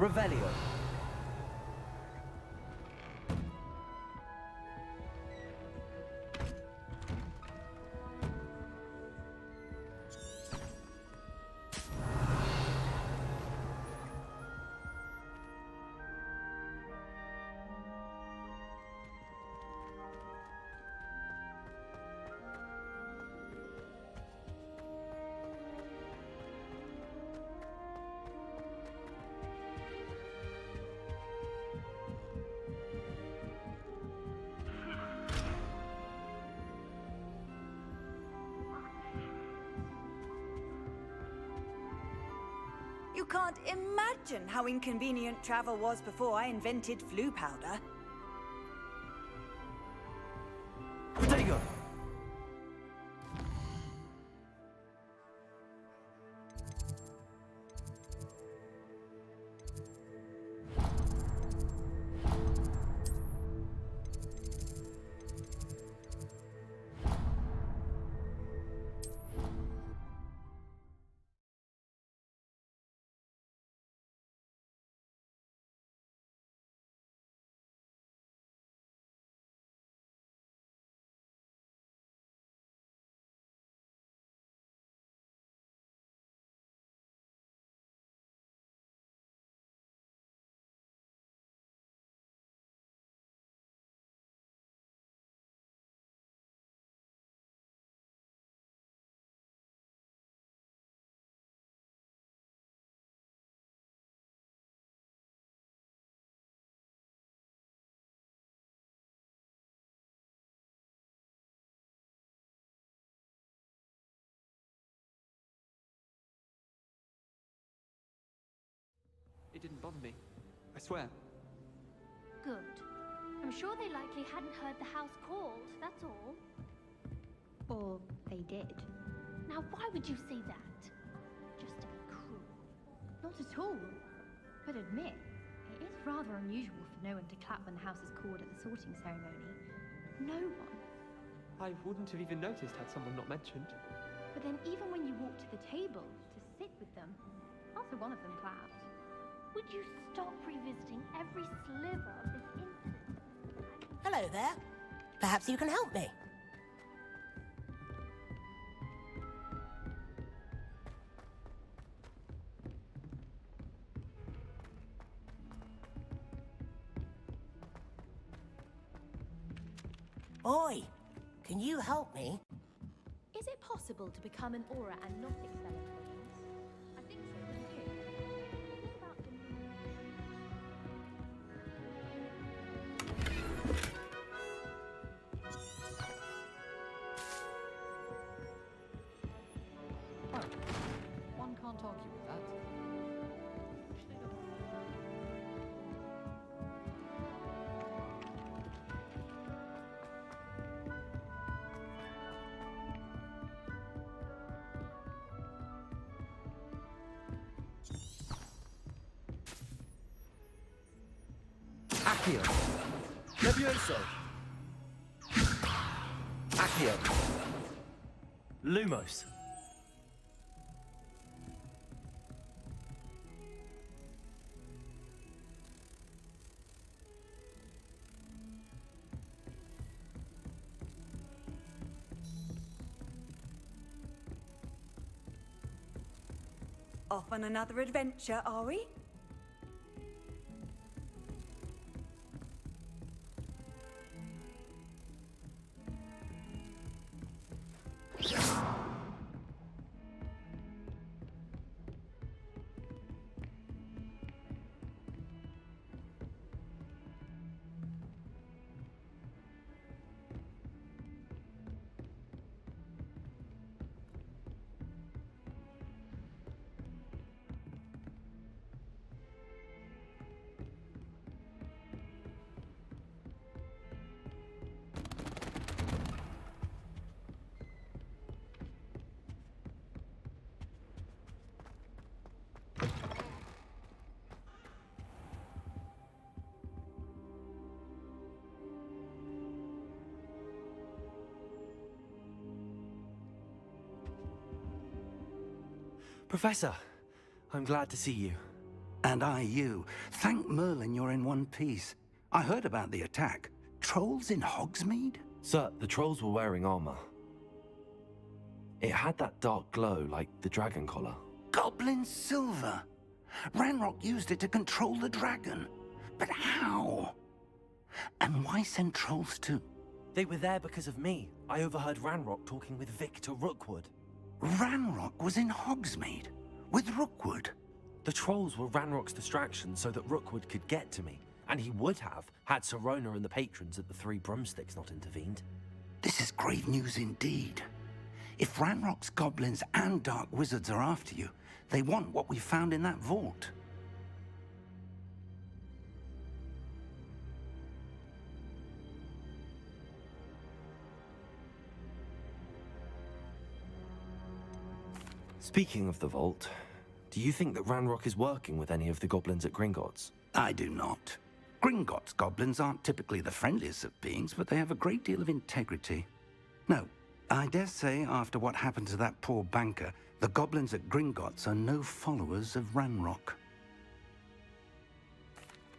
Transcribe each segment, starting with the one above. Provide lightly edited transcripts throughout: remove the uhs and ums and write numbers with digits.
Revelio. You can't imagine how inconvenient travel was before I invented flu powder. Protego. It didn't bother me. I swear. Good. I'm sure they likely hadn't heard the house called, that's all. Or they did. Now why would you say that? Just to be cruel. Not at all. But admit, it is rather unusual for no one to clap when the house is called at the sorting ceremony. No one. I wouldn't have even noticed had someone not mentioned. But then even when you walk to the table to sit with them, after one of them clapped. Would you stop revisiting every sliver of this incident? Hello there. Perhaps you can help me. Oi, can you help me? Is it possible to become an aura and not expel employees? I think so, wouldn't you? What about the... Oh, one can't argue with that. Accio. Levioso. Accio. Lumos. Off on another adventure, are we? Professor, I'm glad to see you. And I you. Thank Merlin you're in one piece. I heard about the attack. Trolls in Hogsmeade? Sir, the trolls were wearing armor. It had that dark glow like the dragon collar. Goblin silver. Ranrock used it to control the dragon. But how? And why send trolls too? They were there because of me. I overheard Ranrock talking with Victor Rookwood. Ranrock was in Hogsmeade with Rookwood. The trolls were Ranrock's distraction so that Rookwood could get to me. And he would have, had Sirona and the patrons at the Three Broomsticks not intervened. This is grave news indeed. If Ranrock's goblins and dark wizards are after you, they want what we found in that vault. Speaking of the vault, do you think that Ranrock is working with any of the goblins at Gringotts? I do not. Gringotts goblins aren't typically the friendliest of beings, but they have a great deal of integrity. No, I dare say after what happened to that poor banker, the goblins at Gringotts are no followers of Ranrock.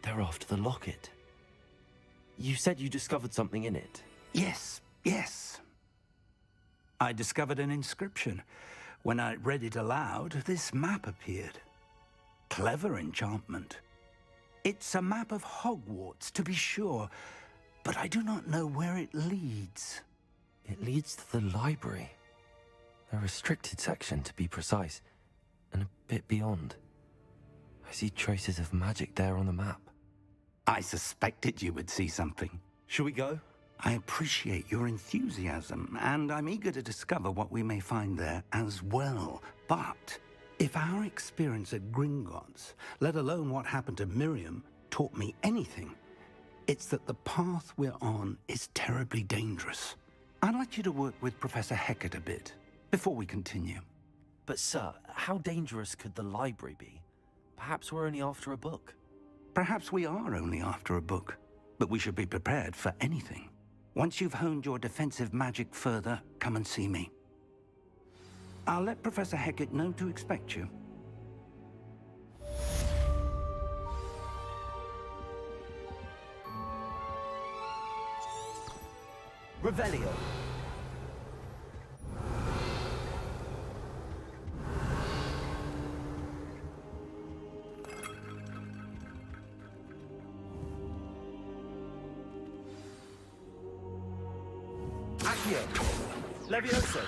They're after the locket. You said you discovered something in it. Yes. I discovered an inscription. When I read it aloud, this map appeared. Clever enchantment. It's a map of Hogwarts, to be sure, but I do not know where it leads. It leads to the library. A restricted section, to be precise, and a bit beyond. I see traces of magic there on the map. I suspected you would see something. Shall we go? I appreciate your enthusiasm, and I'm eager to discover what we may find there as well. But if our experience at Gringotts, let alone what happened to Miriam, taught me anything, it's that the path we're on is terribly dangerous. I'd like you to work with Professor Hecat a bit before we continue. But sir, how dangerous could the library be? Perhaps we're only after a book. Perhaps we are only after a book, but we should be prepared for anything. Once you've honed your defensive magic further, come and see me. I'll let Professor Hecat know to expect you. Revelio. Accio. Levioso.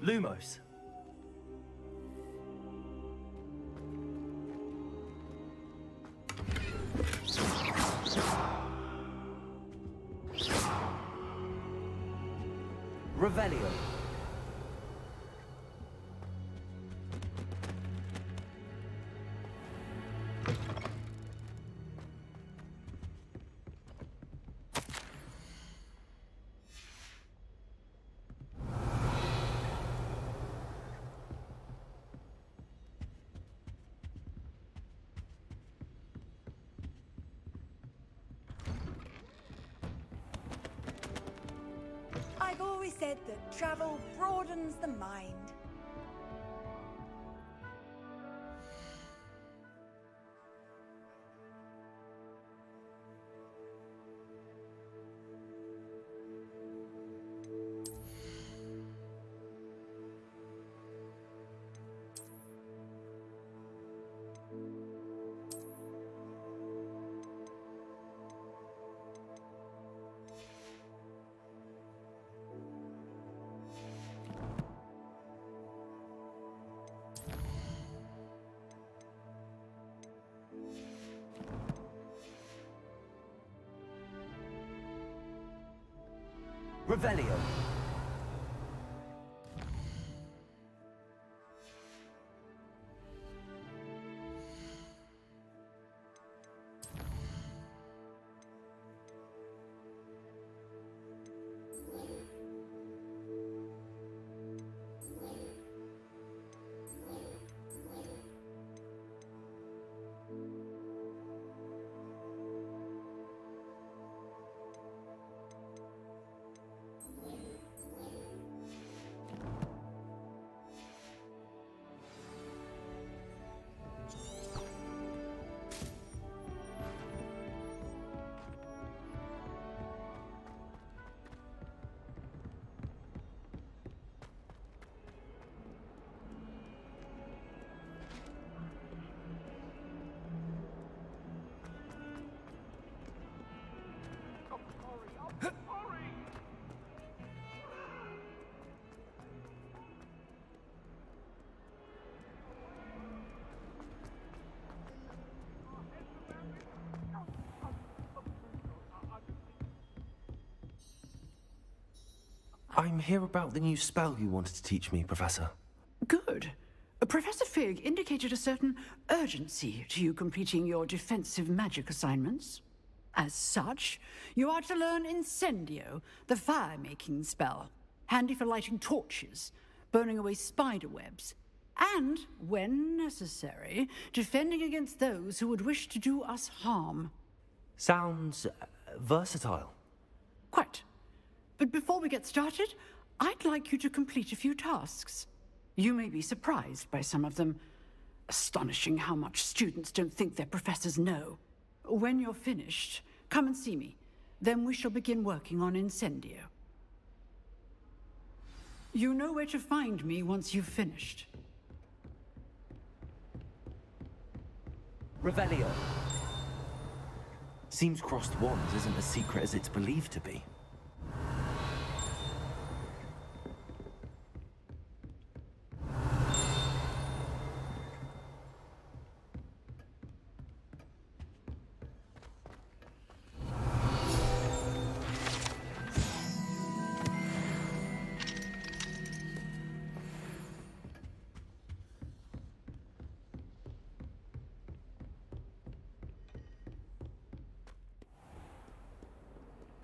Lumos. Revelio. I've always said that travel broadens the mind. Revelio. I'm here about the new spell you wanted to teach me, Professor. Good. Professor Fig indicated a certain urgency to you completing your defensive magic assignments. As such, you are to learn Incendio, the fire-making spell, handy for lighting torches, burning away spider webs, and, when necessary, defending against those who would wish to do us harm. Sounds versatile. Quite. But before we get started, I'd like you to complete a few tasks. You may be surprised by some of them. Astonishing how much students don't think their professors know. When you're finished, come and see me. Then we shall begin working on Incendio. You know where to find me once you've finished. Revelio. Seems crossed wands isn't as secret as it's believed to be.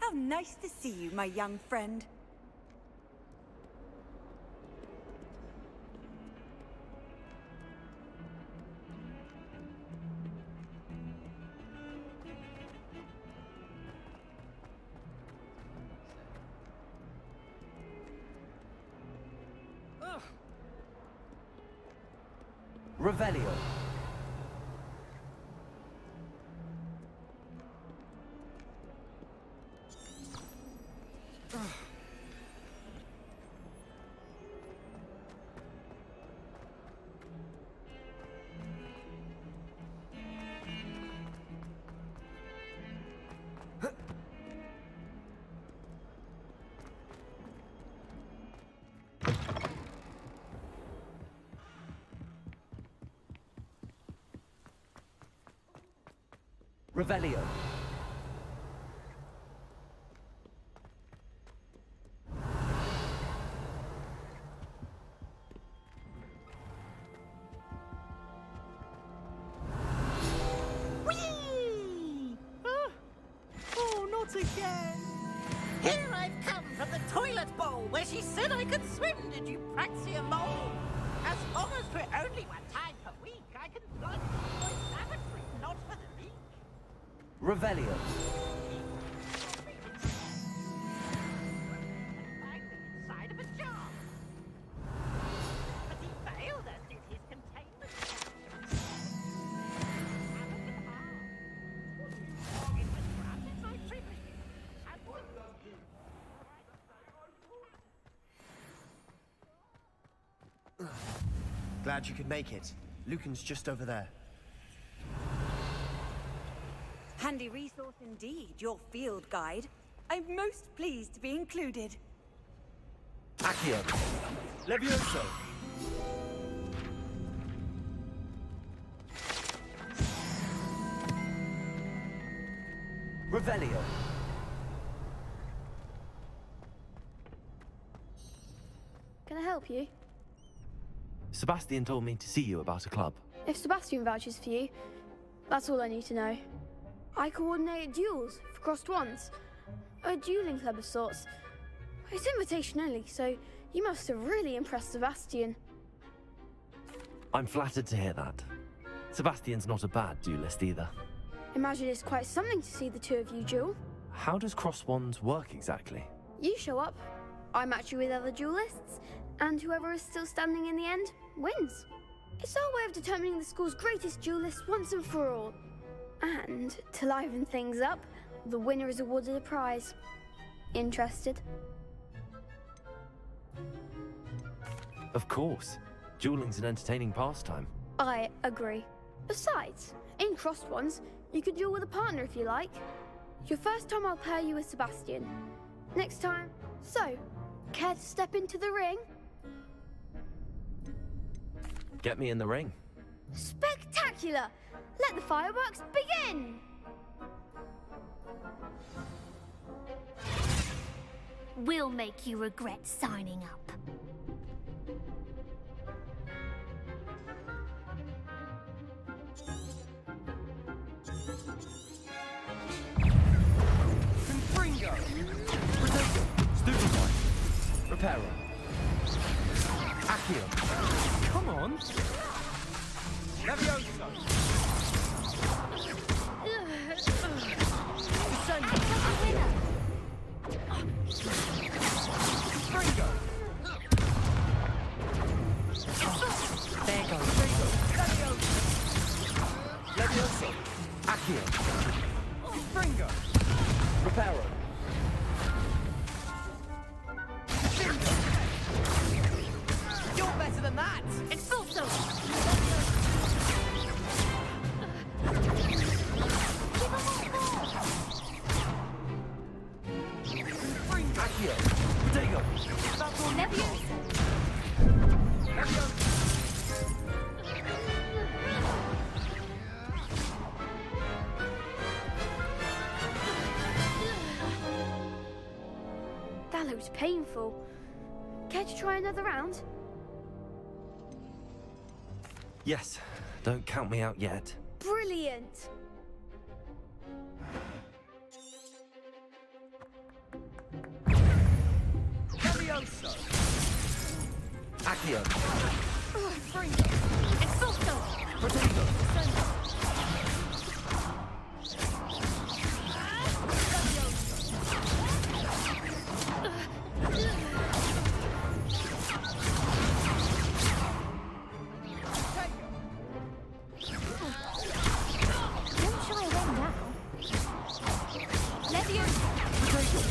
How nice to see you, my young friend. Revelio. Revelio. Oh, not again! Here I've come from the toilet bowl where she said I could swim, did you praxia mole? As long as we're only one time per week, I can fly to the lavatory, not for the week. Revelio. Inside of a jar. But he failed us in his containment chamber. It was granted my privilege. Glad you could make it. Lucan's just over there. Handy resource indeed, your field guide. I'm most pleased to be included. Accio. Levioso! Revelio. Can I help you? Sebastian told me to see you about a club. If Sebastian vouches for you, that's all I need to know. I coordinate duels for crossed wands. A dueling club of sorts. It's invitation only, so you must have really impressed Sebastian. I'm flattered to hear that. Sebastian's not a bad duelist either. Imagine it's quite something to see the two of you duel. How does cross wands work exactly? You show up, I match you with other duelists, and whoever is still standing in the end wins. It's our way of determining the school's greatest duelist once and for all. And to liven things up, the winner is awarded a prize. Interested? Of course. Dueling's an entertaining pastime. I agree. Besides, in crossed ones, you could duel with a partner if you like. Your first time I'll pair you with Sebastian. Next time, so, care to step into the ring? Get me in the ring. Spectacular! Let the fireworks begin! will make you regret signing up. Confringo! Protector! Stupefy! Repairer! Accio! Come on! Levioso! Descendo! Confringo! There goes! Levioso! Accio! Confringo! Reparo! You're better than that! Expulso! Accio! Protego! That's all Levioso! Levioso! That looked painful. Care to try another round? Yes, don't count me out yet. Brilliant! Levioso! Accio! Expulso! Protego! Don't shy away now. Levioso! Levioso!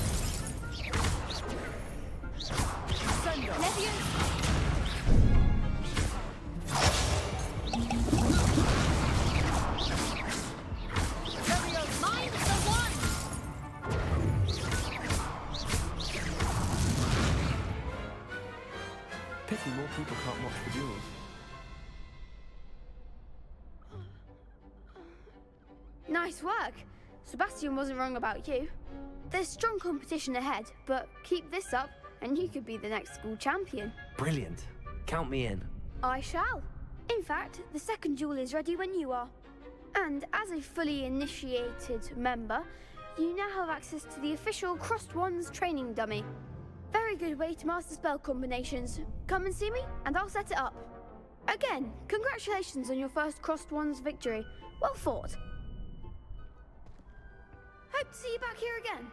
Mind the one! Pity more people can't watch the duels. Nice work. Sebastian wasn't wrong about you. There's strong competition ahead, but keep this up and you could be the next school champion. Brilliant. Count me in. I shall. In fact, the second duel is ready when you are. And as a fully initiated member, you now have access to the official Crossed Wands training dummy. Very good way to master spell combinations. Come and see me, and I'll set it up. Again, congratulations on your first Crossed Wands victory. Well fought. Hope to see you back here again.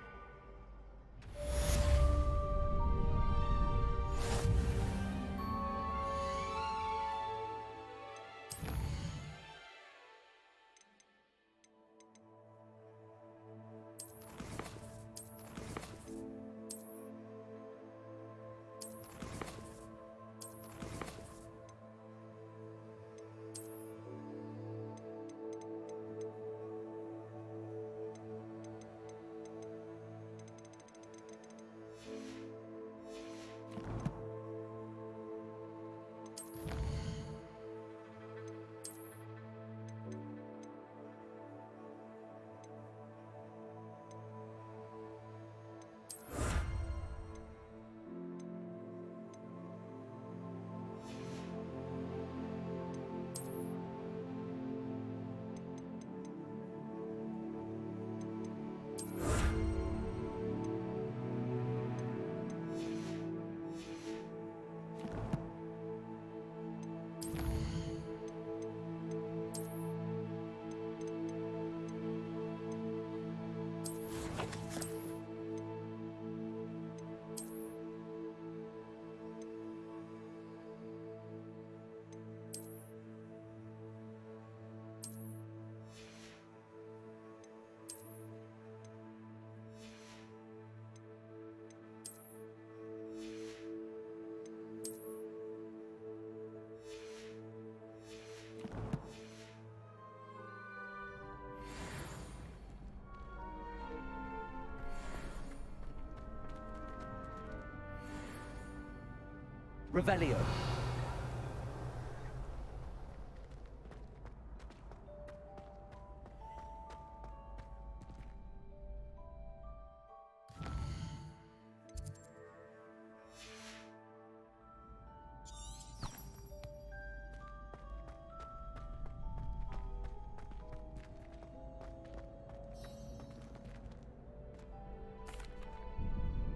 Revelio.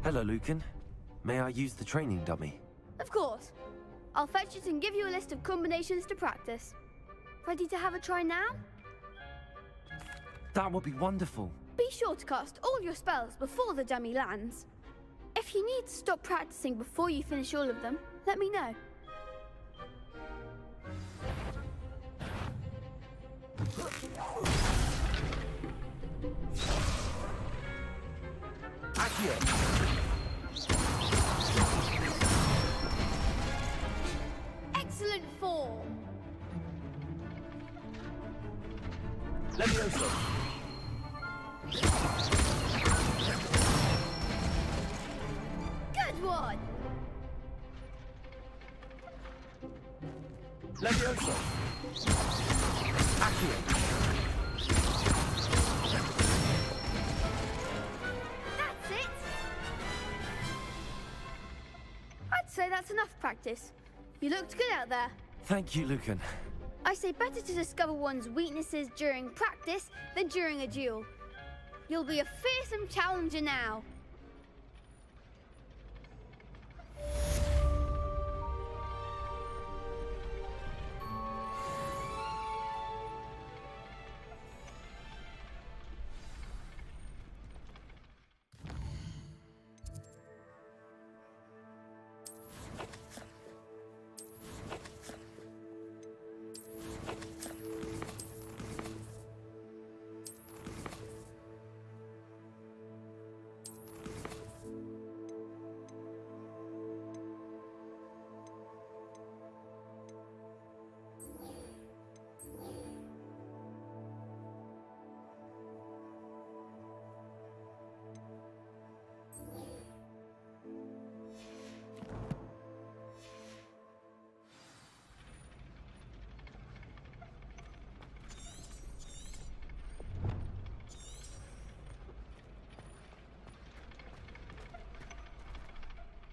Hello, Lucan. May I use the training dummy? Of course. I'll fetch it and give you a list of combinations to practice. Ready to have a try now? That would be wonderful. Be sure to cast all your spells before the dummy lands. If you need to stop practicing before you finish all of them, let me know. Excellent form. Levioso. Good one. Levioso. Accio. That's it. I'd say that's enough practice. You looked good out there. Thank you, Lucan. I say better to discover one's weaknesses during practice than during a duel. You'll be a fearsome challenger now.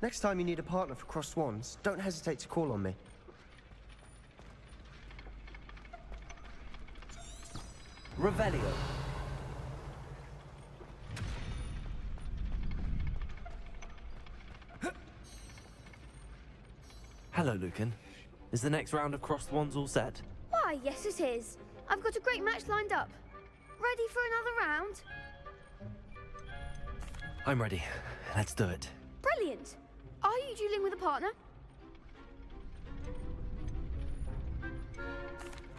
Next time you need a partner for Cross Swans, don't hesitate to call on me. Revelio. Hello, Lucan. Is the next round of crossed wands all set? Why, yes it is. I've got a great match lined up. Ready for another round? I'm ready. Let's do it. Brilliant. Are you dueling with a partner?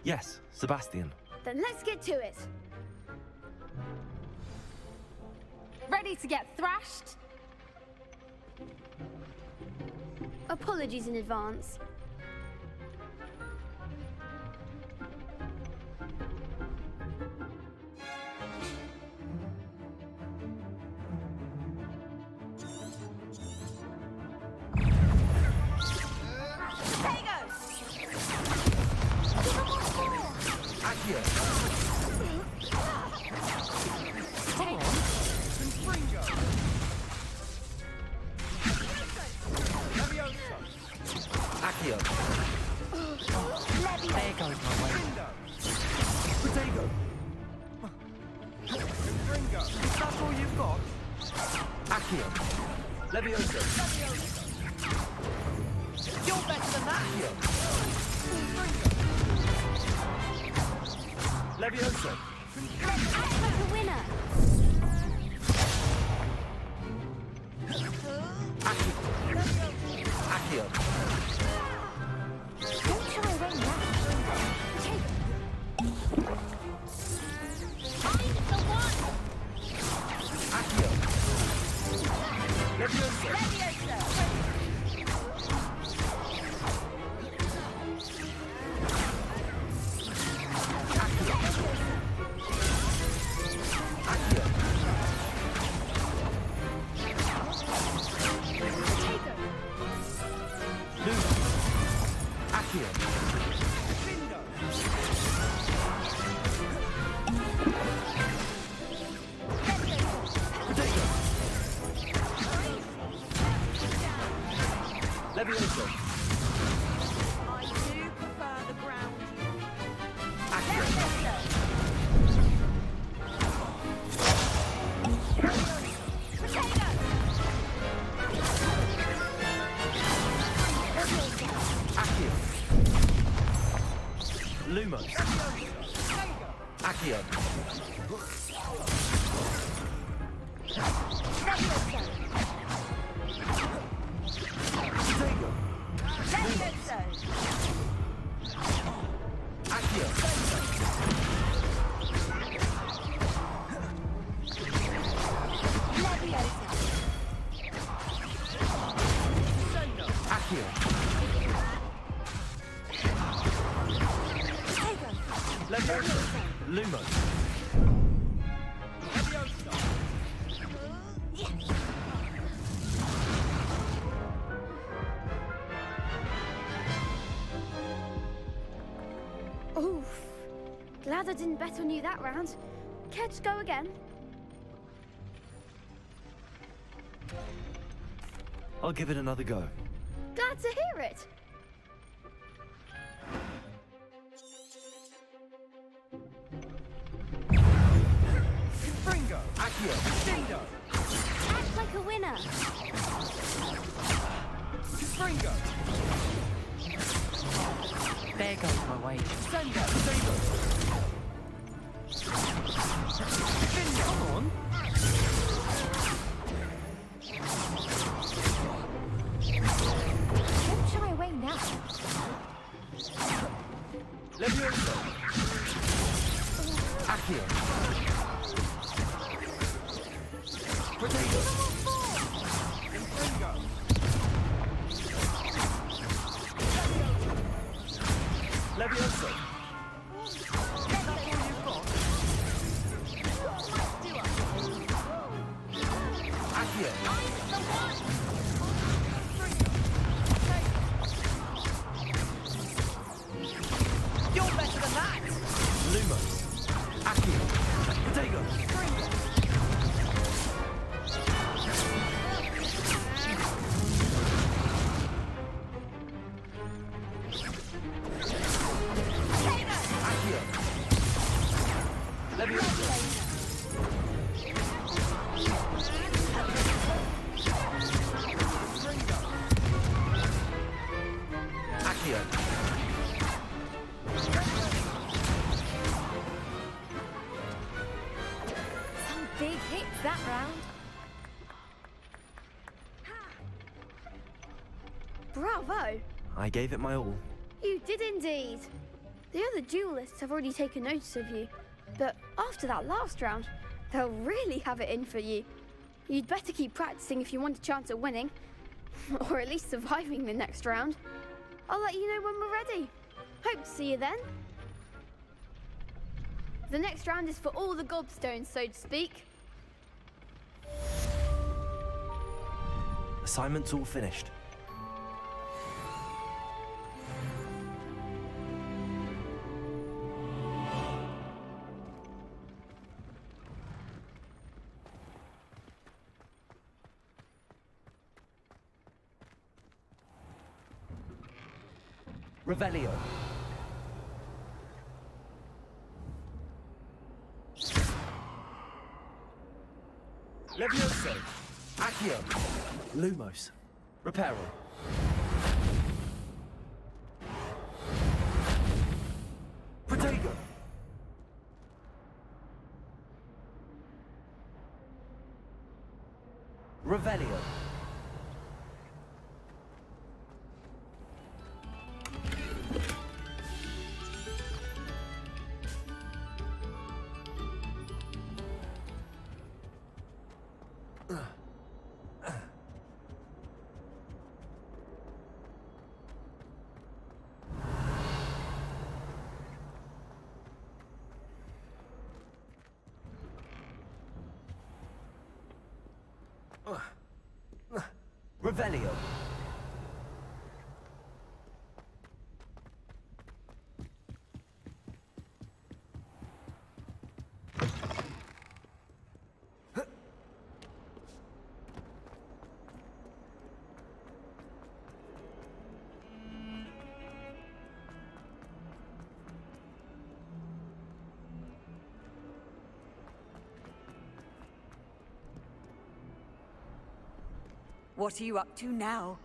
Yes, Sebastian. Then let's get to it. Ready to get thrashed? Apologies in advance. Levioso. Let's act like a winner. Accio. Don't shy away now. Find the one. Accio. Levioso. Take her. Accio. Lumo. Oof. Glad I didn't bet on you that round. Care to go again? I'll give it another go. Glad to hear it. Fringo. Accio. Dindo. Act like a winner. Fringo. There goes my wage. Sendo. Sendo. Come on. Don't shy away now. Levioso. Accio. Potato. Fringo. Levioso. Accio. You're better than that. Lumo. Accio. Potato. Accio. Levioso. Accio. Some big hits that round. Bravo. I gave it my all. You did indeed. The other duelists have already taken notice of you, but after that last round, they'll really have it in for you. You'd better keep practicing if you want a chance at winning, or at least surviving the next round. I'll let you know when we're ready. Hope to see you then. The next round is for all the gobstones, so to speak. Assignment's all finished. Revelio. Levioso. Accio. Lumos. Reparo. Protego. Revelio. Revelio. What are you up to now?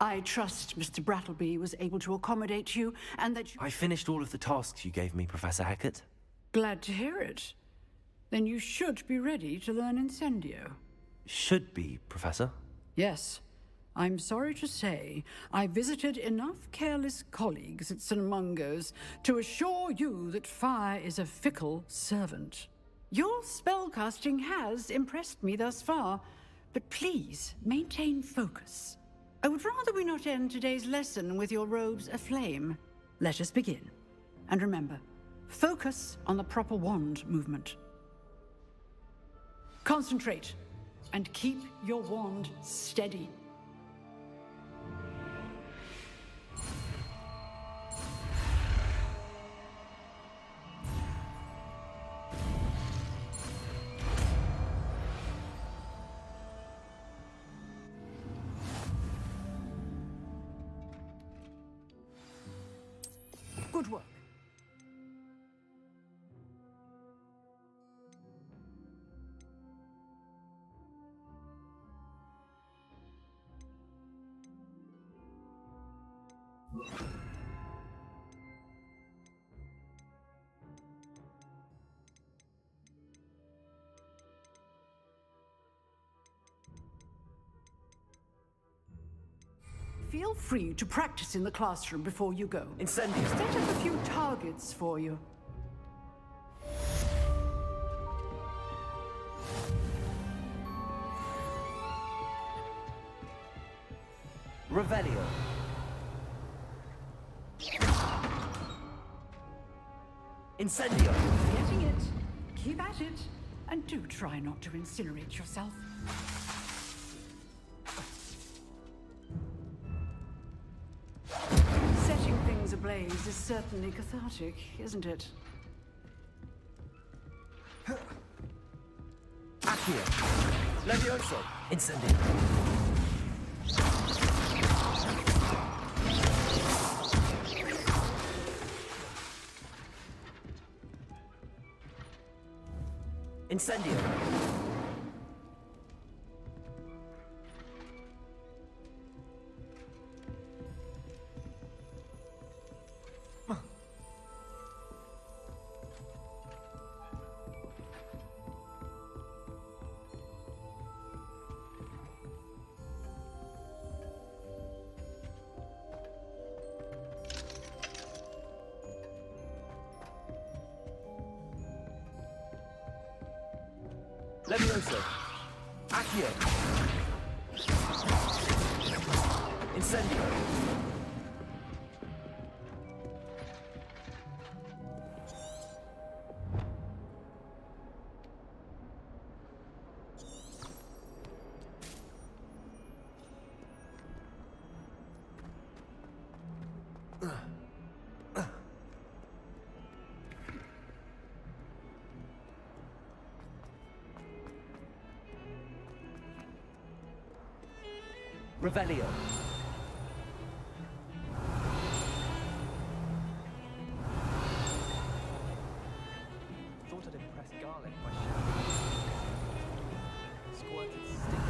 I trust Mr. Brattleby was able to accommodate you, and that you... I finished all of the tasks you gave me, Professor Hecat. Glad to hear it. Then you should be ready to learn Incendio. Should be, Professor. Yes. I'm sorry to say, I visited enough careless colleagues at St. Mungo's to assure you that fire is a fickle servant. Your spellcasting has impressed me thus far, but please maintain focus. I would rather we not end today's lesson with your robes aflame. Let us begin. And remember, focus on the proper wand movement. Concentrate, and keep your wand steady. Good work. Feel free to practice in the classroom before you go. Incendio. Set up a few targets for you. Revelio. Incendio. Getting it. Keep at it. And do try not to incinerate yourself. Setting things ablaze is certainly cathartic, isn't it? Accio. Levioso. Incendio. Incendio. Levioso. Accio. Incendio. Revelio. Thought I'd impress Garlic by shouting. Squirted stick.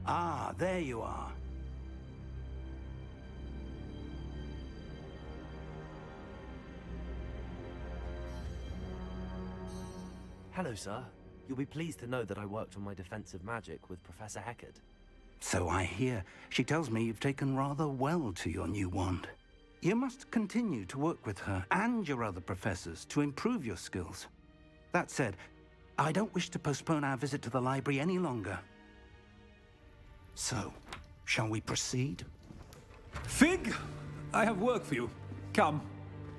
Ah, there you are. Hello, sir. You'll be pleased to know that I worked on my defensive magic with Professor Heckard. So I hear. She tells me you've taken rather well to your new wand. You must continue to work with her and your other professors to improve your skills. That said, I don't wish to postpone our visit to the library any longer. So, shall we proceed? Fig! I have work for you. Come.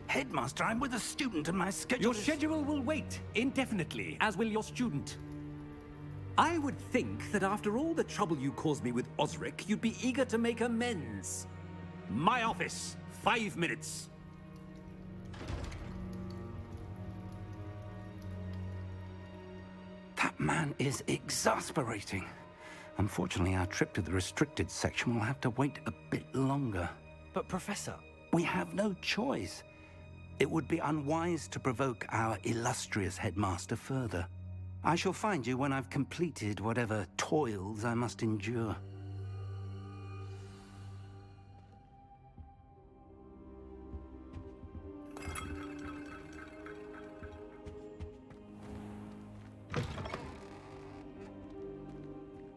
Headmaster, I'm with a student and my schedule Your schedule will wait indefinitely, as will your student. I would think that after all the trouble you caused me with Osric, you'd be eager to make amends. My office, 5 minutes. That man is exasperating. Unfortunately, our trip to the restricted section will have to wait a bit longer. But, Professor... We have no choice. It would be unwise to provoke our illustrious headmaster further. I shall find you when I've completed whatever toils I must endure.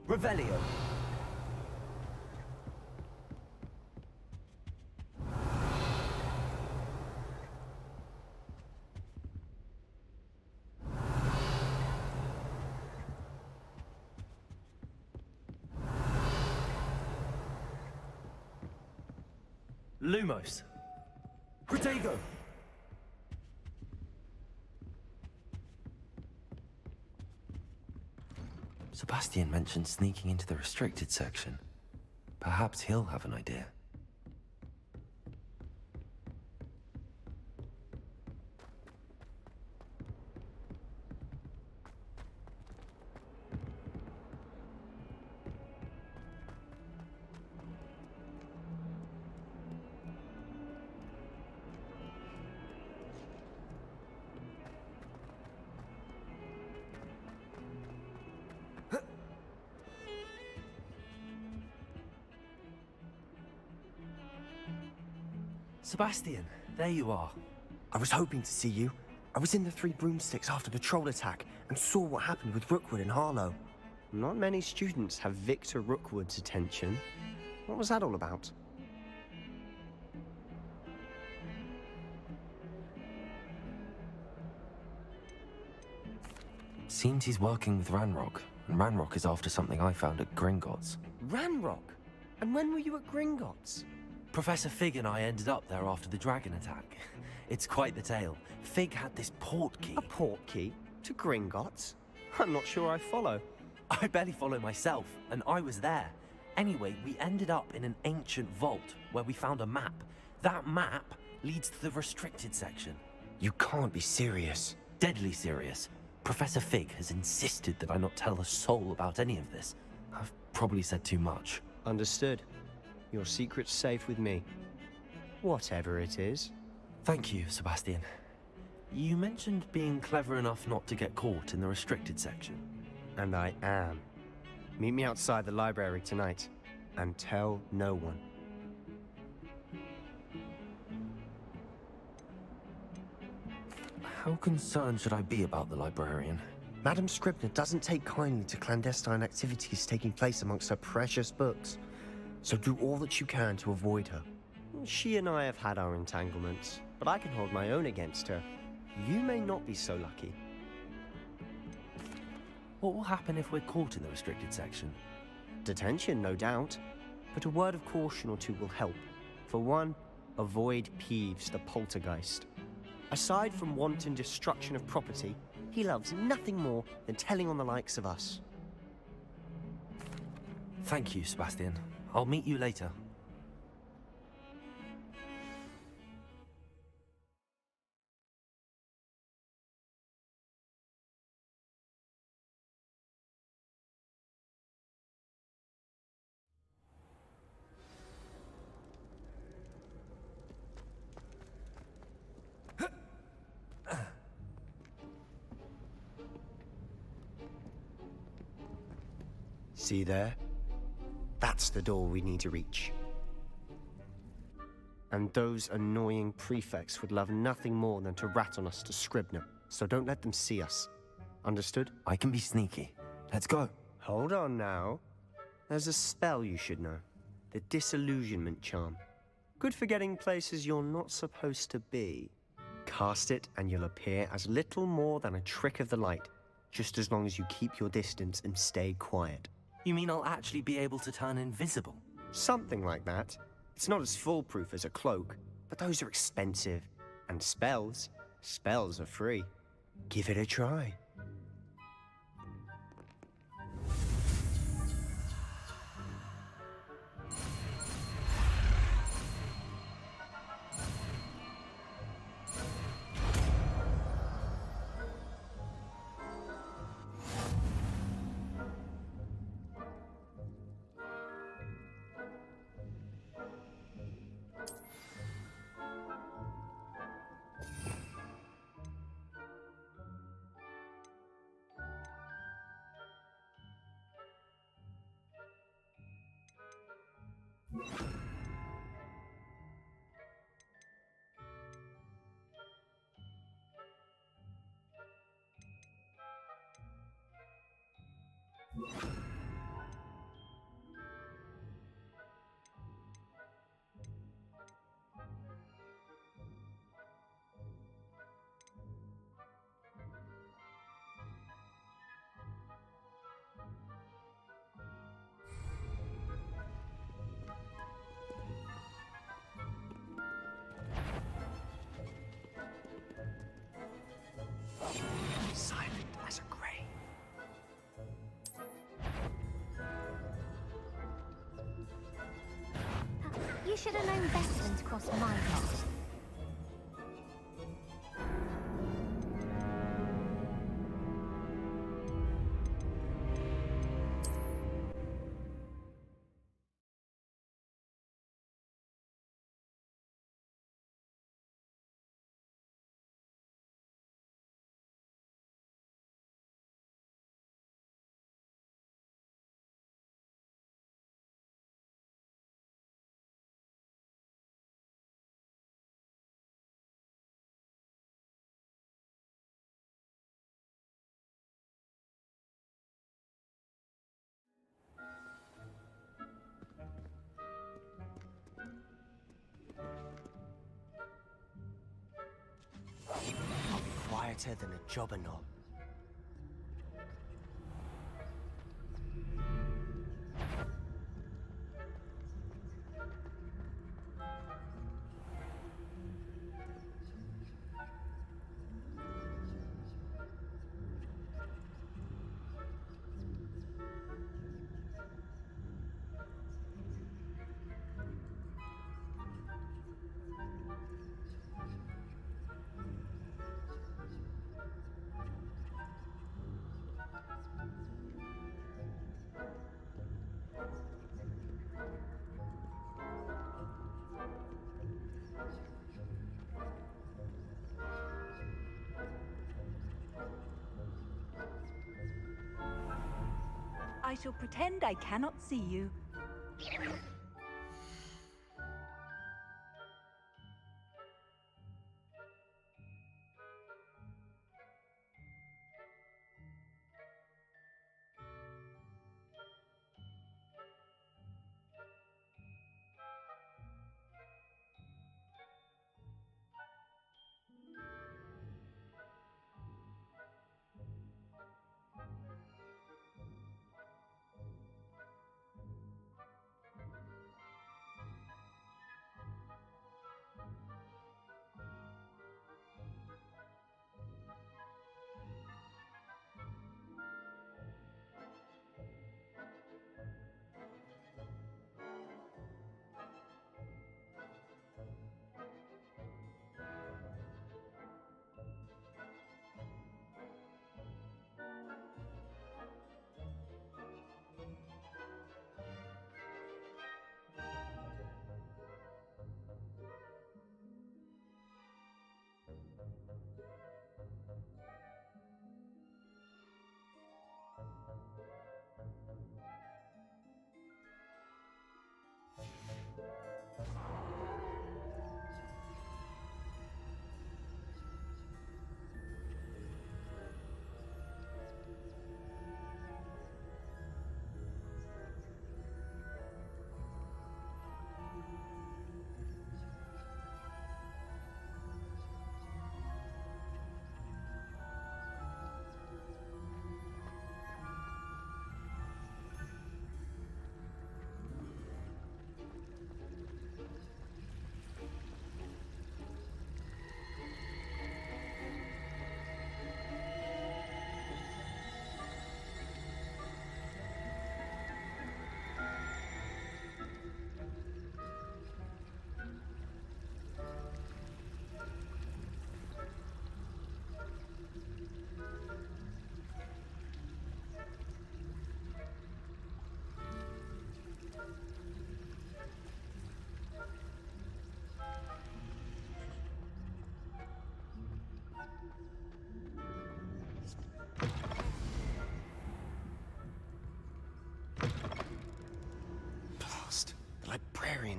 Revelio. Lumos. Protego. Sebastian mentioned sneaking into the restricted section. Perhaps he'll have an idea. Sebastian, there you are. I was hoping to see you. I was in the Three Broomsticks after the troll attack and saw what happened with Rookwood and Harlow. Not many students have Victor Rookwood's attention. What was that all about? Seems he's working with Ranrock, and Ranrock is after something I found at Gringotts. Ranrock? And when were you at Gringotts? Professor Fig and I ended up there after the dragon attack. It's quite the tale. Fig had this port key. A port key? To Gringotts? I'm not sure I follow. I barely follow myself, and I was there. Anyway, we ended up in an ancient vault where we found a map. That map leads to the restricted section. You can't be serious. Deadly serious. Professor Fig has insisted that I not tell a soul about any of this. I've probably said too much. Understood. Your secret's safe with me. Whatever it is. Thank you, Sebastian. You mentioned being clever enough not to get caught in the restricted section. And I am. Meet me outside the library tonight, and tell no one. How concerned should I be about the librarian? Madam Scribner doesn't take kindly to clandestine activities taking place amongst her precious books. So do all that you can to avoid her. She and I have had our entanglements, but I can hold my own against her. You may not be so lucky. What will happen if we're caught in the restricted section? Detention, no doubt. But a word of caution or two will help. For one, avoid Peeves, the poltergeist. Aside from wanton destruction of property, he loves nothing more than telling on the likes of us. Thank you, Sebastian. I'll meet you later. See there? That's the door we need to reach. And those annoying prefects would love nothing more than to rat on us to Scribner, so don't let them see us. Understood? I can be sneaky. Let's go. Hold on now. There's a spell you should know. The Disillusionment Charm. Good for getting places you're not supposed to be. Cast it and you'll appear as little more than a trick of the light, just as long as you keep your distance and stay quiet. You mean I'll actually be able to turn invisible? Something like that. It's not as foolproof as a cloak, but those are expensive. And spells are free. Give it a try. Silent as a grave. You should have known better than to cross my path. Quieter than a jobber knob. I shall pretend I cannot see you.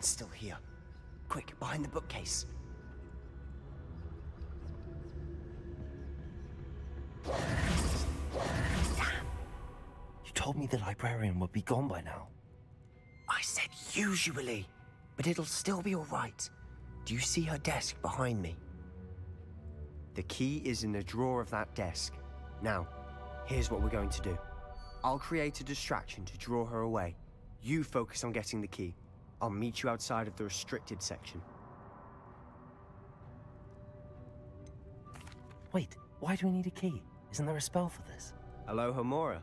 Kalian's still here. Quick, behind the bookcase. You told me the librarian would be gone by now. I said usually, but it'll still be all right. Do you see her desk behind me? The key is in the drawer of that desk. Now, here's what we're going to do. I'll create a distraction to draw her away. You focus on getting the key. I'll meet you outside of the restricted section. Wait, why do we need a key? Isn't there a spell for this? Aloha Mora.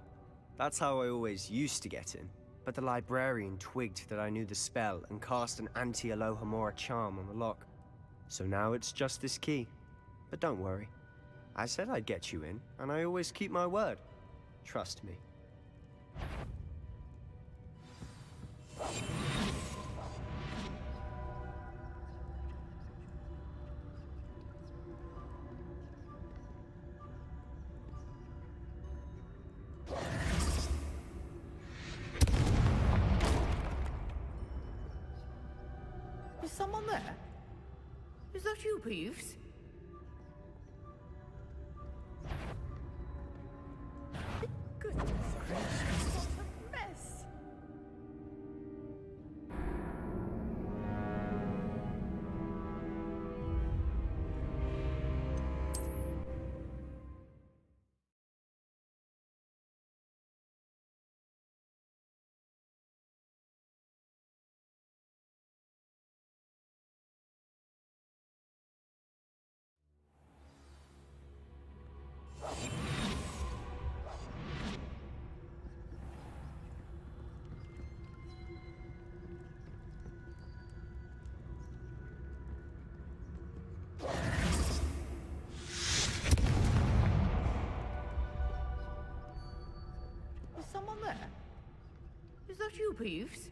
That's how I always used to get in. But the librarian twigged that I knew the spell and cast an anti-Aloha Mora charm on the lock. So now it's just this key. But don't worry. I said I'd get you in, and I always keep my word. Trust me. Is someone there? Is that you, Peeves? Goodness gracious, what a mess! Is someone there? Is that you, Peeves?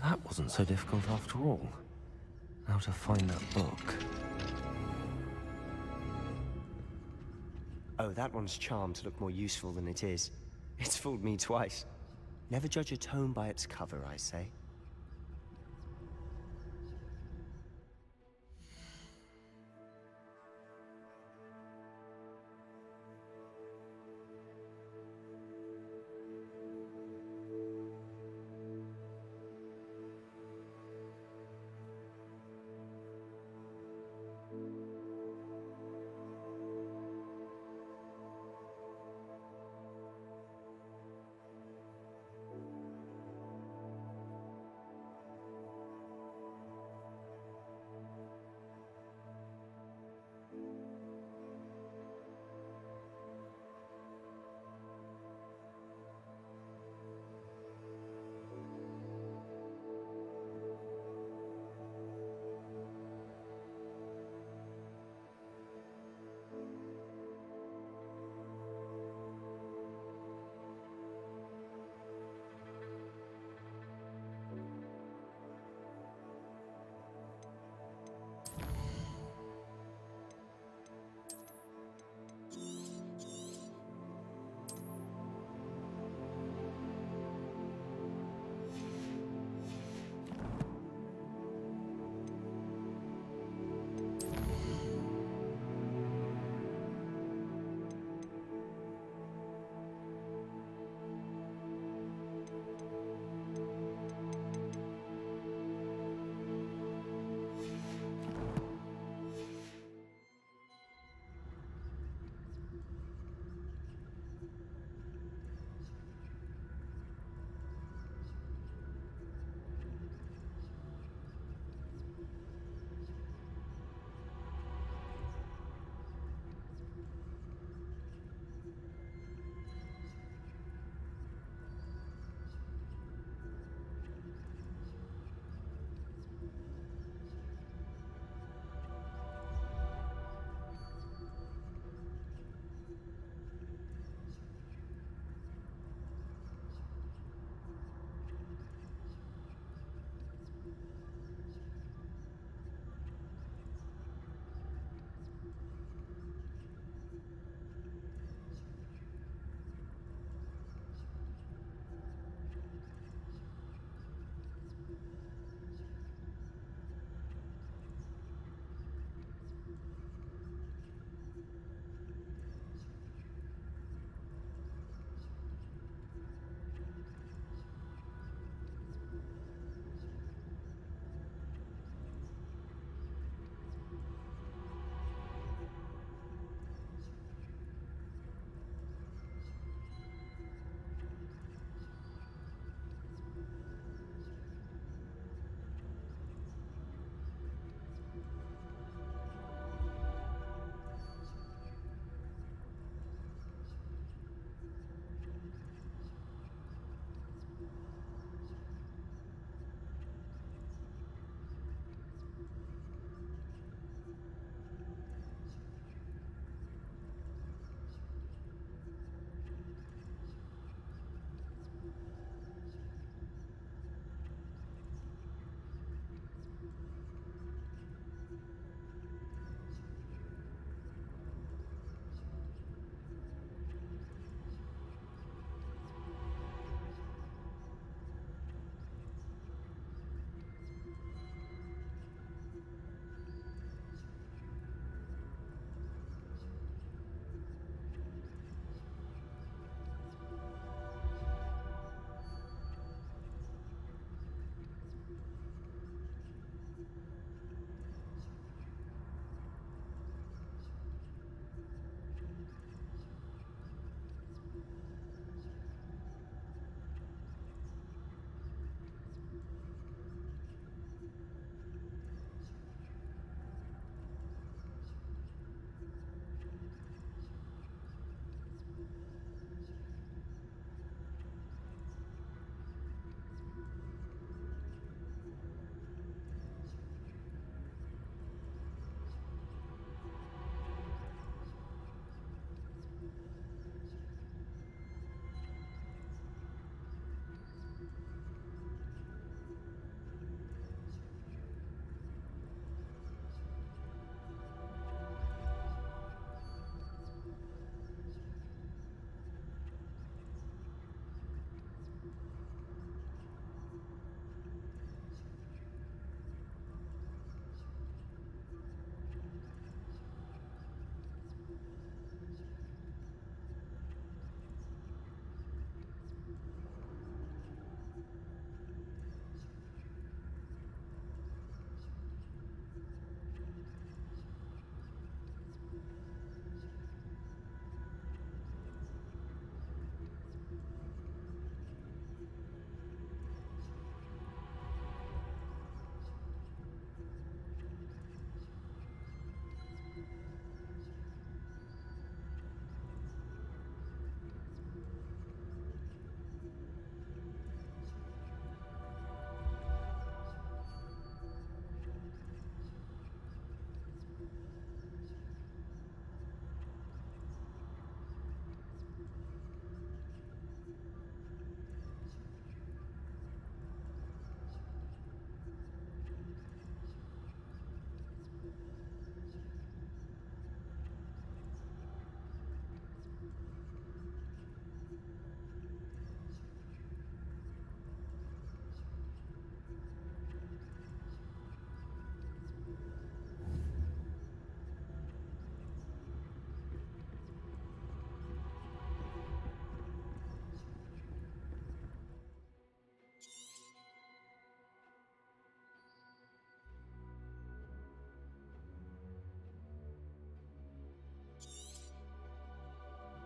That wasn't so difficult after all. How to find that book. Oh, that one's charmed to look more useful than it is. It's fooled me twice. Never judge a tome by its cover, I say.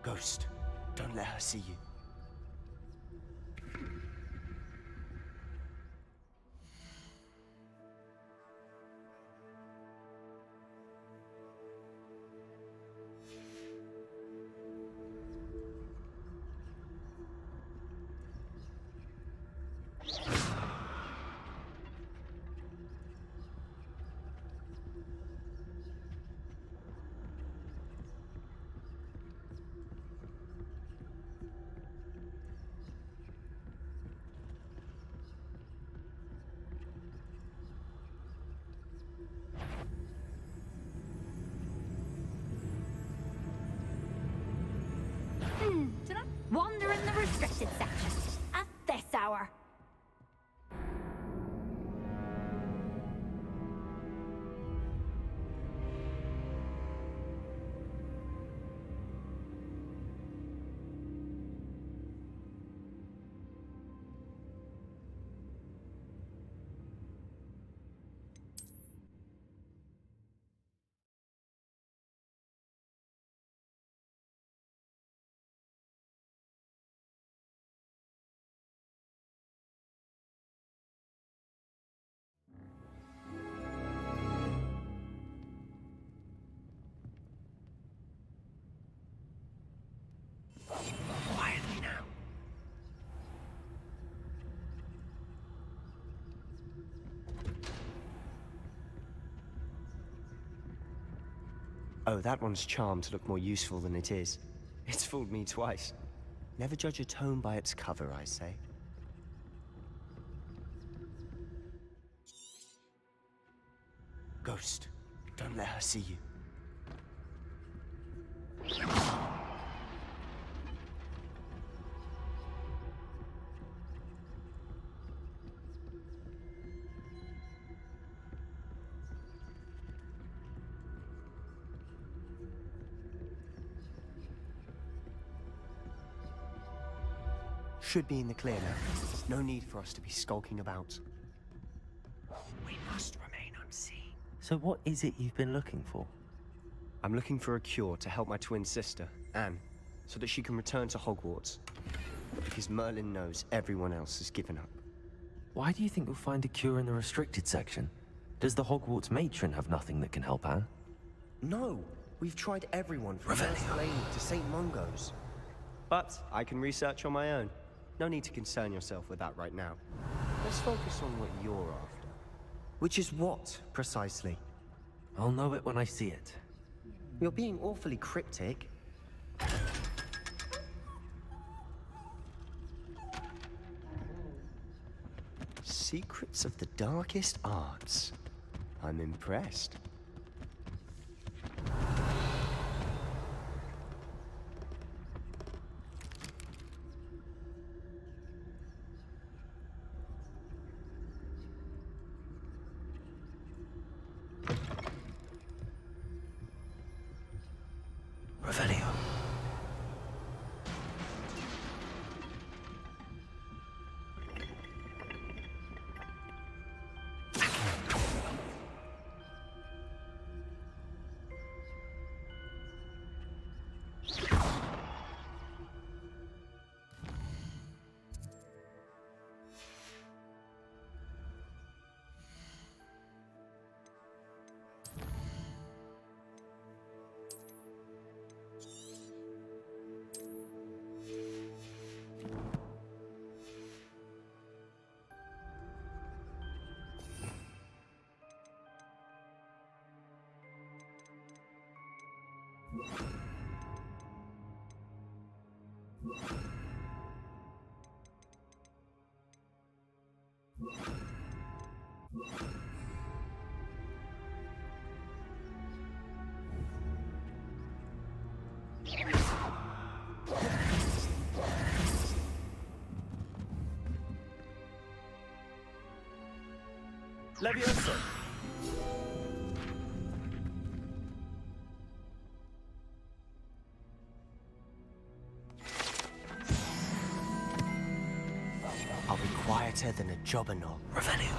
Ghost, don't let her see you. Wander in the restricted section at this hour. Quietly now. Oh, that one's charmed to look more useful than it is. It's fooled me twice. Never judge a tome by its cover, I say. Ghost, don't let her see you. Should be in the clear now. No need for us to be skulking about. We must remain unseen. So what is it you've been looking for? I'm looking for a cure to help my twin sister, Anne, so that she can return to Hogwarts. Because Merlin knows everyone else has given up. Why do you think you'll find a cure in the restricted section? Does the Hogwarts matron have nothing that can help Anne? No! We've tried everyone from Nurse Lane to St. Mungo's. But I can research on my own. No need to concern yourself with that right now. Let's focus on what you're after. Which is what, precisely? I'll know it when I see it. You're being awfully cryptic. Secrets of the darkest arts. I'm impressed. Leviosa! I'll be quieter than a jobberknoll. Revelio.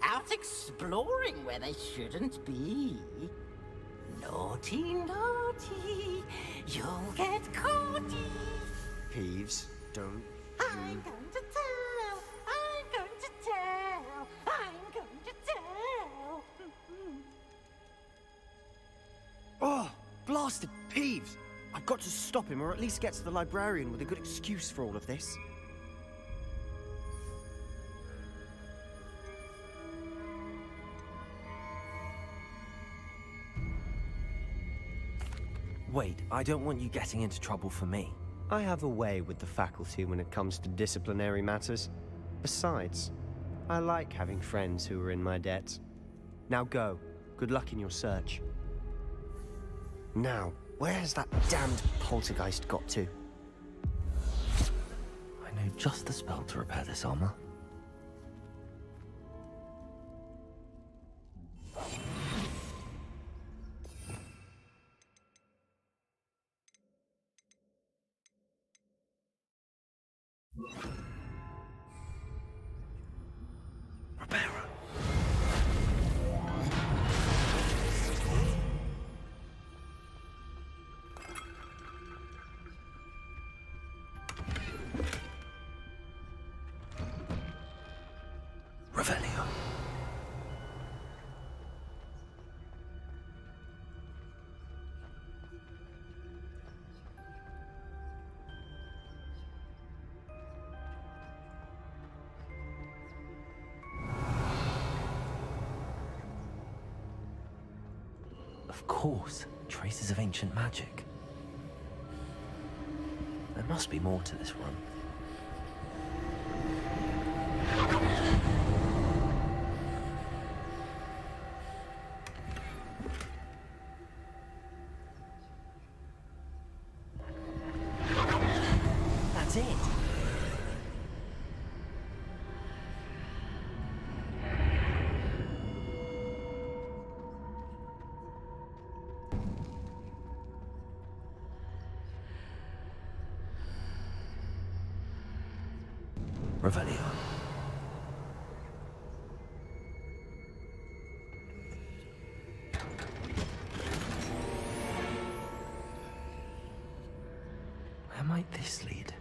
out exploring where they shouldn't be. Naughty, naughty, you'll get caughty. Peeves, don't. I'm going to tell, I'm going to tell, I'm going to tell. Oh, blasted Peeves! I've got to stop him, or at least get to the librarian with a good excuse for all of this. Wait, I don't want you getting into trouble for me. I have a way with the faculty when it comes to disciplinary matters. Besides, I like having friends who are in my debt. Now go. Good luck in your search. Now, where's that damned poltergeist got to? I know just the spell to repair this armor. Revelio. Of course, traces of ancient magic. There must be more to this room. That's it. Revelio. Where might this lead?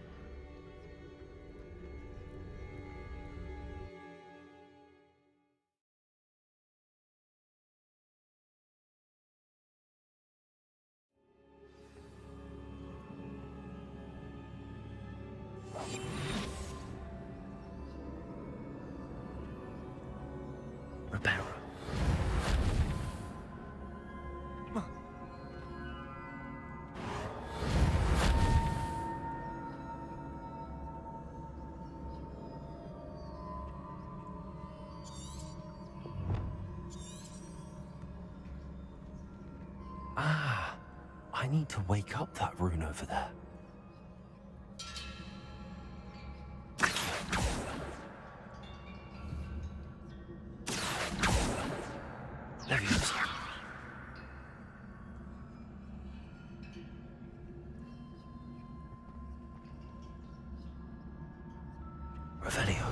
Reparo. Ah, I need to wake up that rune over there. Leviosa. Revelio.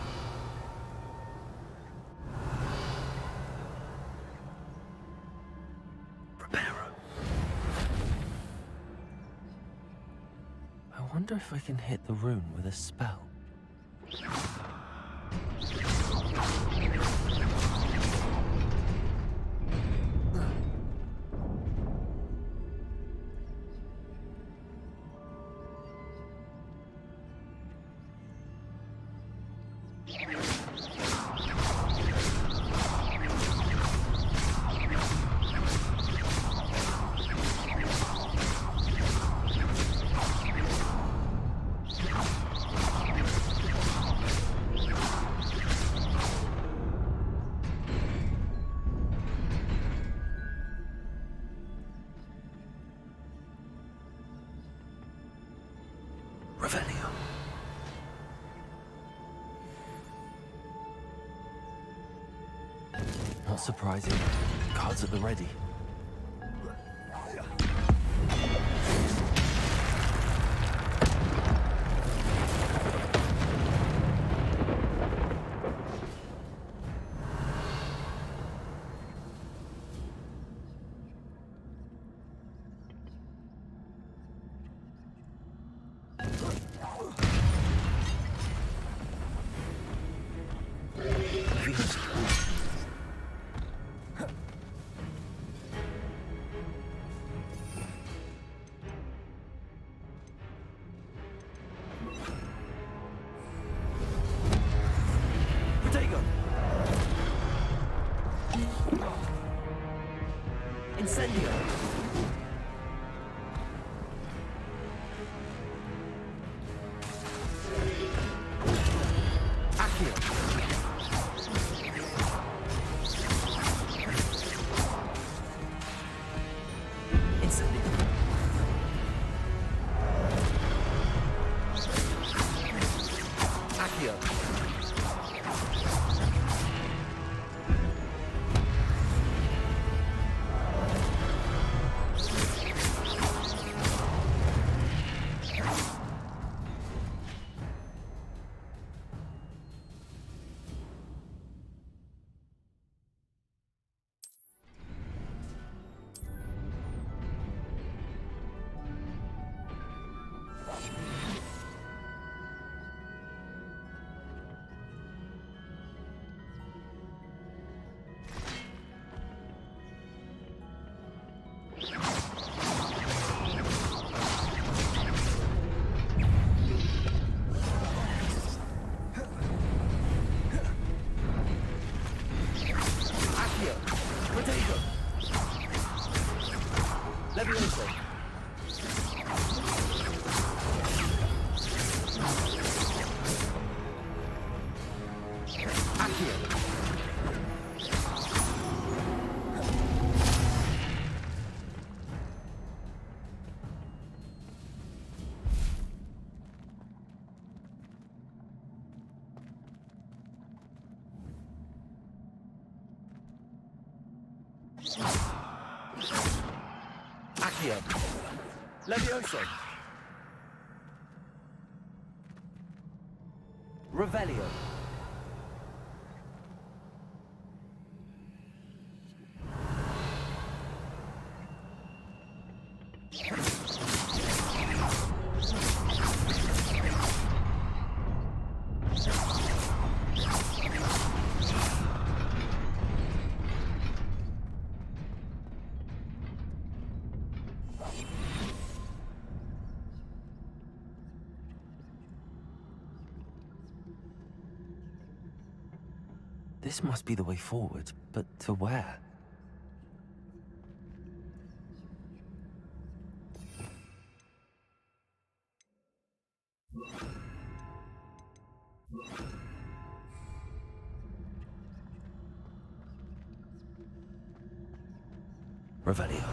Reparo. I wonder if I can hit the rune with a spell. Revelio. Not surprising. Cards at the ready. Protego! Incendio! Accio! Incendio! Accio! Levioso. Accio. Accio. Levioso. Revelio. This must be the way forward, but to where? Revelio.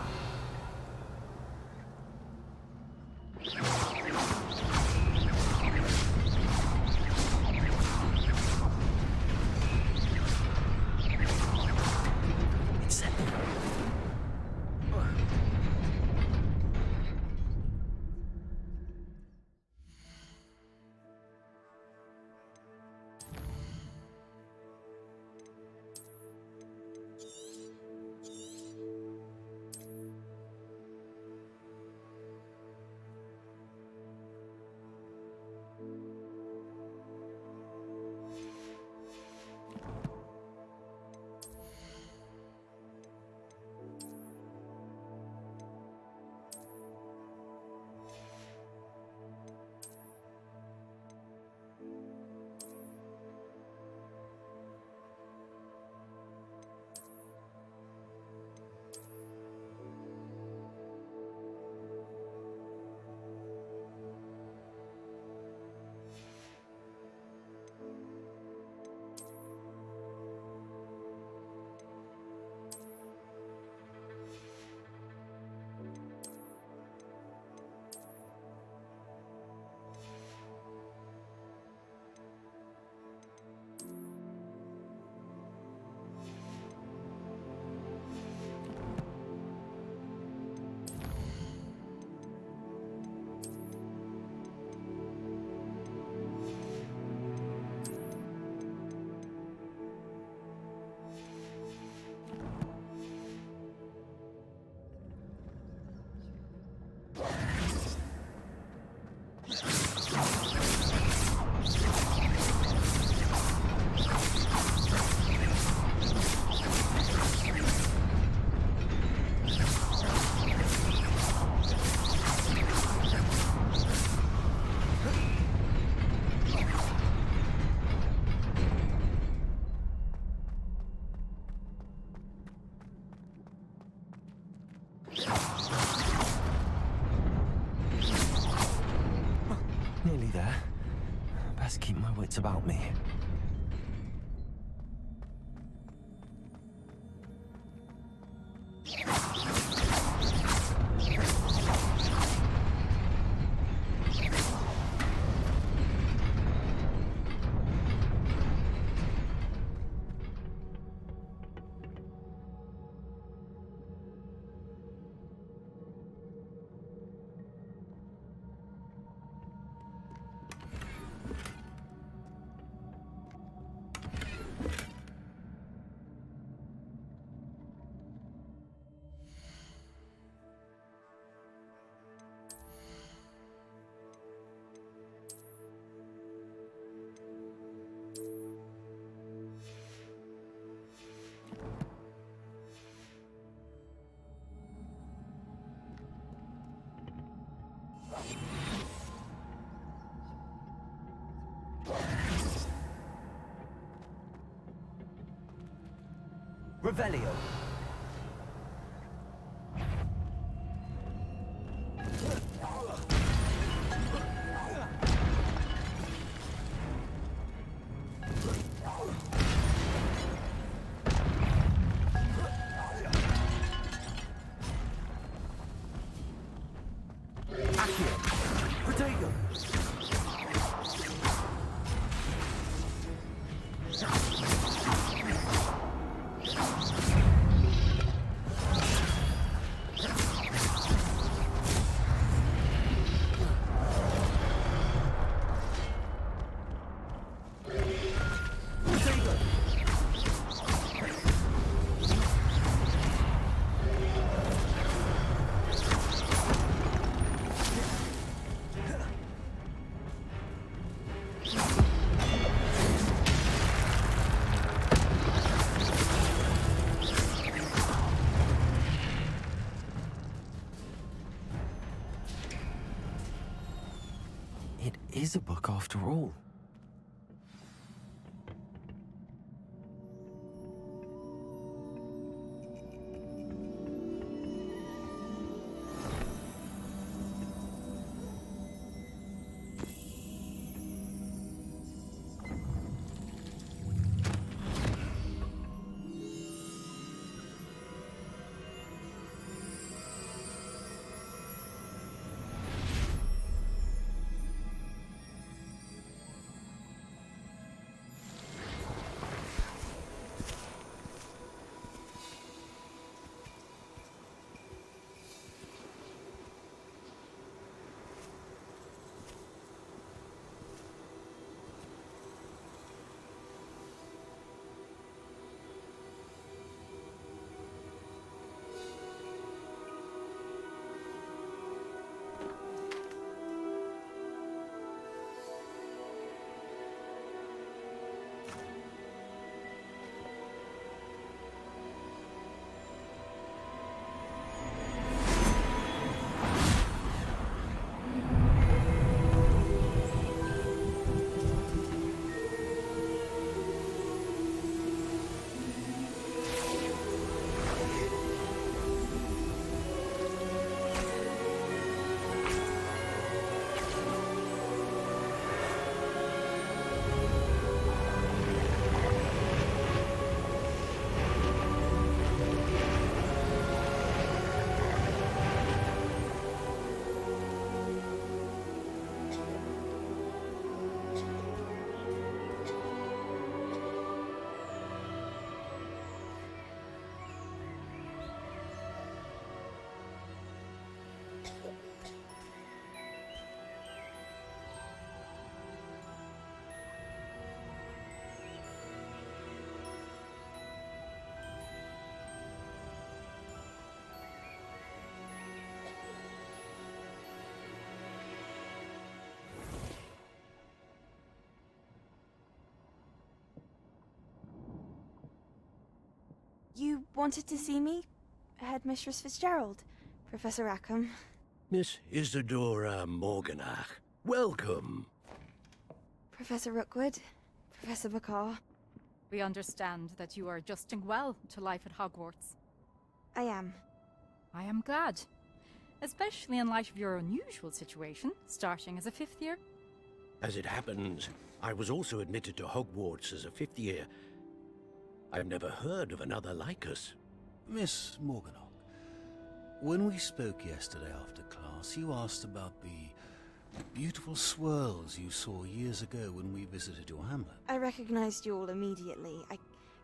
secrets about me. Revelio. Accio. Protego. It is a book after all. You wanted to see me? Headmistress Fitzgerald, Professor Rackham. Miss Isadora Morganach, welcome. Professor Rookwood, Professor Bakal. We understand that you are adjusting well to life at Hogwarts. I am. I am glad. Especially in light of your unusual situation, starting as a 5th year. As it happens, I was also admitted to Hogwarts as a 5th year. I've never heard of another like us. Miss Morganock, when we spoke yesterday after class, you asked about the beautiful swirls you saw years ago when we visited your hamlet. I recognized you all immediately. I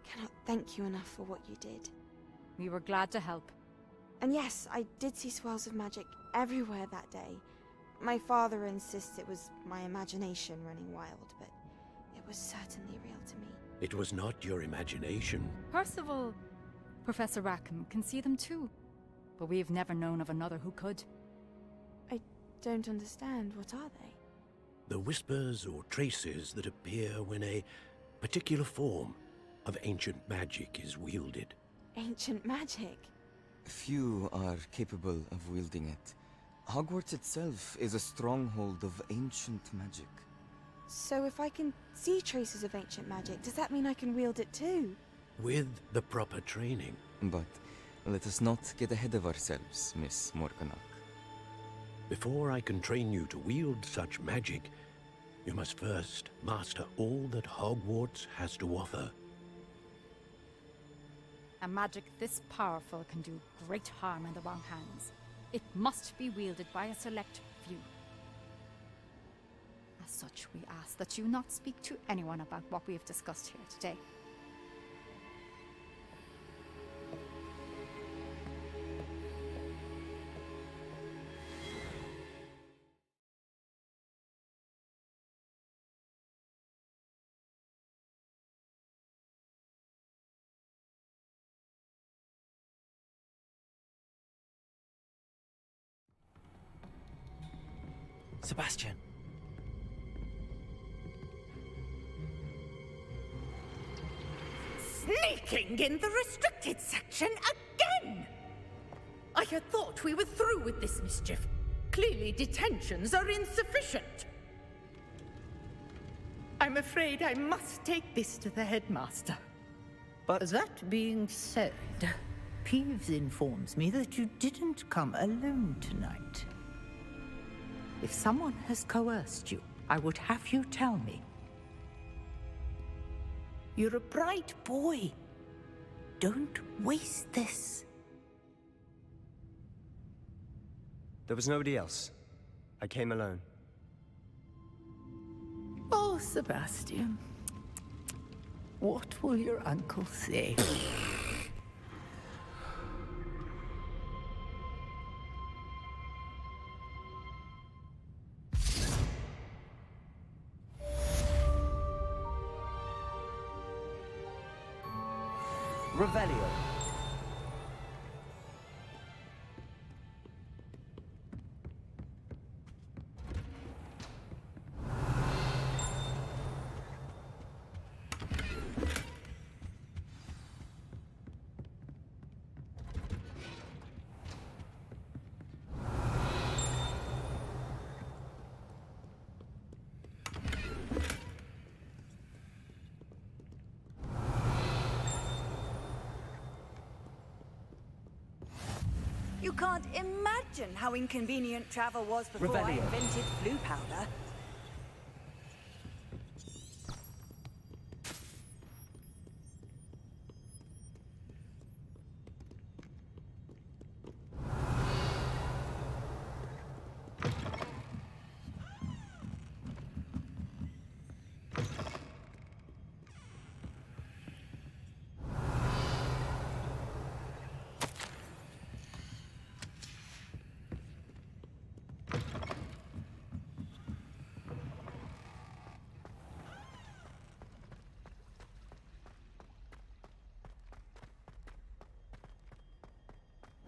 cannot thank you enough for what you did. We were glad to help. And yes, I did see swirls of magic everywhere that day. My father insists it was my imagination running wild, but it was certainly real to me. It was not your imagination. Percival, Professor Rackham can see them too, but we've never known of another who could. I don't understand. What are they? The whispers or traces that appear when a particular form of ancient magic is wielded. Ancient magic? Few are capable of wielding it. Hogwarts itself is a stronghold of ancient magic. So if I can see traces of ancient magic, does that mean I can wield it too? With the proper training. But let us not get ahead of ourselves, Miss Morganock. Before I can train you to wield such magic, you must first master all that Hogwarts has to offer. A magic this powerful can do great harm in the wrong hands. It must be wielded by a select few. As such, we ask that you not speak to anyone about what we have discussed here today. Sebastian. Sneaking in the restricted section again! I had thought we were through with this mischief. Clearly detentions are insufficient. I'm afraid I must take this to the headmaster. But that being said, Peeves informs me that you didn't come alone tonight. If someone has coerced you, I would have you tell me. You're a bright boy. Don't waste this. There was nobody else. I came alone. Oh, Sebastian. What will your uncle say? Revelio. You can't imagine how inconvenient travel was before I Revelio. invented flu powder.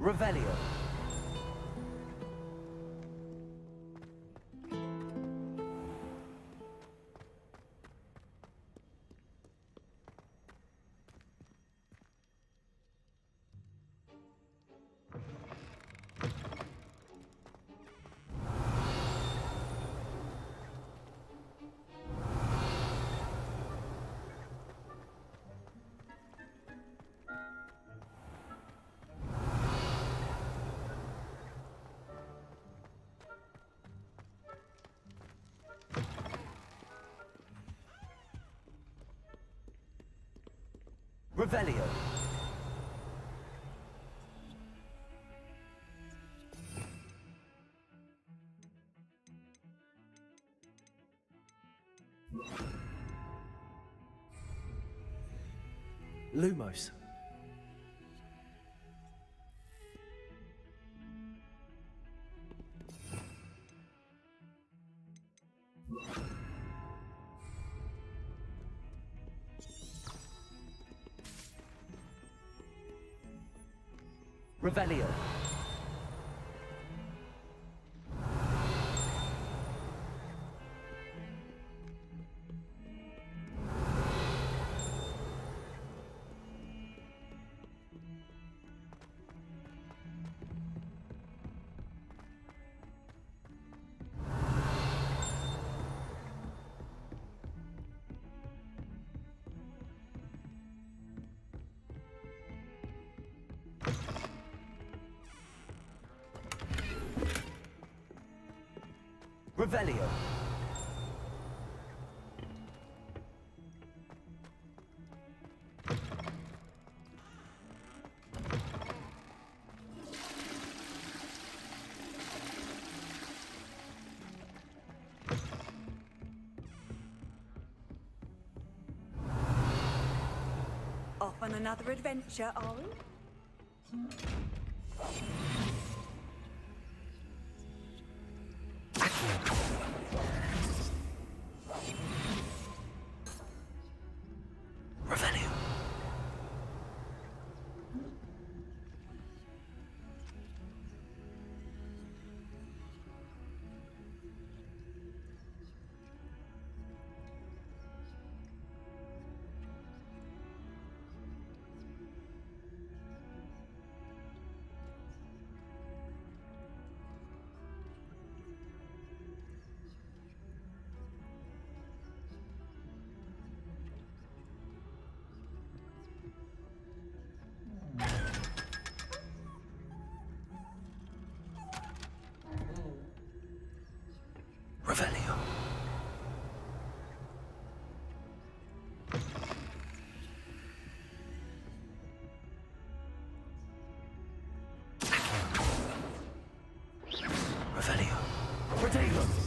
Revelio. Revelio. Lumos. Revelio. Revelio. Off on another adventure, are we? Revelio. Revelio. Revelio. Protego.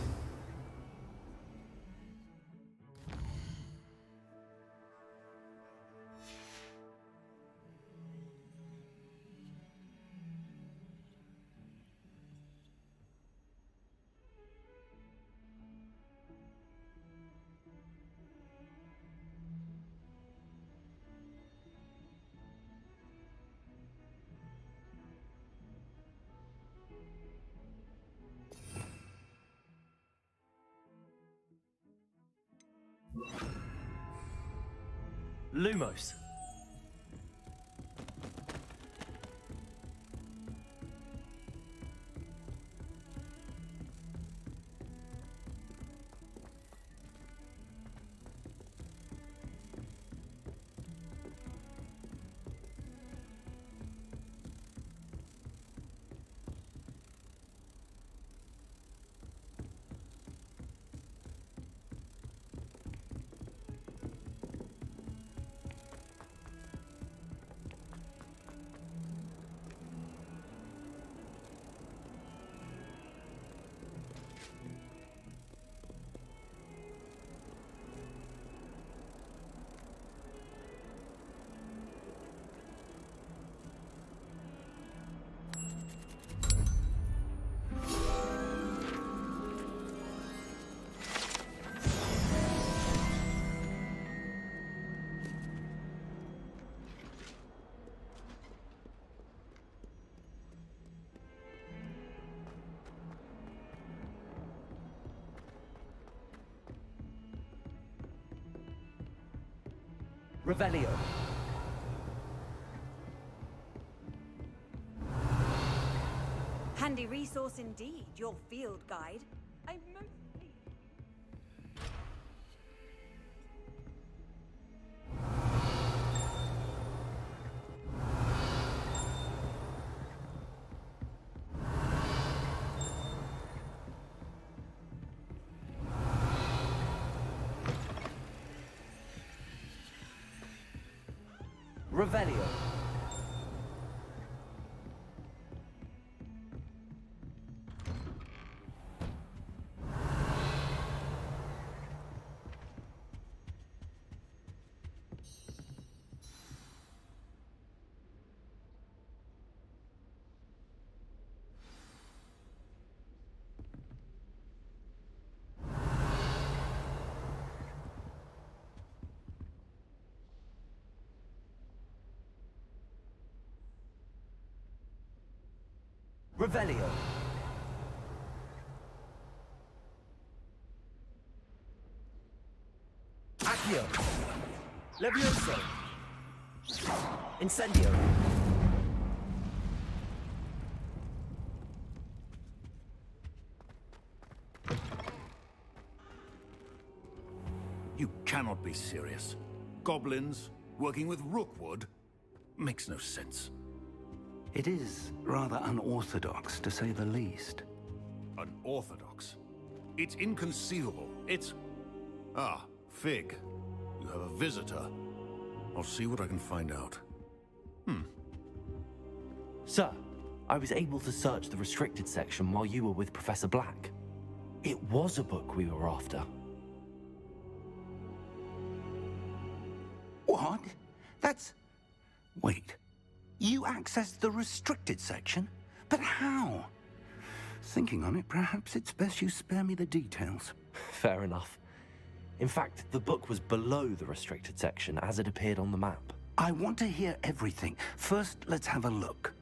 Lumos. Revelio. Handy resource indeed, your field guide. I'm most pleased. Revelio. Revelio. Accio. Levioso. Incendio. You cannot be serious. Goblins working with Rookwood makes no sense. It is rather unorthodox, to say the least. Unorthodox? It's inconceivable. It's... Ah, Fig. You have a visitor. I'll see what I can find out. Sir, I was able to search the restricted section while you were with Professor Black. It was a book we were after. What? That's... Wait. You accessed the restricted section? But how? Thinking on it, perhaps it's best you spare me the details. Fair enough. In fact, the book was below the restricted section as it appeared on the map. I want to hear everything. First, let's have a look.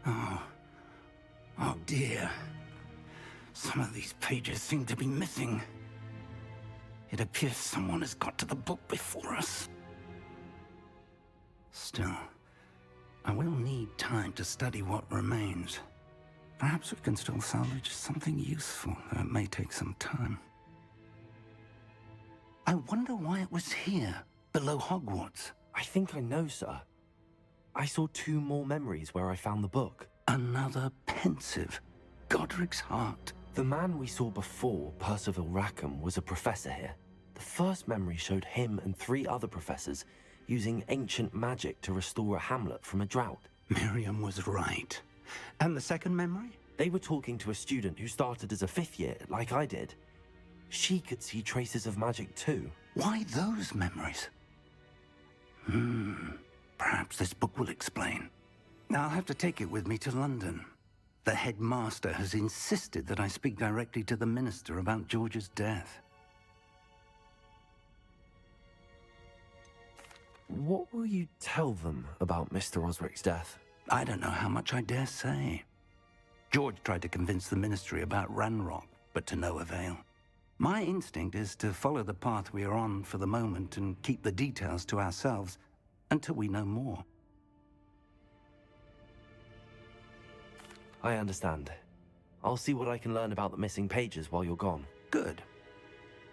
Oh dear. Some of these pages seem to be missing. It appears someone has got to the book before us. Still, I will need time to study what remains. Perhaps we can still salvage something useful, though it may take some time. I wonder why it was here, below Hogwarts. I think I know, sir. I saw 2 more memories where I found the book. Another pensive. Godric's heart. The man we saw before, Percival Rackham, was a professor here. The first memory showed him and 3 other professors using ancient magic to restore a hamlet from a drought. Miriam was right. And the second memory? They were talking to a student who started as a 5th year, like I did. She could see traces of magic too. Why those memories? Perhaps this book will explain. Now I'll have to take it with me to London. The headmaster has insisted that I speak directly to the minister about George's death. What will you tell them about Mr. Osric's death? I don't know how much I dare say. George tried to convince the ministry about Ranrock, but to no avail. My instinct is to follow the path we are on for the moment and keep the details to ourselves until we know more. I understand. I'll see what I can learn about the missing pages while you're gone. Good.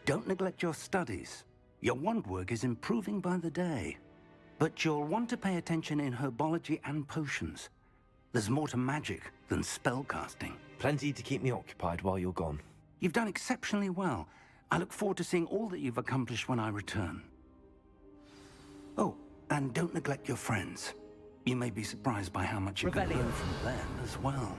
Don't neglect your studies. Your wand work is improving by the day. But you'll want to pay attention in herbology and potions. There's more to magic than spellcasting. Plenty to keep me occupied while you're gone. You've done exceptionally well. I look forward to seeing all that you've accomplished when I return. Oh, and don't neglect your friends. You may be surprised by how much you can learn from them as well.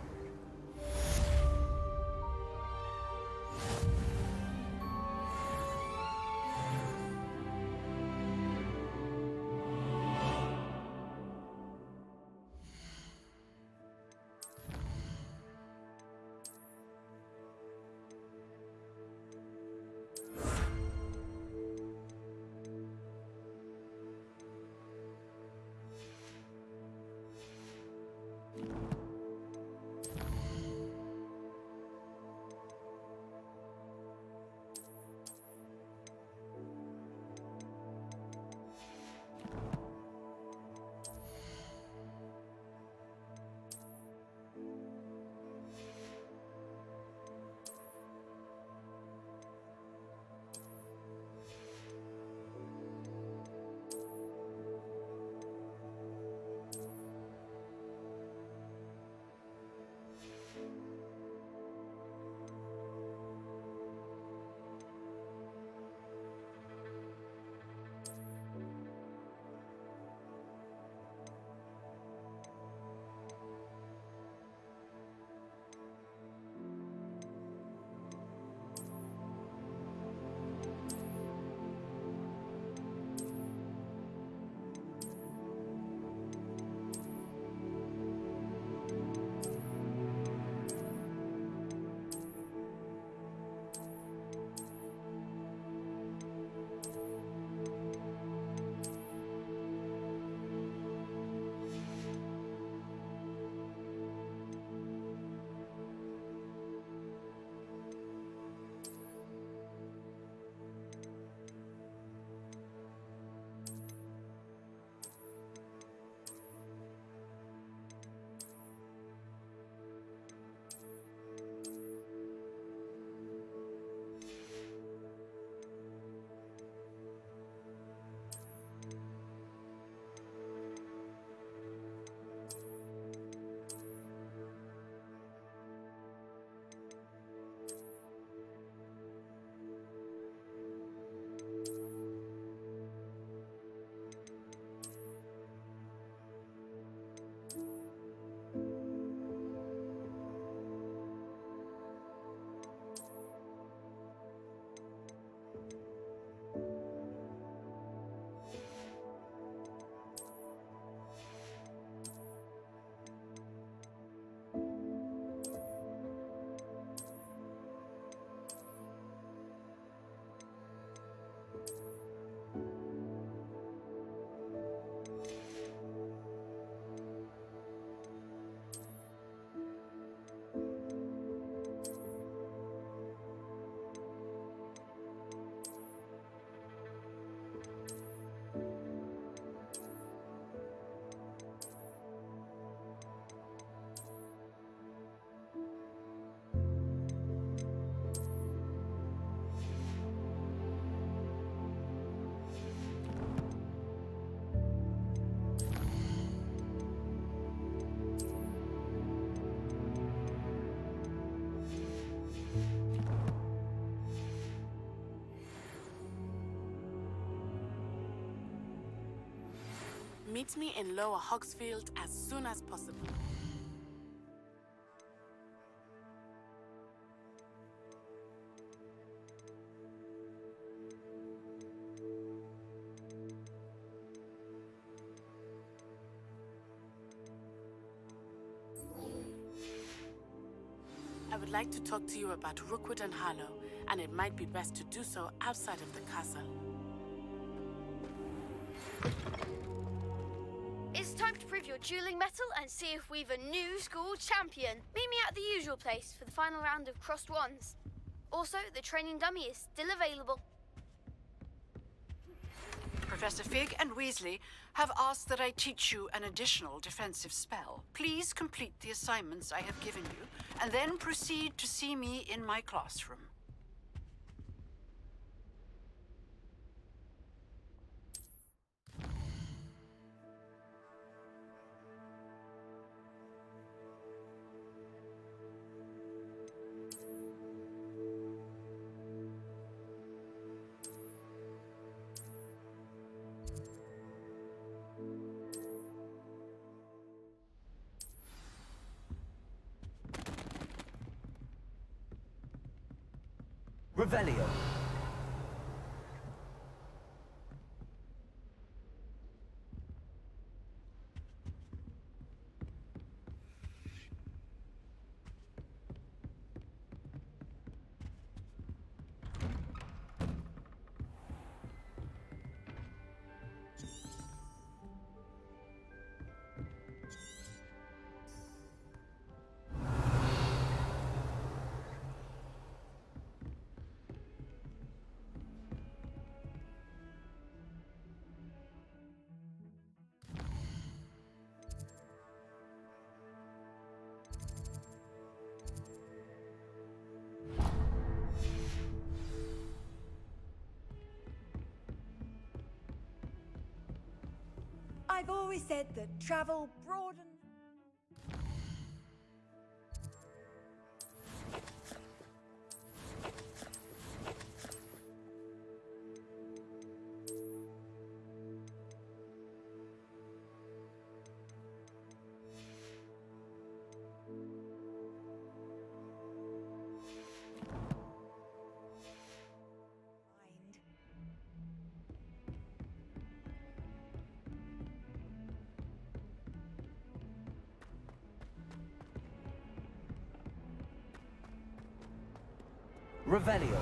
Meet me in Lower Hogsfield as soon as possible. I would like to talk to you about Rookwood and Harlow, and it might be best to do so outside of the castle. It's time to prove your dueling mettle and see if we've a new school champion. Meet me at the usual place for the final round of crossed wands. Also, the training dummy is still available. Professor Fig and Weasley have asked that I teach you an additional defensive spell. Please complete the assignments I have given you, and then proceed to see me in my classroom. Revelio. I've always said that travel broadens. Revelio.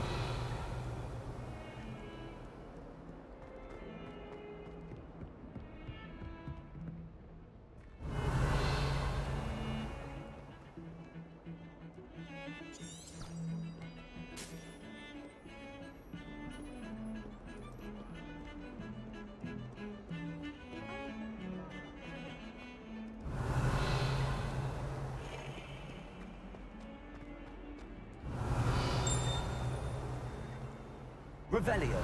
Revelio.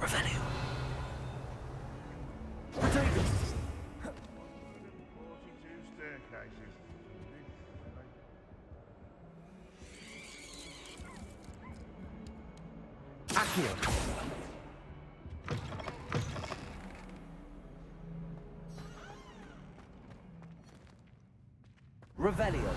Revelio. Rodriguez. 42 staircases. Accio. Revelio.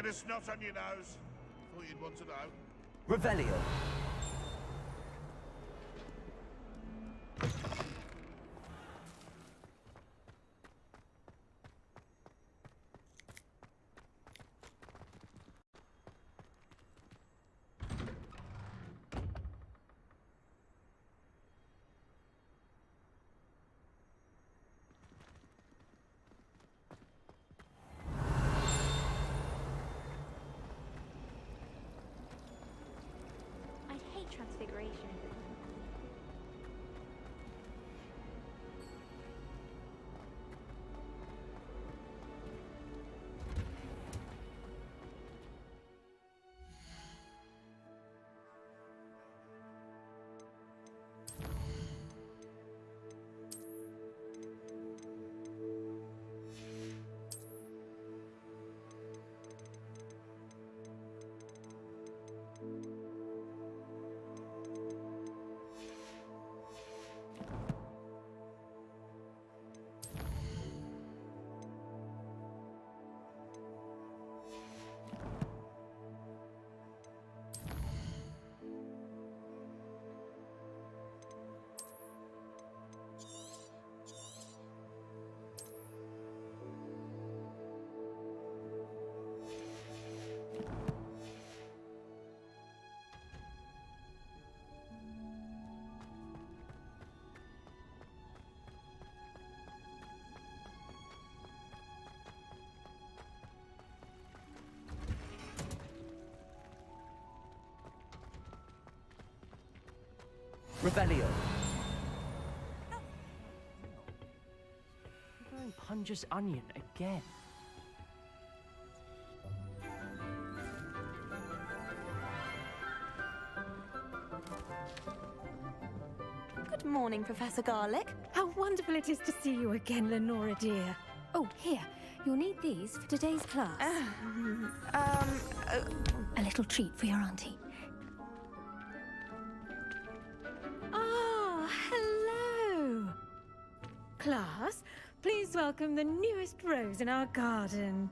Bit of snot on your nose. Thought you'd want to know. Revelio. Transfiguration. Revelio. Going Punja's onion again. Good morning, Professor Garlic. How wonderful it is to see you again, Lenora dear. Oh, here. You'll need these for today's class. A little treat for your auntie. Ah, hello. Class, please welcome the newest rose in our garden.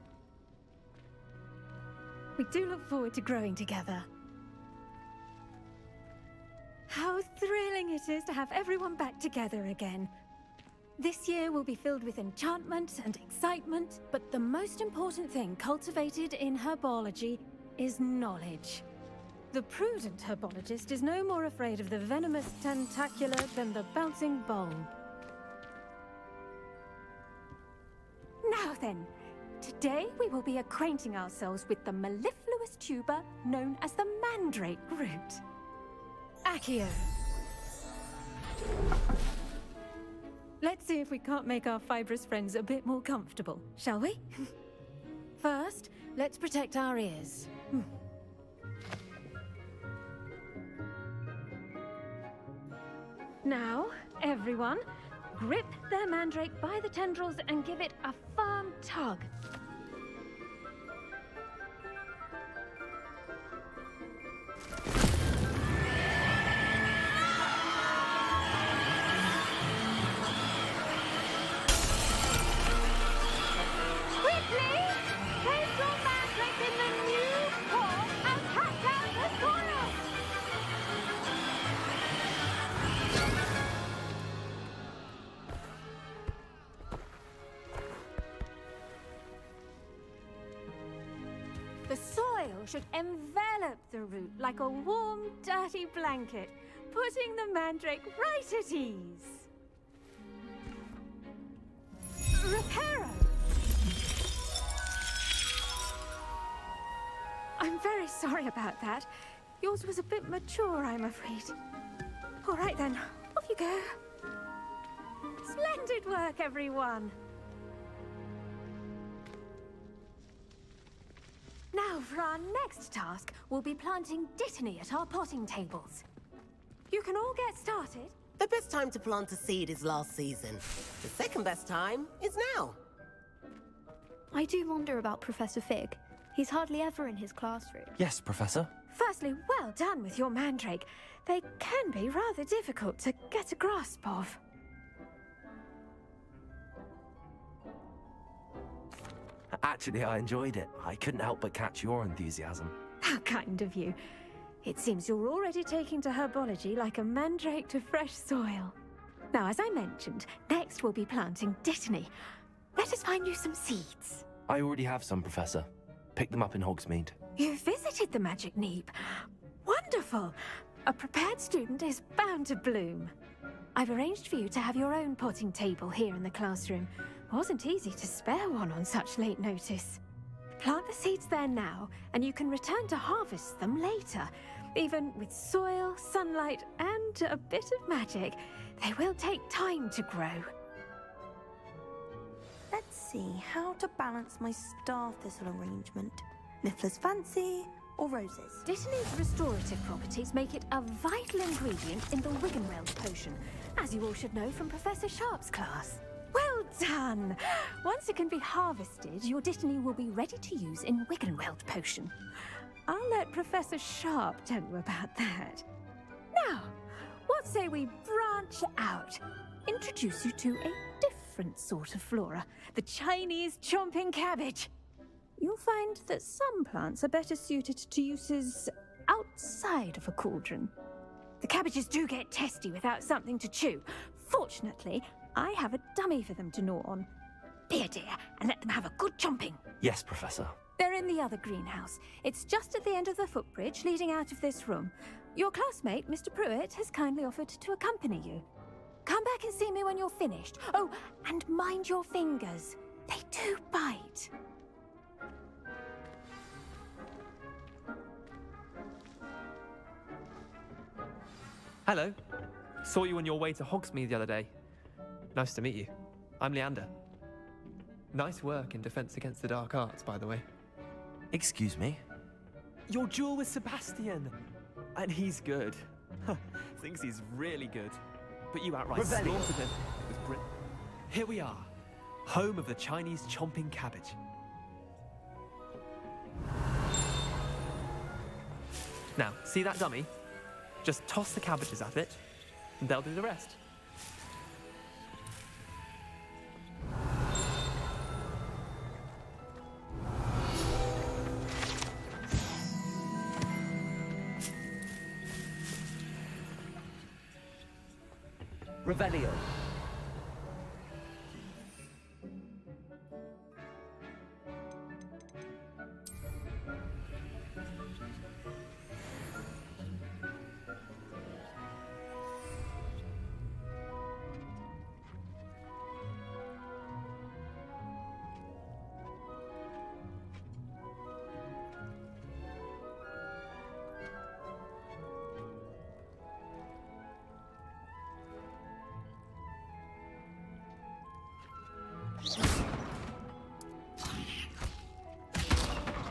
We do look forward to growing together. How thrilling it is to have everyone back together again. This year will be filled with enchantment and excitement, but the most important thing cultivated in herbology is knowledge. The prudent herbologist is no more afraid of the venomous tentacula than the bouncing bulb. Now then, today we will be acquainting ourselves with the mellifluous tuber known as the mandrake root. Accio. Let's see if we can't make our fibrous friends a bit more comfortable, shall we? First, let's protect our ears. Now, everyone, grip their mandrake by the tendrils and give it a firm tug. Should envelop the root like a warm, dirty blanket, putting the mandrake right at ease. Reparo! I'm very sorry about that. Yours was a bit mature, I'm afraid. All right then, off you go. Splendid work, everyone! Now, for our next task, we'll be planting dittany at our potting tables. You can all get started. The best time to plant a seed is last season. The second best time is now. I do wonder about Professor Fig. He's hardly ever in his classroom. Yes, Professor. Firstly, well done with your mandrake. They can be rather difficult to get a grasp of. Actually, I enjoyed it. I couldn't help but catch your enthusiasm. How kind of you. It seems you're already taking to herbology like a mandrake to fresh soil. Now, as I mentioned, next we'll be planting Dittany. Let us find you some seeds. I already have some, Professor. Picked them up in Hogsmeade. You visited the Magic Neep. Wonderful! A prepared student is bound to bloom. I've arranged for you to have your own potting table here in the classroom. Wasn't easy to spare one on such late notice. Plant the seeds there now, and you can return to harvest them later. Even with soil, sunlight, and a bit of magic, they will take time to grow. Let's see how to balance my star thistle arrangement. Niffler's fancy or roses? Dittany's restorative properties make it a vital ingredient in the Wiggenweld potion, as you all should know from Professor Sharp's class. Well done! Once it can be harvested, your Dittany will be ready to use in Wiggenweld potion. I'll let Professor Sharp tell you about that. Now, what say we branch out? Introduce you to a different sort of flora, the Chinese chomping cabbage. You'll find that some plants are better suited to uses outside of a cauldron. The cabbages do get testy without something to chew. Fortunately, I have a dummy for them to gnaw on. Be a dear and let them have a good chomping. Yes, Professor. They're in the other greenhouse. It's just at the end of the footbridge leading out of this room. Your classmate, Mr. Pruitt, has kindly offered to accompany you. Come back and see me when you're finished. Oh, and mind your fingers. They do bite. Hello. Saw you on your way to Hogsmeade the other day. Nice to meet you. I'm Leander. Nice work in Defense Against the Dark Arts, by the way. Excuse me? Your duel with Sebastian! And he's good. Thinks he's really good. But you outright slaughtered him. It was brilliant. Here we are. Home of the Chinese chomping cabbage. Now, see that dummy? Just toss the cabbages at it, and they'll do the rest. Revelio.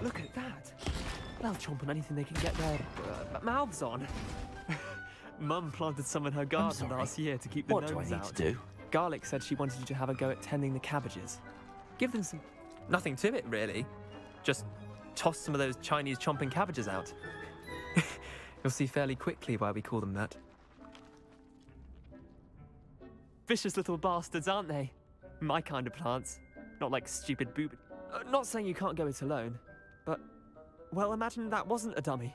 Look at that. They'll chomp on anything they can get their mouths on. Mum planted some in her garden last year to keep the gnomes out. What do I need to do? Garlic said she wanted you to have a go at tending the cabbages. Give them some... Nothing to it, really. Just toss some of those Chinese chomping cabbages out. You'll see fairly quickly why we call them that. Vicious little bastards, aren't they? My kind of plants. Not like stupid boob... not saying you can't go it alone, but... Well, imagine that wasn't a dummy.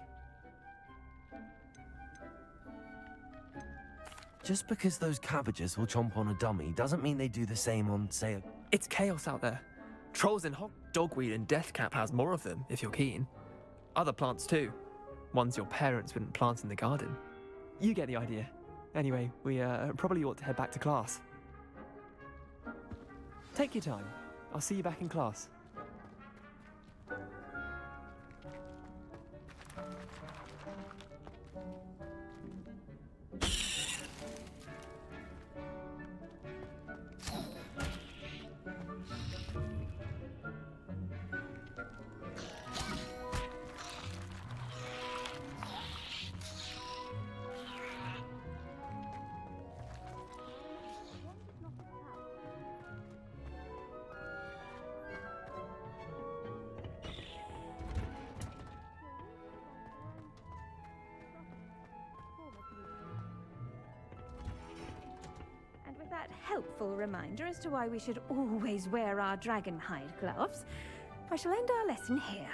Just because those cabbages will chomp on a dummy doesn't mean they do the same on, say, a... It's chaos out there. Trolls and dogweed and deathcap has more of them, if you're keen. Other plants too. Ones your parents wouldn't plant in the garden. You get the idea. Anyway, we probably ought to head back to class. Take your time. I'll see you back in class. And with that helpful reminder as to why we should always wear our dragon hide gloves, I shall end our lesson here.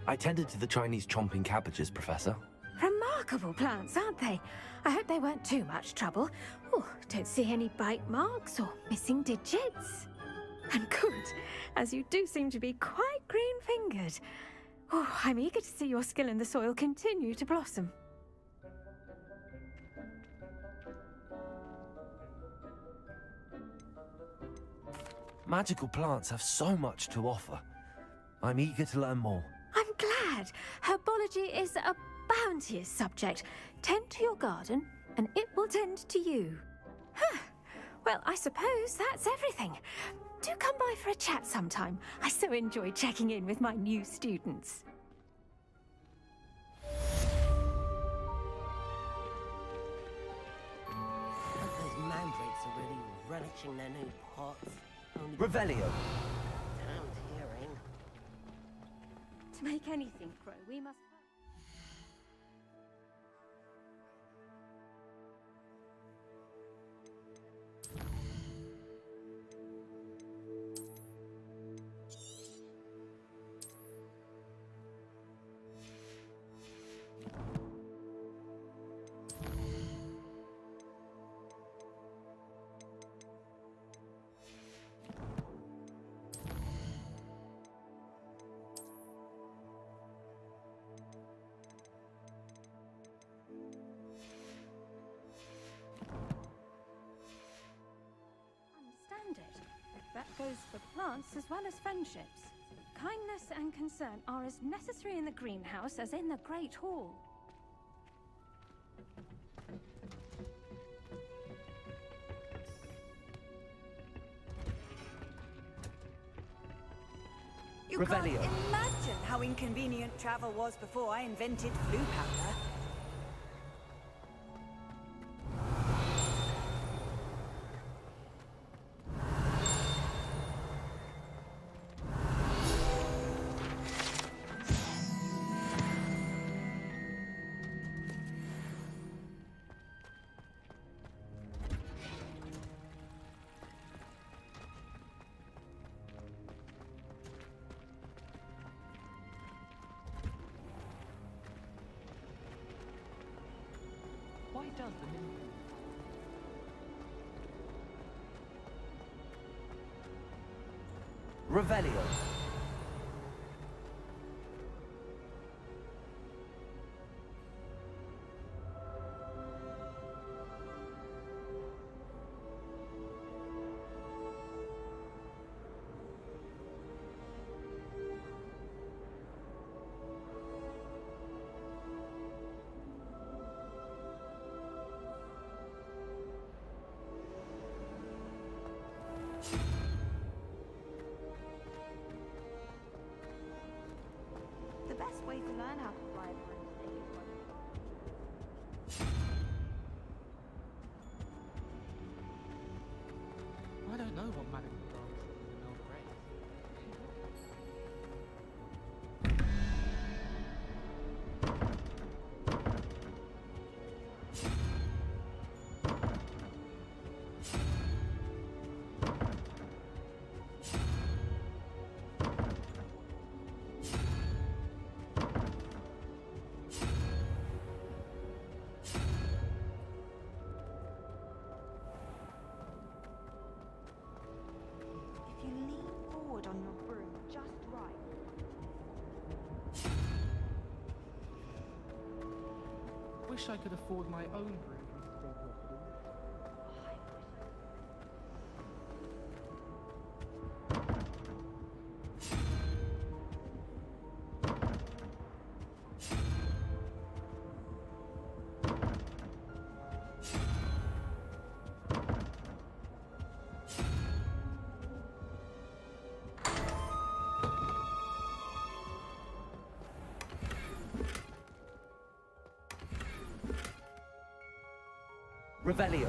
I tended to the Chinese chomping cabbages, Professor. Remarkable plants, aren't they? I hope they weren't too much trouble. Oh, don't see any bite marks or missing digits. And good, as you do seem to be quite green-fingered. Oh, I'm eager to see your skill in the soil continue to blossom. Magical plants have so much to offer. I'm eager to learn more. I'm glad. Herbology is a bounteous subject. Tend to your garden, and it will tend to you. Huh. Well, I suppose that's everything. Do come by for a chat sometime. I so enjoy checking in with my new students. Those mandrakes are really relishing their new pots. Only Revelio. damned hearing. To make anything grow, we must... That goes for plants as well as friendships. Kindness and concern are as necessary in the greenhouse as in the Great Hall. You can't imagine how inconvenient travel was before I invented flue powder. Why does the Revelio. The best way to learn how to fly a broomstick is I don't know what Madame belongs to the Mill Grace. if you lean forward on your broom just right. Wish I could afford my own broom instead of your broom. Revelio.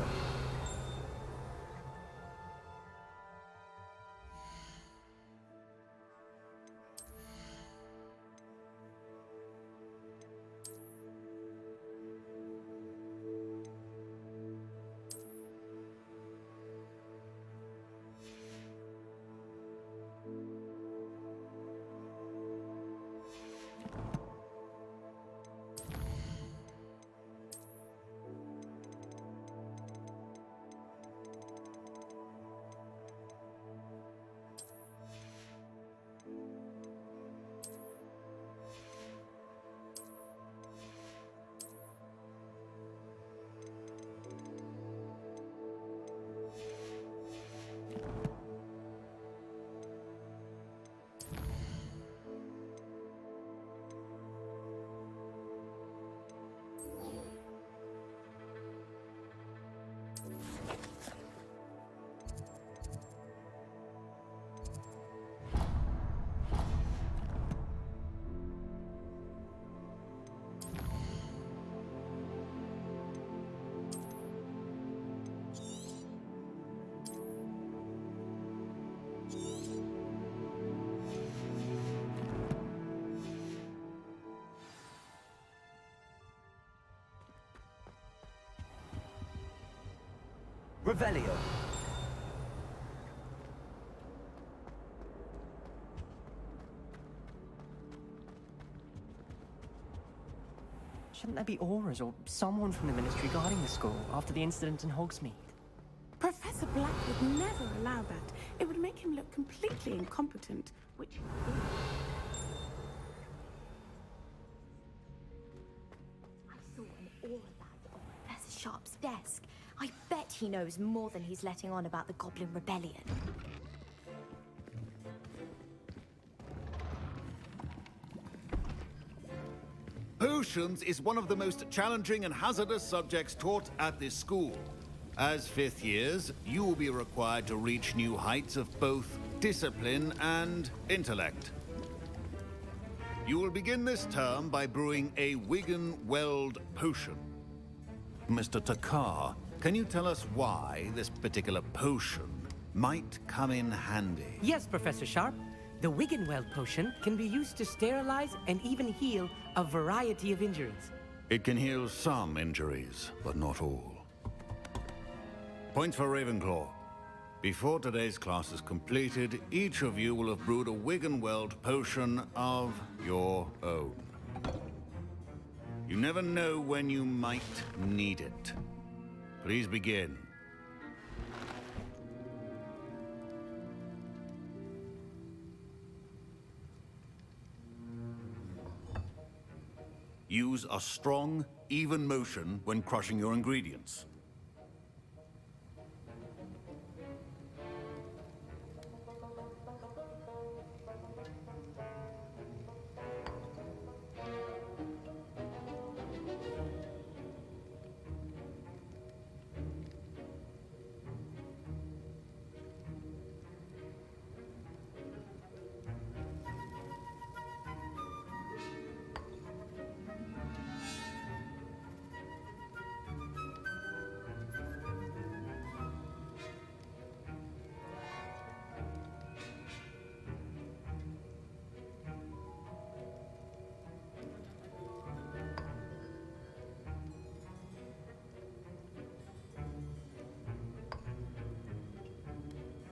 Revelio. Shouldn't there be auras or someone from the Ministry guarding the school after the incident in Hogsmeade? Professor Black would never allow that. It would make him look completely incompetent, which... I saw an aura bag on Professor Sharp's desk. I bet he knows more than he's letting on about the Goblin Rebellion. Potions is one of the most challenging and hazardous subjects taught at this school. As fifth years, you will be required to reach new heights of both discipline and intellect. You will begin this term by brewing a Wigan Weld potion. Mr. Takar, can you tell us why this particular potion might come in handy? Yes, Professor Sharp. The Wiggenweld potion can be used to sterilize and even heal a variety of injuries. It can heal some injuries, but not all. Points for Ravenclaw. Before today's class is completed, each of you will have brewed a Wiggenweld potion of your own. You never know when you might need it. Please begin. Use a strong, even motion when crushing your ingredients.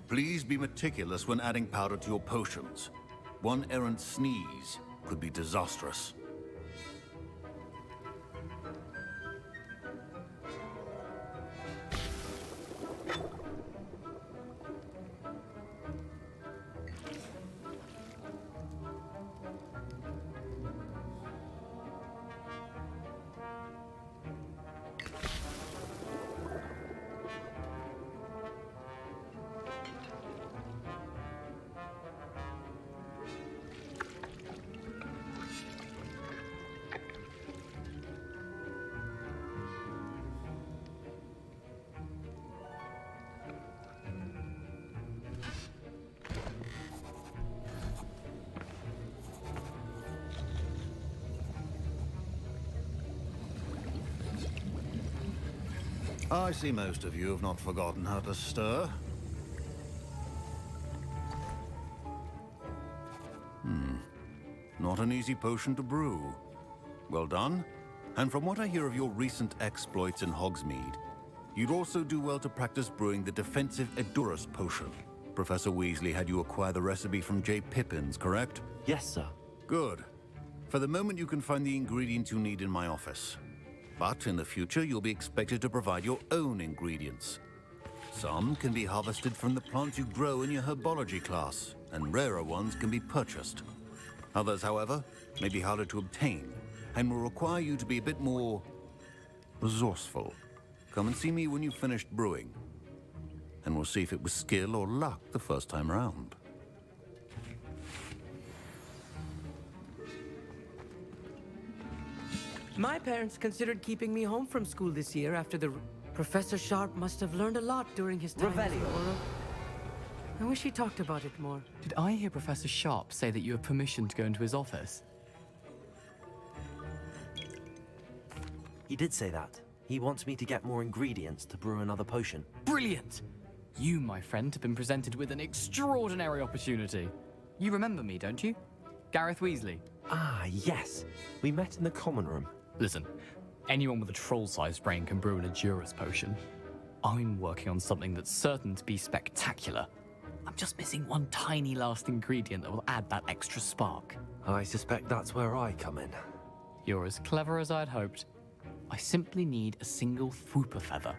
Please be meticulous when adding powder to your potions. One errant sneeze could be disastrous. I see most of you have not forgotten how to stir. Not an easy potion to brew. Well done. And from what I hear of your recent exploits in Hogsmeade, you'd also do well to practice brewing the defensive Edurus potion. Professor Weasley had you acquire the recipe from J. Pippins, correct? Yes, sir. Good. For the moment, you can find the ingredients you need in my office. But in the future, you'll be expected to provide your own ingredients. Some can be harvested from the plants you grow in your herbology class, and rarer ones can be purchased. Others, however, may be harder to obtain, and will require you to be a bit more resourceful. Come and see me when you've finished brewing, and we'll see if it was skill or luck the first time around. My parents considered keeping me home from school this year after the... Professor Sharp must have learned a lot during his time as Auror. I wish he talked about it more. Did I hear Professor Sharp say that you have permission to go into his office? He did say that. He wants me to get more ingredients to brew another potion. Brilliant! You, my friend, have been presented with an extraordinary opportunity. You remember me, don't you? Gareth Weasley. Ah, yes. We met in the common room. Listen, anyone with a troll-sized brain can brew an Edurus potion. I'm working on something that's certain to be spectacular. I'm just missing one tiny last ingredient that will add that extra spark. I suspect that's where I come in. You're as clever as I'd hoped. I simply need a single Fwooper feather.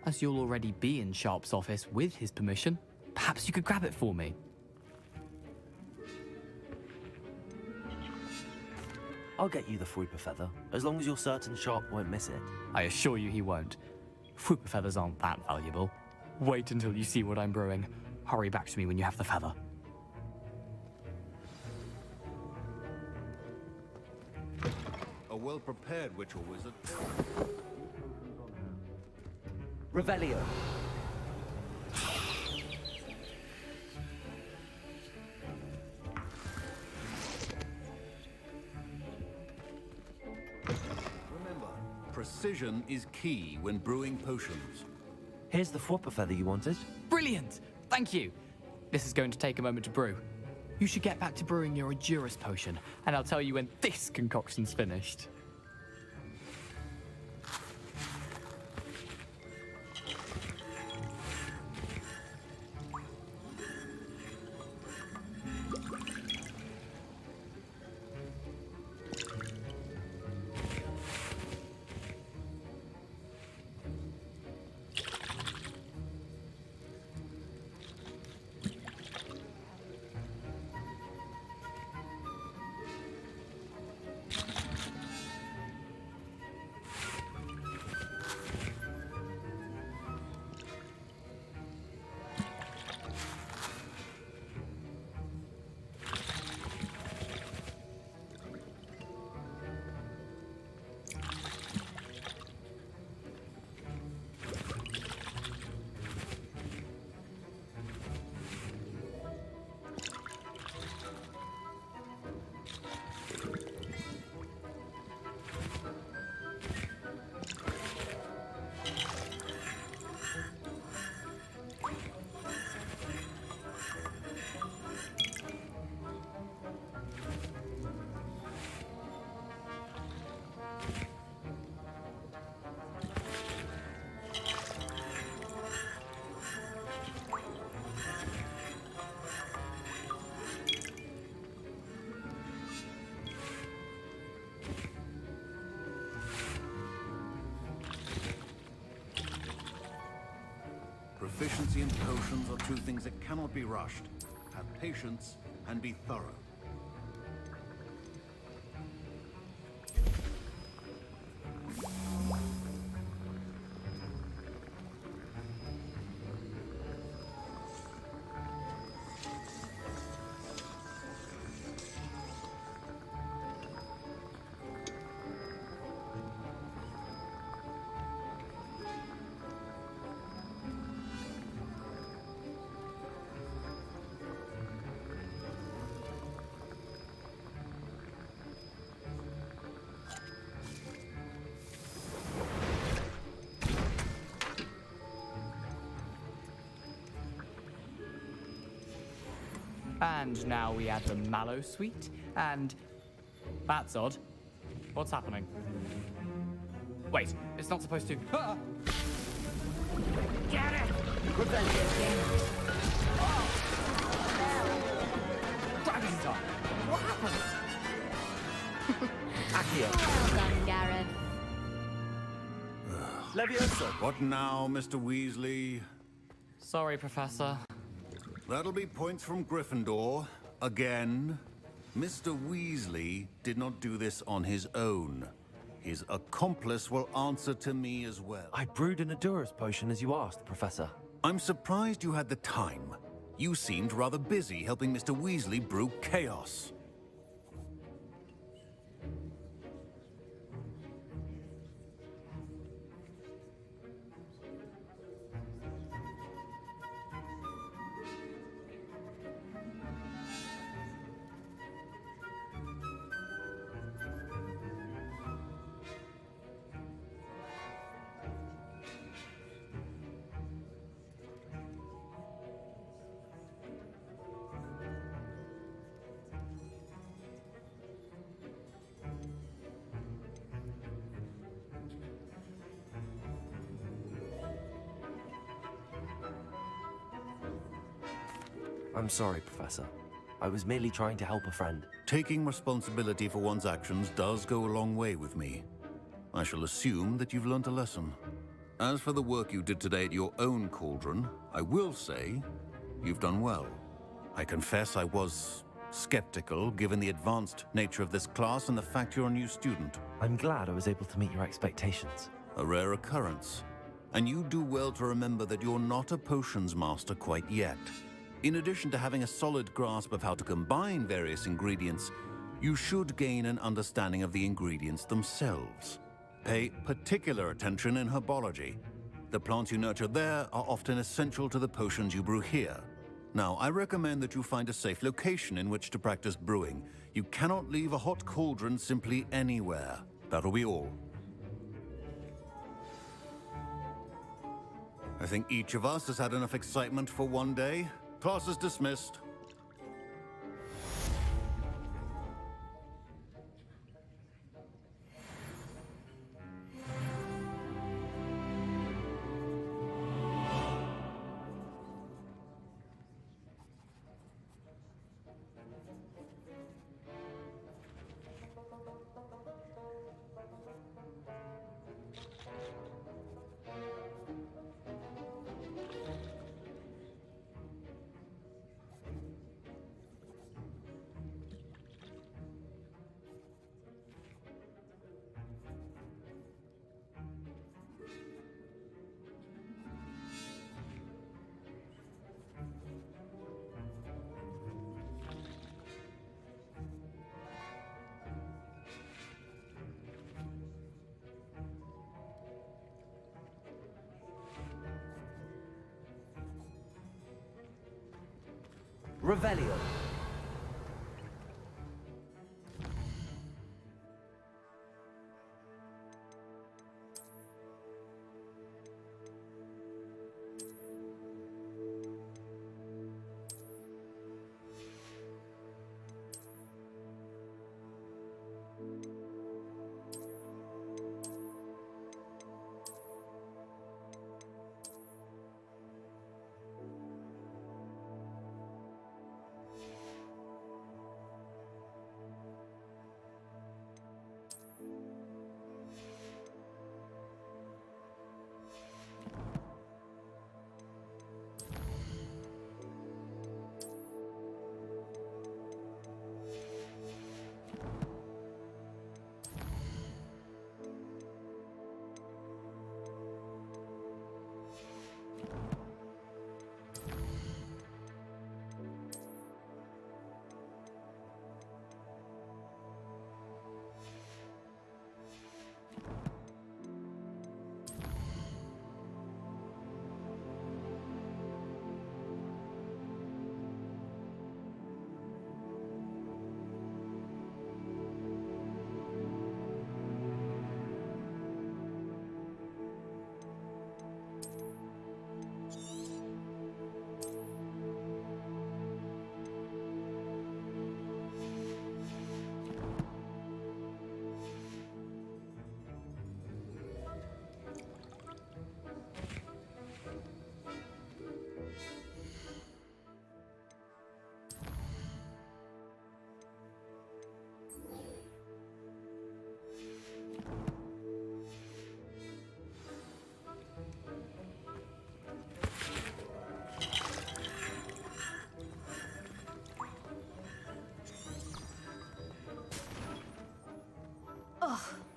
As you'll already be in Sharp's office with his permission, perhaps you could grab it for me. I'll get you the Fwooper feather, as long as you're certain Sharp won't miss it. I assure you he won't. Fwooper feathers aren't that valuable. Wait until you see what I'm brewing. Hurry back to me when you have the feather. A well-prepared witch or wizard. Revelio. Remember, precision is key when brewing potions. Here's the Fwooper feather you wanted. Brilliant! Thank you! This is going to take a moment to brew. You should get back to brewing your Edurus potion, and I'll tell you when this concoction's finished. Proficiency and potions are two things that cannot be rushed. Have patience and be thorough. And now we add the mallow sweet, and... That's odd. What's happening? Wait, it's not supposed to... Ah! Get it! Dragon time! What happened? Accio. Well done, Gareth. Leviosa. What now, Mr. Weasley? Sorry, Professor. That'll be points from Gryffindor. Again. Mr. Weasley did not do this on his own. His accomplice will answer to me as well. I brewed an Edurus potion as you asked, Professor. I'm surprised you had the time. You seemed rather busy helping Mr. Weasley brew chaos. I'm sorry, Professor. I was merely trying to help a friend. Taking responsibility for one's actions does go a long way with me. I shall assume that you've learnt a lesson. As for the work you did today at your own cauldron, I will say you've done well. I confess I was skeptical, given the advanced nature of this class and the fact you're a new student. I'm glad I was able to meet your expectations. A rare occurrence. And you do well to remember that you're not a potions master quite yet. In addition to having a solid grasp of how to combine various ingredients, you should gain an understanding of the ingredients themselves. Pay particular attention in herbology. The plants you nurture there are often essential to the potions you brew here. Now, I recommend that you find a safe location in which to practice brewing. You cannot leave a hot cauldron simply anywhere. That'll be all. I think each of us has had enough excitement for one day. Class is dismissed. Revelio.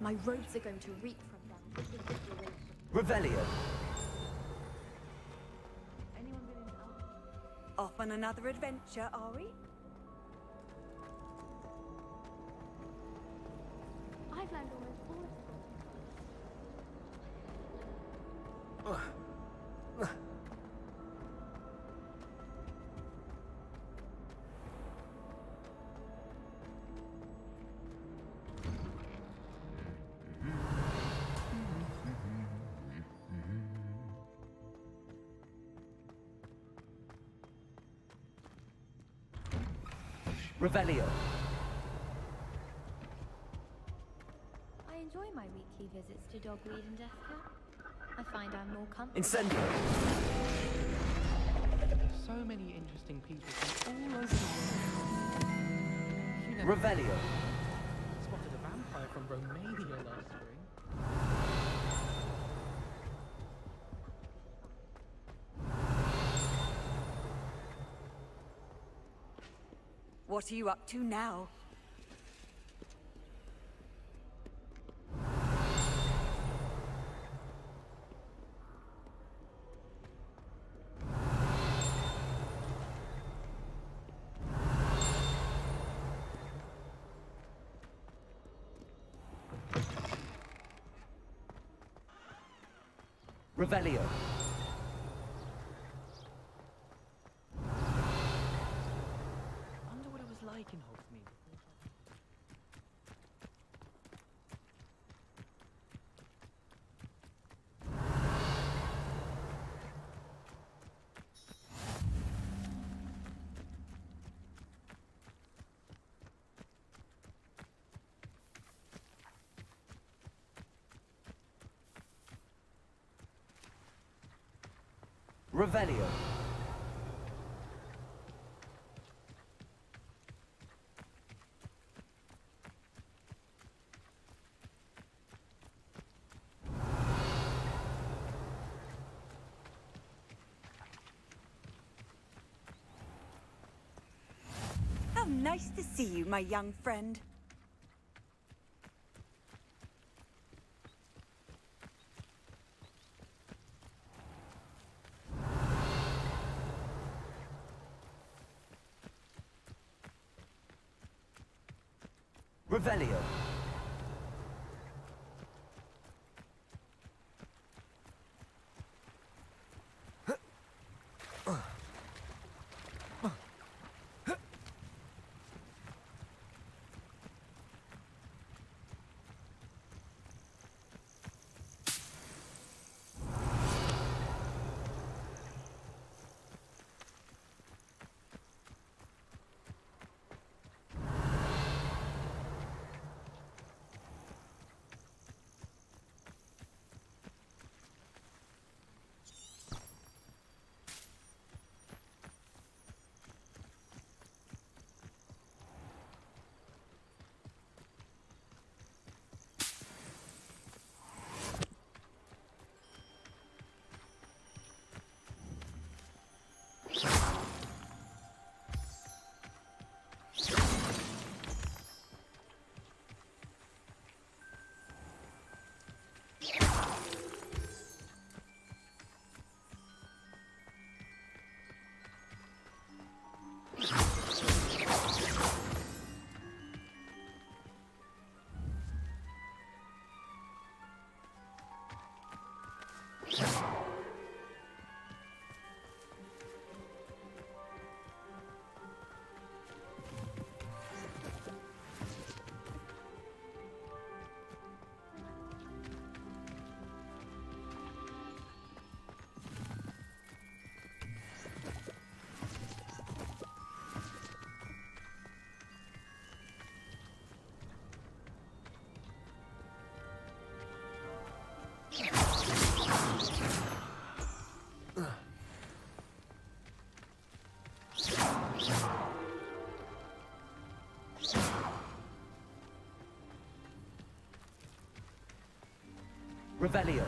My robes are going to reek from them. Revelio. Anyone willing to help? Off on another adventure, are we? I've learned almost all of them. Revelio. I enjoy my weekly visits to Dogweed and Deathcap. I find I'm more comfortable. Incendio. So, so many interesting people from all over the world. You never Revelio. spotted a vampire from Romania last spring. What are you up to now? Revelio. Wonder what it was like in Hogsmeade. Revelio. How nice to see you, my young friend. Revelio. Revelio.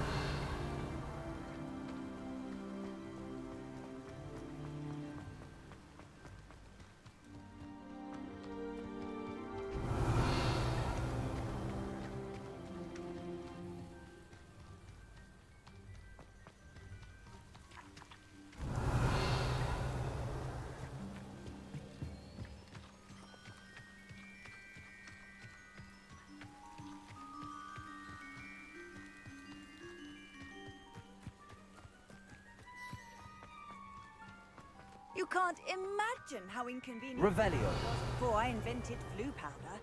You can't imagine how inconvenient Revelio. it was before I invented flu powder.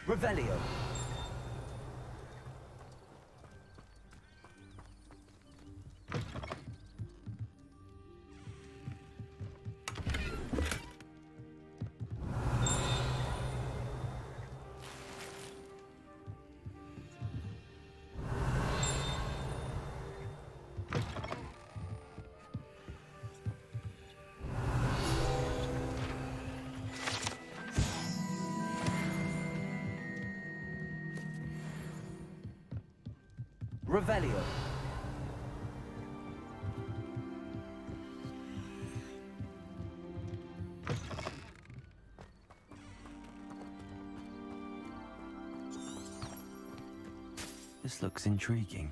Revelio. Revelio. This looks intriguing.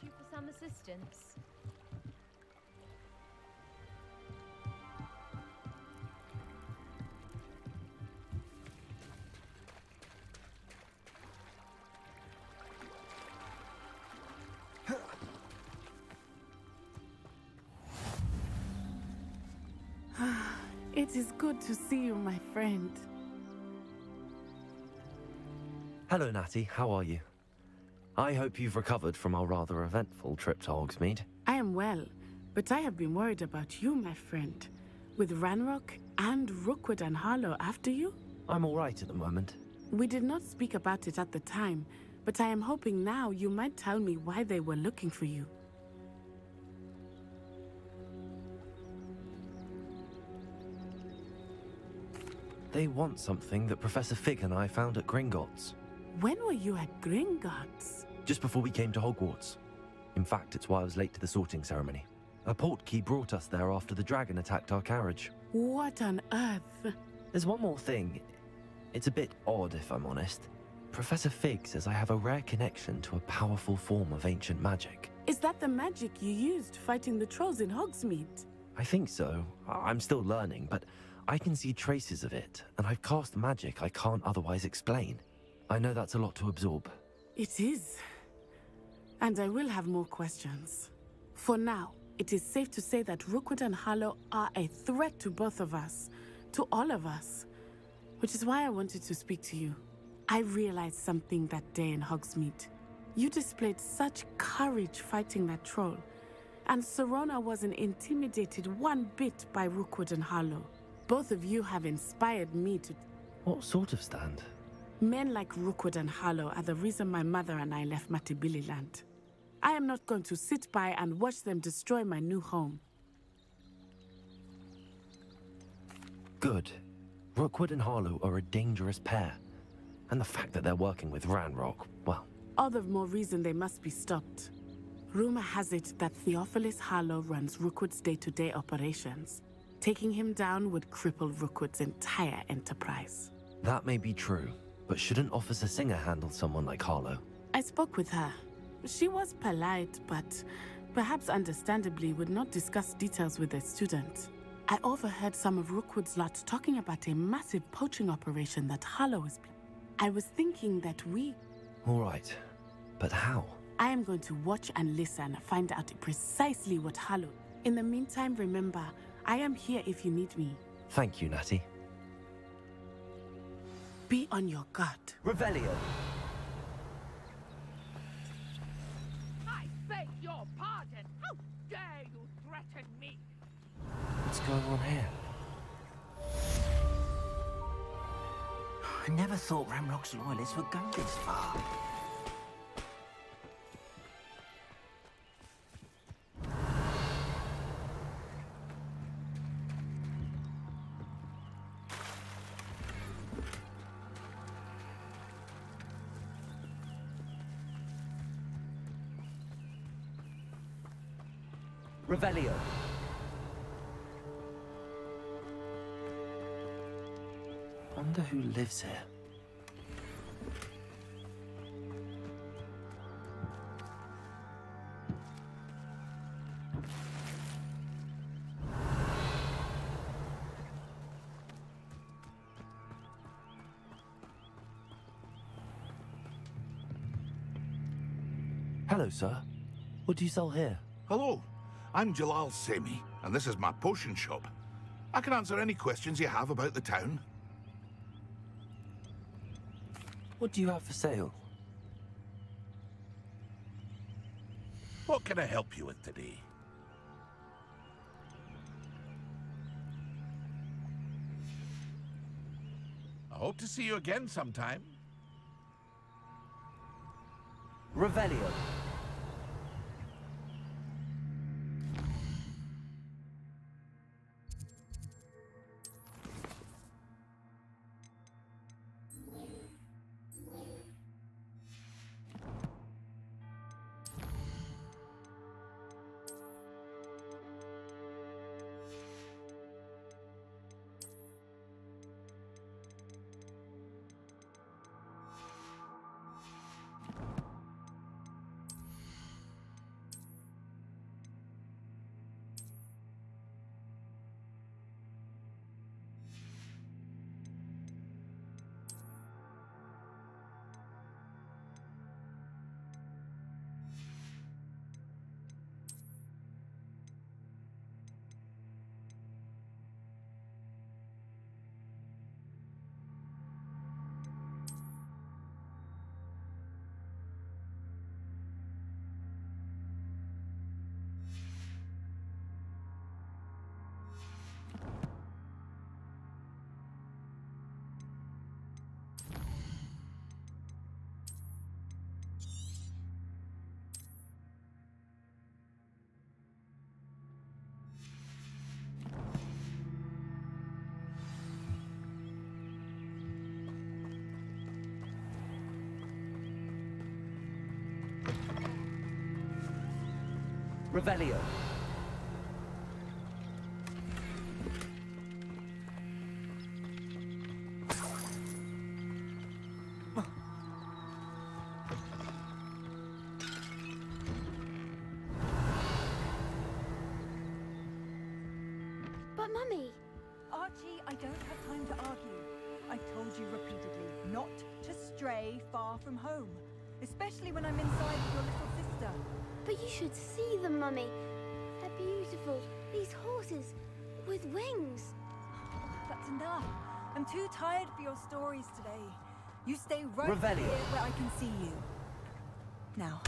You for some assistance. It is good to see you, my friend. Hello, Natty. How are you? I hope you've recovered from our rather eventful trip to Hogsmeade. I am well, but I have been worried about you, my friend. With Ranrock and Rookwood and Harlow after you? I'm all right at the moment. We did not speak about it at the time, but I am hoping now you might tell me why they were looking for you. They want something that Professor Fig and I found at Gringotts. When were you at Gringotts? Just before we came to Hogwarts. In fact, it's why I was late to the sorting ceremony. A portkey brought us there after the dragon attacked our carriage. What on earth? There's one more thing. It's a bit odd, if I'm honest. Professor Fig says I have a rare connection to a powerful form of ancient magic. Is that the magic you used fighting the trolls in Hogsmeade? I think so. I'm still learning, but I can see traces of it, and I've cast magic I can't otherwise explain. I know that's a lot to absorb. It is. And I will have more questions. For now, it is safe to say that Rookwood and Harlow are a threat to both of us, to all of us, which is why I wanted to speak to you. I realized something that day in Hogsmeade. You displayed such courage fighting that troll, and Serona wasn't intimidated one bit by Rookwood and Harlow. Both of you have inspired me to... What sort of stand? Men like Rookwood and Harlow are the reason my mother and I left Matabeleland. I am not going to sit by and watch them destroy my new home. Good. Rookwood and Harlow are a dangerous pair. And the fact that they're working with Ranrock, well... All the more reason they must be stopped. Rumor has it that Theophilus Harlow runs Rookwood's day-to-day operations. Taking him down would cripple Rookwood's entire enterprise. That may be true, but shouldn't Officer Singer handle someone like Harlow? I spoke with her. She was polite, but perhaps understandably would not discuss details with a student. I overheard some of Rookwood's lot talking about a massive poaching operation that Harlow is planning. I was thinking that we... All right, but how? I am going to watch and listen, find out precisely what Harlow... In the meantime, remember, I am here if you need me. Thank you, Natty. Be on your guard. Revelio. I beg your pardon. How dare you threaten me? What's going on here? I never thought Ranrock's loyalists would go this far. Revelio. Wonder who lives here. Hello, sir. What do you sell here? Hello, I'm Jalal Semi, and this is my potion shop. I can answer any questions you have about the town. What do you have for sale? What can I help you with today? I hope to see you again sometime. Revelio. Revelio. But Mummy... Archie, I don't have time to argue. I told you repeatedly not to stray far from home, especially when I'm inside with your little sister. But you should see them, Mummy. They're beautiful. These horses with wings. That's enough. I'm too tired for your stories today. You stay right Revelio. here where I can see you. Now,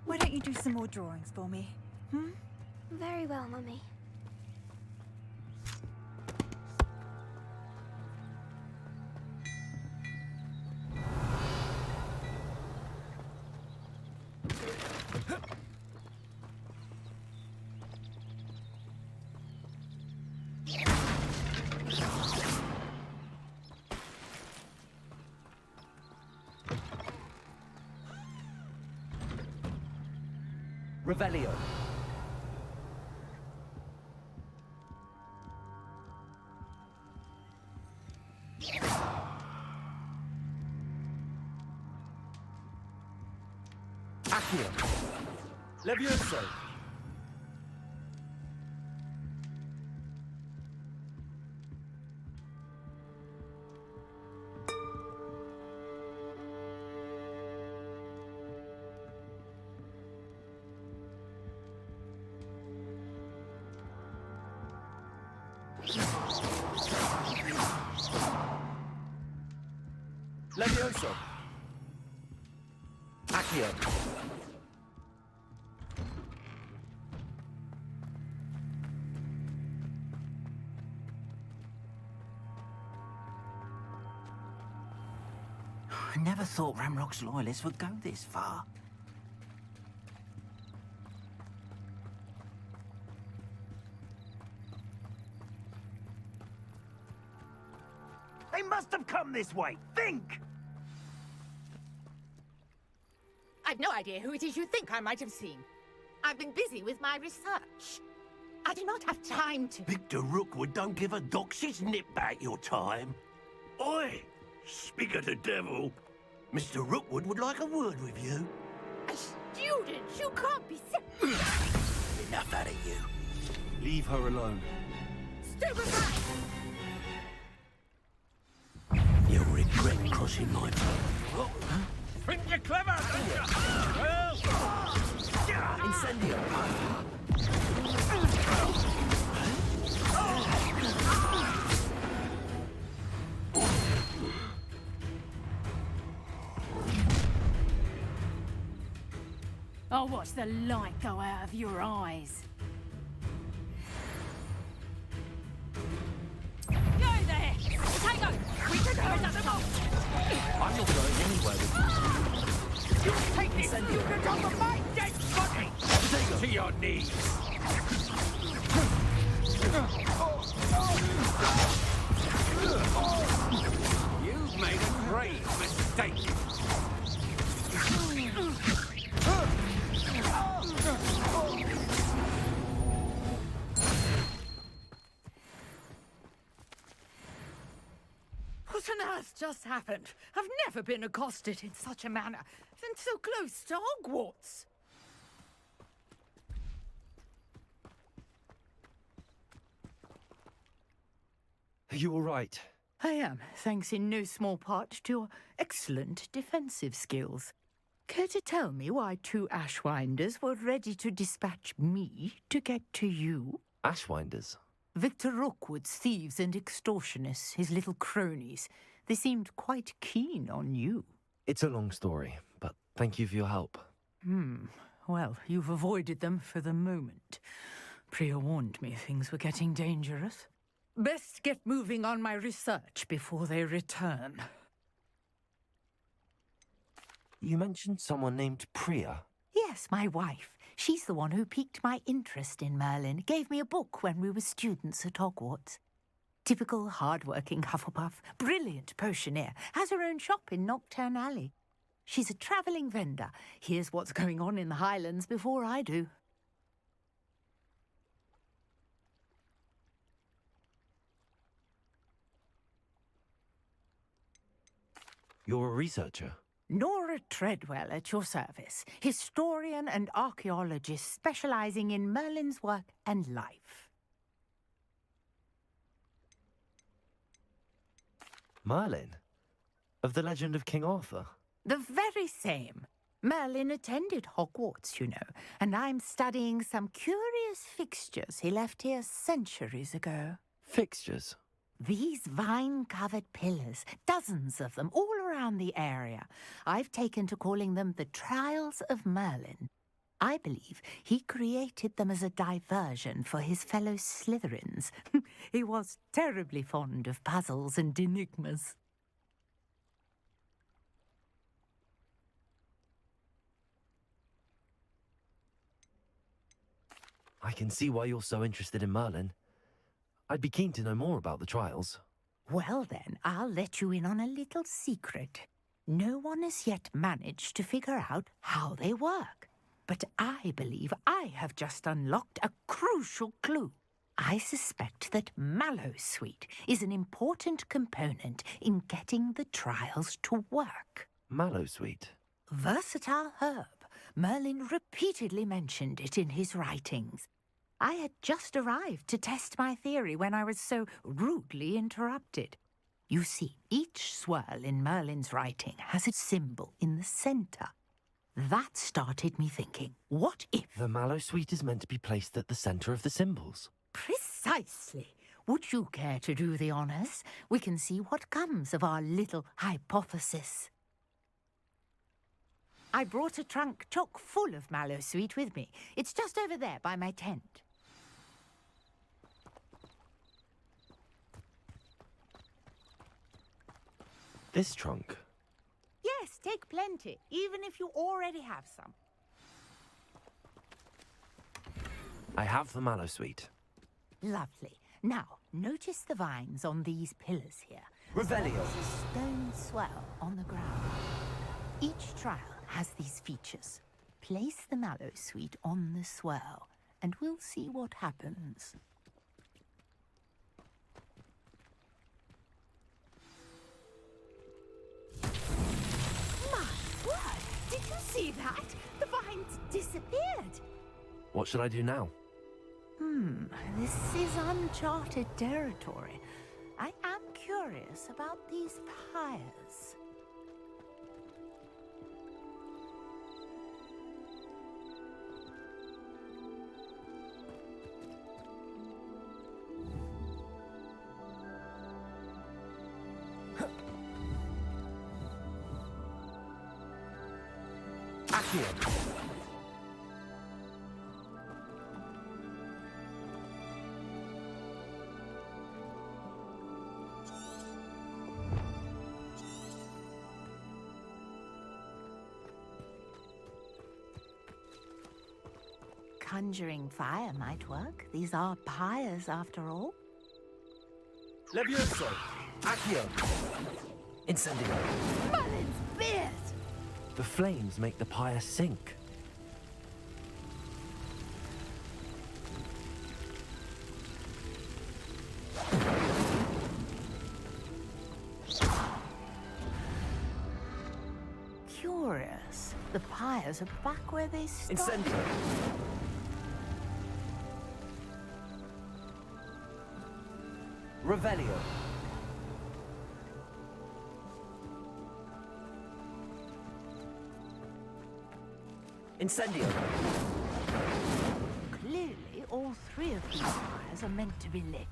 why don't you do some more drawings for me? Hmm? Very well, Mummy. Revelio. Accio. Levioso. Levioso. Accio. I never thought Ramrock's loyalists would go this far. They must have come this way. Think! I've no idea who it is you think I might have seen. I've been busy with my research. I do not have time to... Victor Rookwood don't give a doxy's nip back your time. Oi! Speak of the devil. Mr. Rookwood would like a word with you. A student? You can't be... Enough out of you. Leave her alone. Stupefy! You'll regret crossing my path. Think you're clever, don't you? Well... Incendio! I'll watch the light go out of your eyes. Go there! Tango! We can go another bolt! I'm not going anywhere with you. You take this! You can go for my dead body! To your knees! You've made a grave mistake! What on earth just happened? I've never been accosted in such a manner, and so close to Hogwarts. Are you all right? I am, thanks in no small part to your excellent defensive skills. Care to tell me why 2 Ashwinders were ready to dispatch me to get to you? Ashwinders? Victor Rookwood's thieves and extortionists, his little cronies. They seemed quite keen on you. It's a long story, but thank you for your help. Well, you've avoided them for the moment. Priya warned me things were getting dangerous. Best get moving on my research before they return. You mentioned someone named Priya. Yes, my wife. She's the one who piqued my interest in Merlin, gave me a book when we were students at Hogwarts. Typical hard-working Hufflepuff, brilliant potioneer, has her own shop in Knockturn Alley. She's a travelling vendor, hears what's going on in the Highlands before I do. You're a researcher? Nora Treadwell at your service, historian and archaeologist specialising in Merlin's work and life. Merlin? Of the legend of King Arthur? The very same. Merlin attended Hogwarts, you know, and I'm studying some curious fixtures he left here centuries ago. Fixtures? These vine-covered pillars, dozens of them, all around the area. I've taken to calling them the Trials of Merlin. I believe he created them as a diversion for his fellow Slytherins. He was terribly fond of puzzles and enigmas. I can see why you're so interested in Merlin. I'd be keen to know more about the trials. Well then, I'll let you in on a little secret. No one has yet managed to figure out how they work. But I believe I have just unlocked a crucial clue. I suspect that Mallowsweet is an important component in getting the trials to work. Mallowsweet? Versatile herb. Merlin repeatedly mentioned it in his writings. I had just arrived to test my theory when I was so rudely interrupted. You see, each swirl in Merlin's writing has a symbol in the centre. That started me thinking, what if... The Mallowsweet is meant to be placed at the centre of the symbols. Precisely. Would you care to do the honours? We can see what comes of our little hypothesis. I brought a trunk chock full of Mallowsweet with me. It's just over there by my tent. This trunk? Yes, take plenty, even if you already have some. I have the Mallowsweet. Lovely. Now, notice the vines on these pillars here. Revelio. There's a stone swell on the ground. Each trial has these features. Place the Mallowsweet on the swell, and we'll see what happens. My word! Did you see that? The vines disappeared. What should I do now? This is uncharted territory. I am curious about these pyres. Accio. Conjuring fire might work. These are pyres, after all. Levioso. Accio. Incendio. Mullins, beard! The flames make the pyre sink. Curious. The pyres are back where they started. Incendio. Revelio. Incendio. Clearly, all three of these fires are meant to be lit.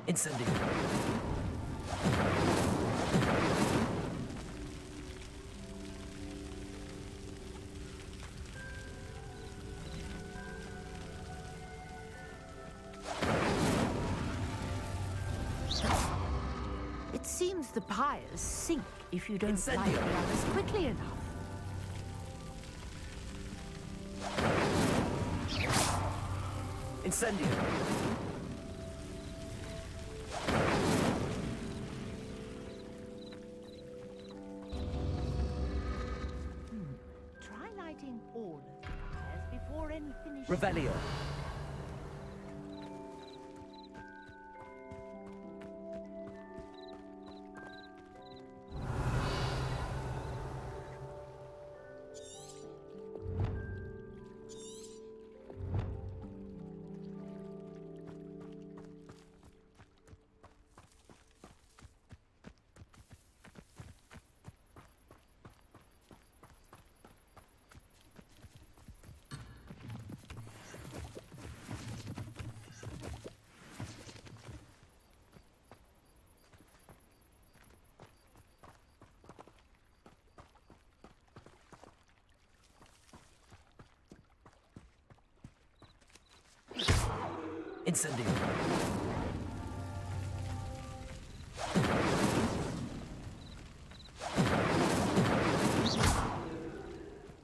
Incendio. It seems the pyres sink if you don't light Incendio. the others quickly enough. Incendio. Try lighting all of the pyres before any finish. Revelio. Incendio.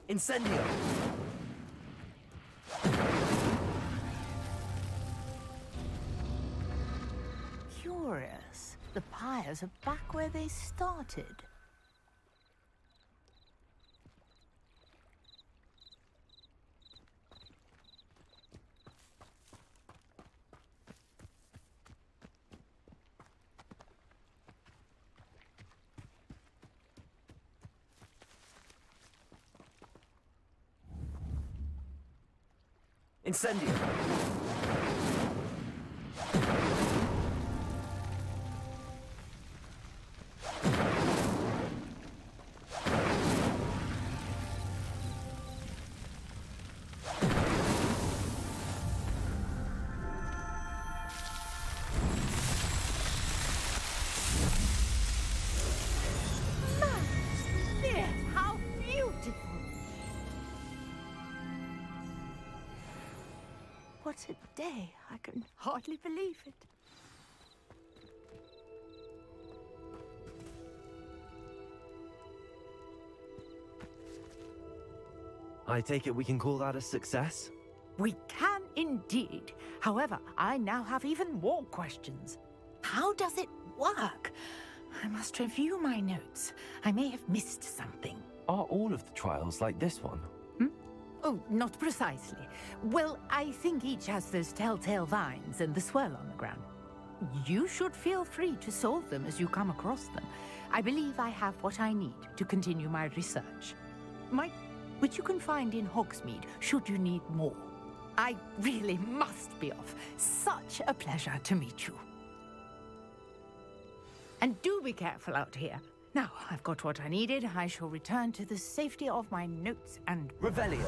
Incendio. Curious. The pyres are back where they started. Incendio. There, how beautiful! What a day. I can hardly believe it. I take it we can call that a success? We can indeed. However, I now have even more questions. How does it work? I must review my notes. I may have missed something. Are all of the trials like this one? Oh, not precisely. Well, I think each has those telltale vines and the swirl on the ground. You should feel free to solve them as you come across them. I believe I have what I need to continue my research. Which you can find in Hogsmeade, should you need more. I really must be off. Such a pleasure to meet you. And do be careful out here. Now, I've got what I needed. I shall return to the safety of my notes and... Revelio.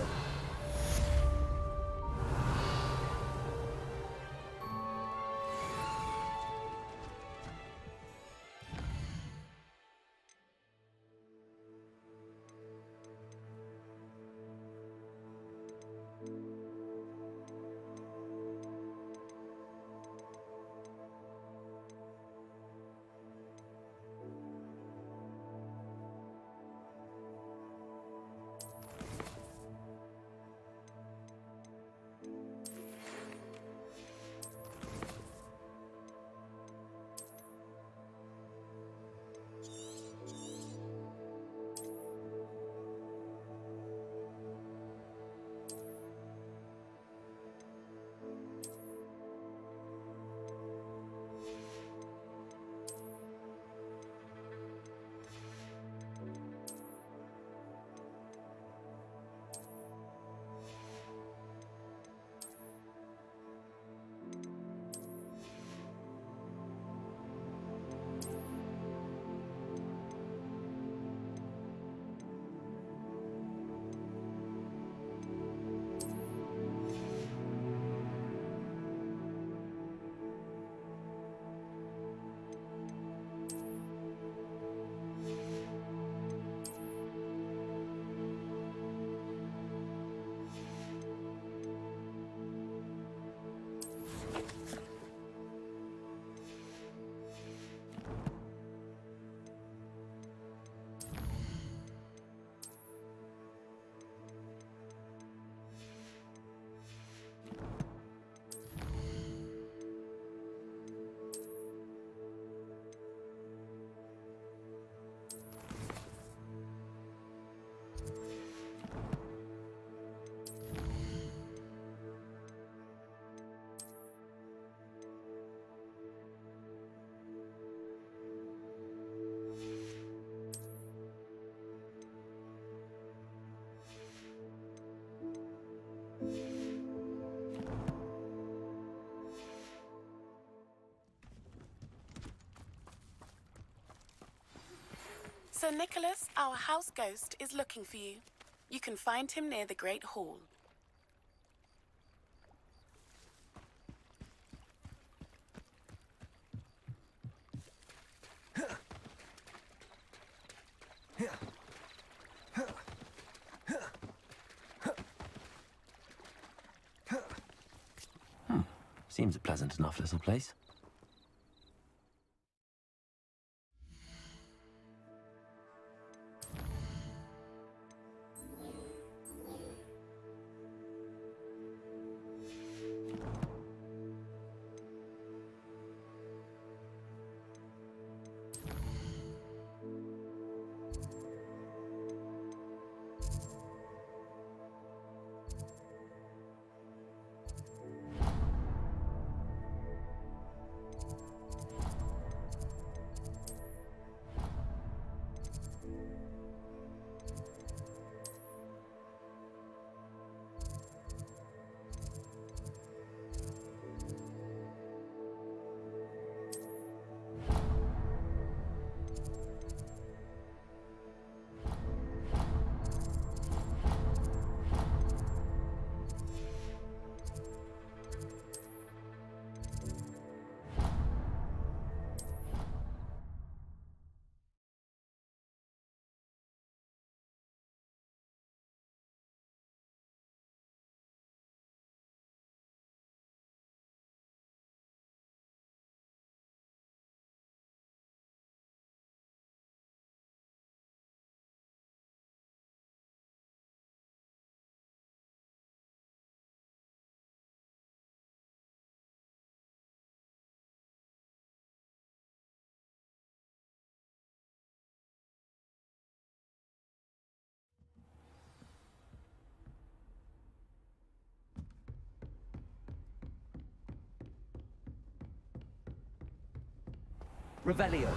Sir Nicholas, our house ghost, is looking for you. You can find him near the Great Hall. Seems a pleasant enough little place. Revelio.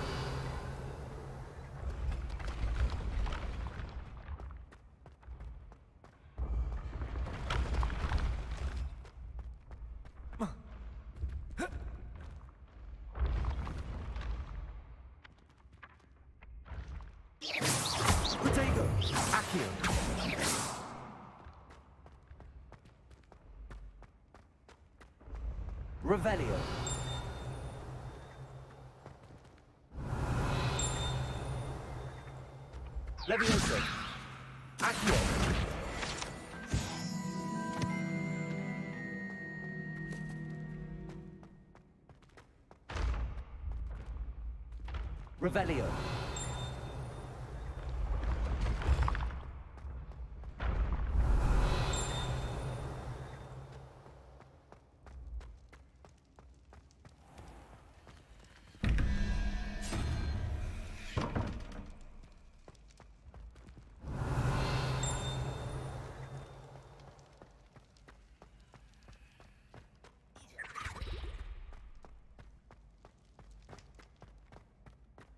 Protego. Accio. Revelio. Levioso. Accio. Revelio.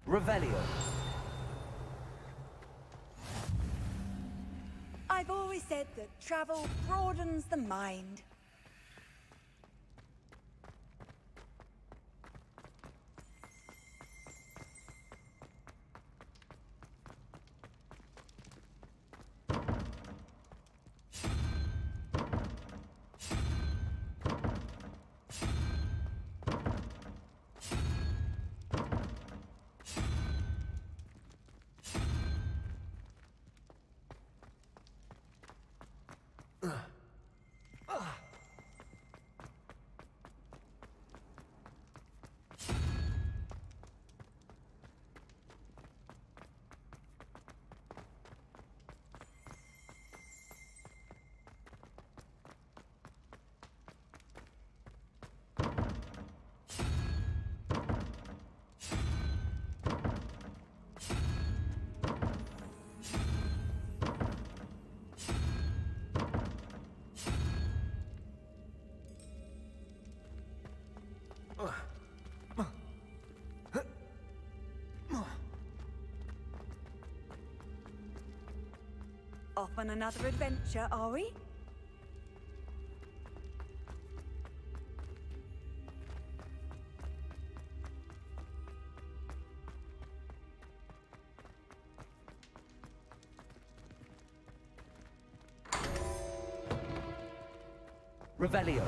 Revelio. I've always said that travel broadens the mind. Off on another adventure, are we? Revelio.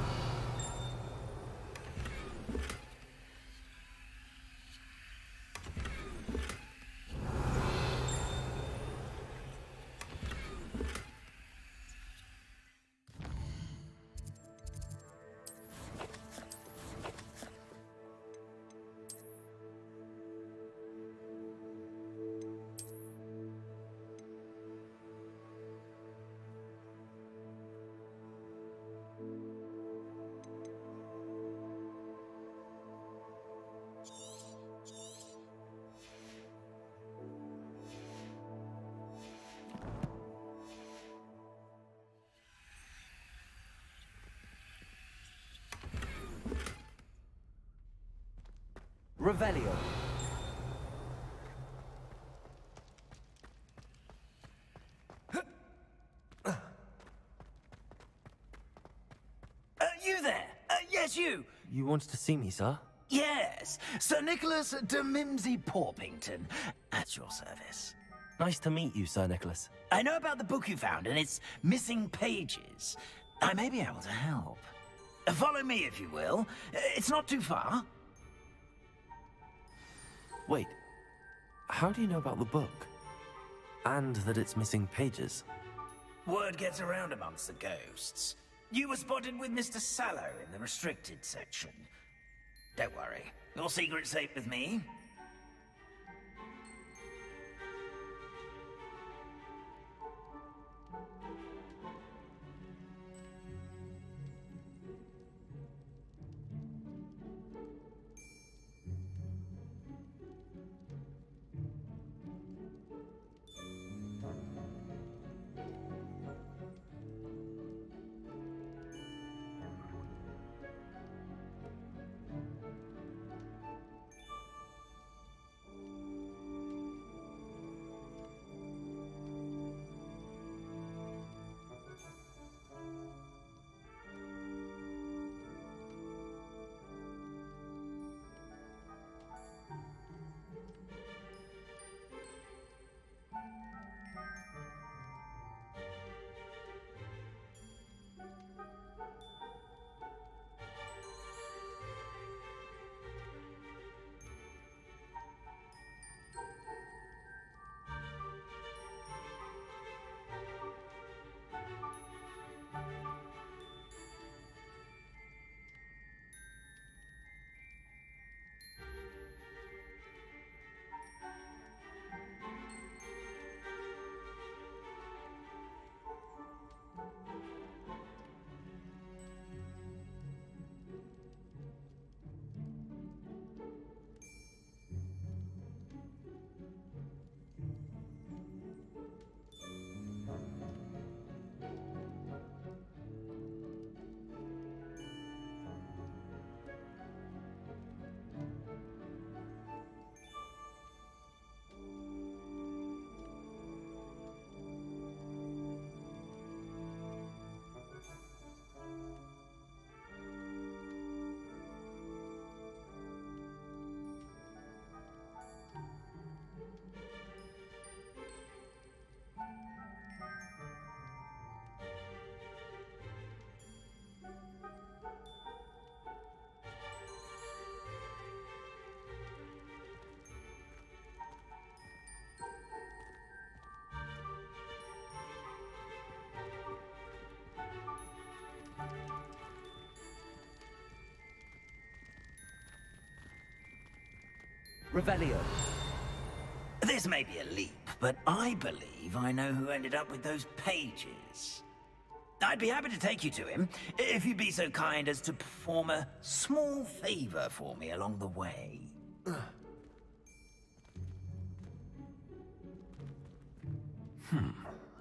Revelio. You there? Yes, you. You wanted to see me, sir? Yes, Sir Nicholas de Mimsy Porpington, at your service. Nice to meet you, Sir Nicholas. I know about the book you found and its missing pages. I may be able to help. Follow me, if you will. It's not too far. Wait, how do you know about the book? And that it's missing pages? Word gets around amongst the ghosts. You were spotted with Mr. Sallow in the restricted section. Don't worry, your secret's safe with me. Revelio. This may be a leap, but I believe I know who ended up with those pages. I'd be happy to take you to him, if you'd be so kind as to perform a small favor for me along the way. A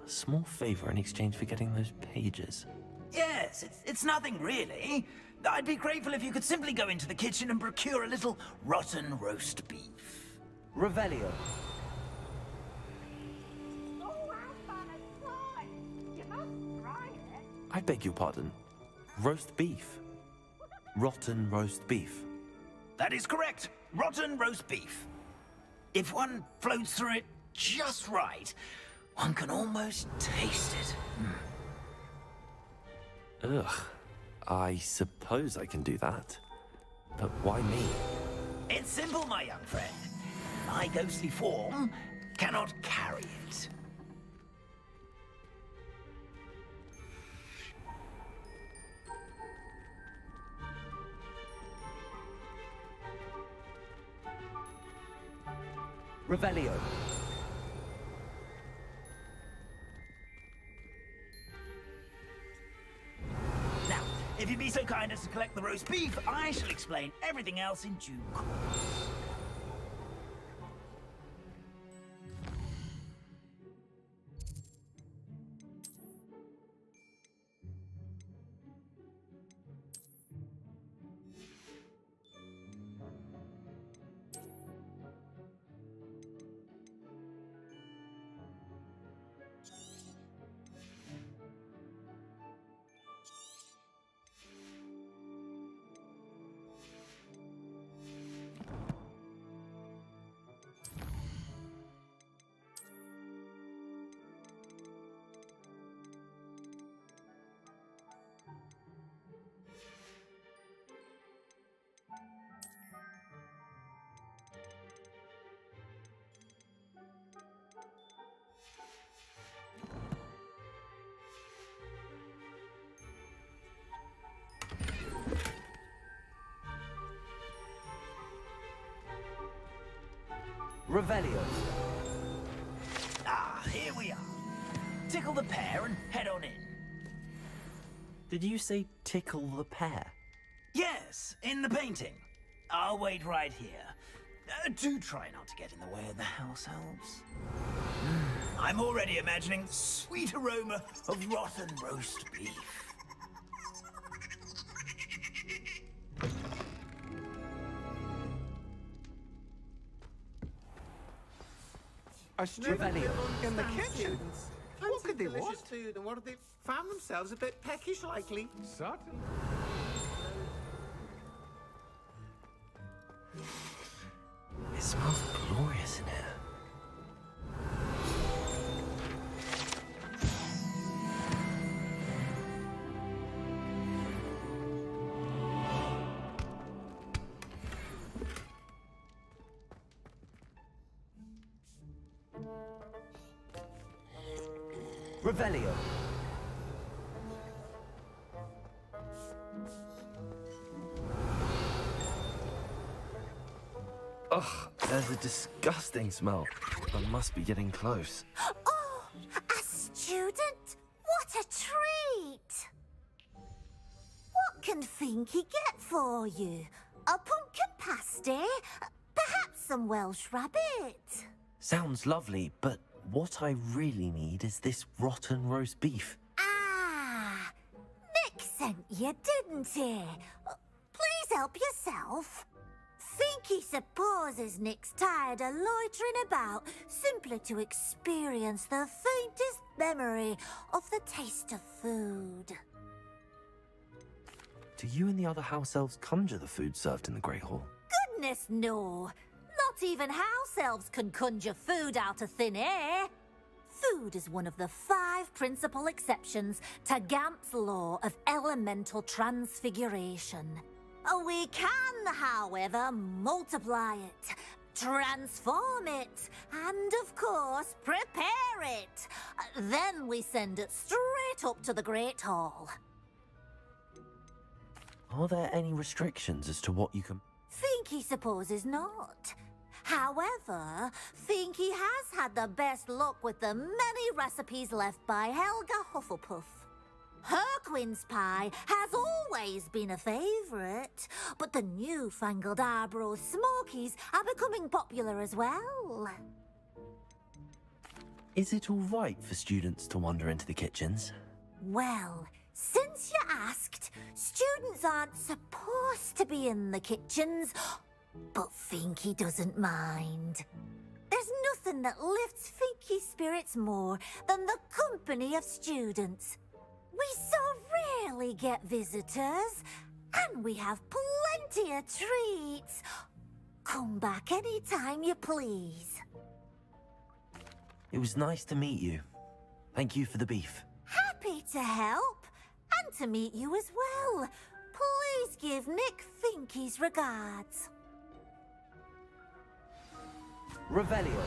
small favor in exchange for getting those pages. Yes, it's nothing really. I'd be grateful if you could simply go into the kitchen and procure a little rotten roast beef. Revelio. I beg your pardon. Roast beef. Rotten roast beef. That is correct. Rotten roast beef. If one floats through it just right, one can almost taste it. Ugh. I suppose I can do that. But why me? It's simple, my young friend. My ghostly form cannot carry it. Revelio. Now, if you'd be so kind as to collect the roast beef, I shall explain everything else in due course. Revelio. Ah, here we are. Tickle the pear and head on in. Did you say tickle the pear? Yes, in the painting. I'll wait right here. Do try not to get in the way of the house elves. I'm already imagining the sweet aroma of rotten roast beef. A student Revelio. in the kitchen. Students. What could they delicious want? food, and what if they found themselves a bit peckish, likely? Certainly. It smells glorious in here. Revelio. Ugh, there's a disgusting smell. I must be getting close. Oh, a student? What a treat! What can Finky get for you? A pumpkin pasty? Perhaps some Welsh rabbit? Sounds lovely, but what I really need is this rotten roast beef. Ah, Nick sent you, didn't he? Please help yourself. Finky supposes Nick's tired of loitering about simply to experience the faintest memory of the taste of food. Do you and the other house elves conjure the food served in the Great Hall? Goodness, no. Not even house elves can conjure food out of thin air. Food is one of the 5 principal exceptions to Gamp's law of elemental transfiguration. We can, however, multiply it, transform it, and of course, prepare it. Then we send it straight up to the Great Hall. Are there any restrictions as to what you can... Finky supposes not. However, Finky has had the best luck with the many recipes left by Helga Hufflepuff. Her quince pie has always been a favourite, but the newfangled Arbroath Smokies are becoming popular as well. Is it all right for students to wander into the kitchens? Well, since you asked, students aren't supposed to be in the kitchens, but Finky doesn't mind. There's nothing that lifts Finky's spirits more than the company of students. We so rarely get visitors, and we have plenty of treats. Come back any time you please. It was nice to meet you. Thank you for the beef. Happy to help. And to meet you as well. Please give Nick Finky's regards. Revelio.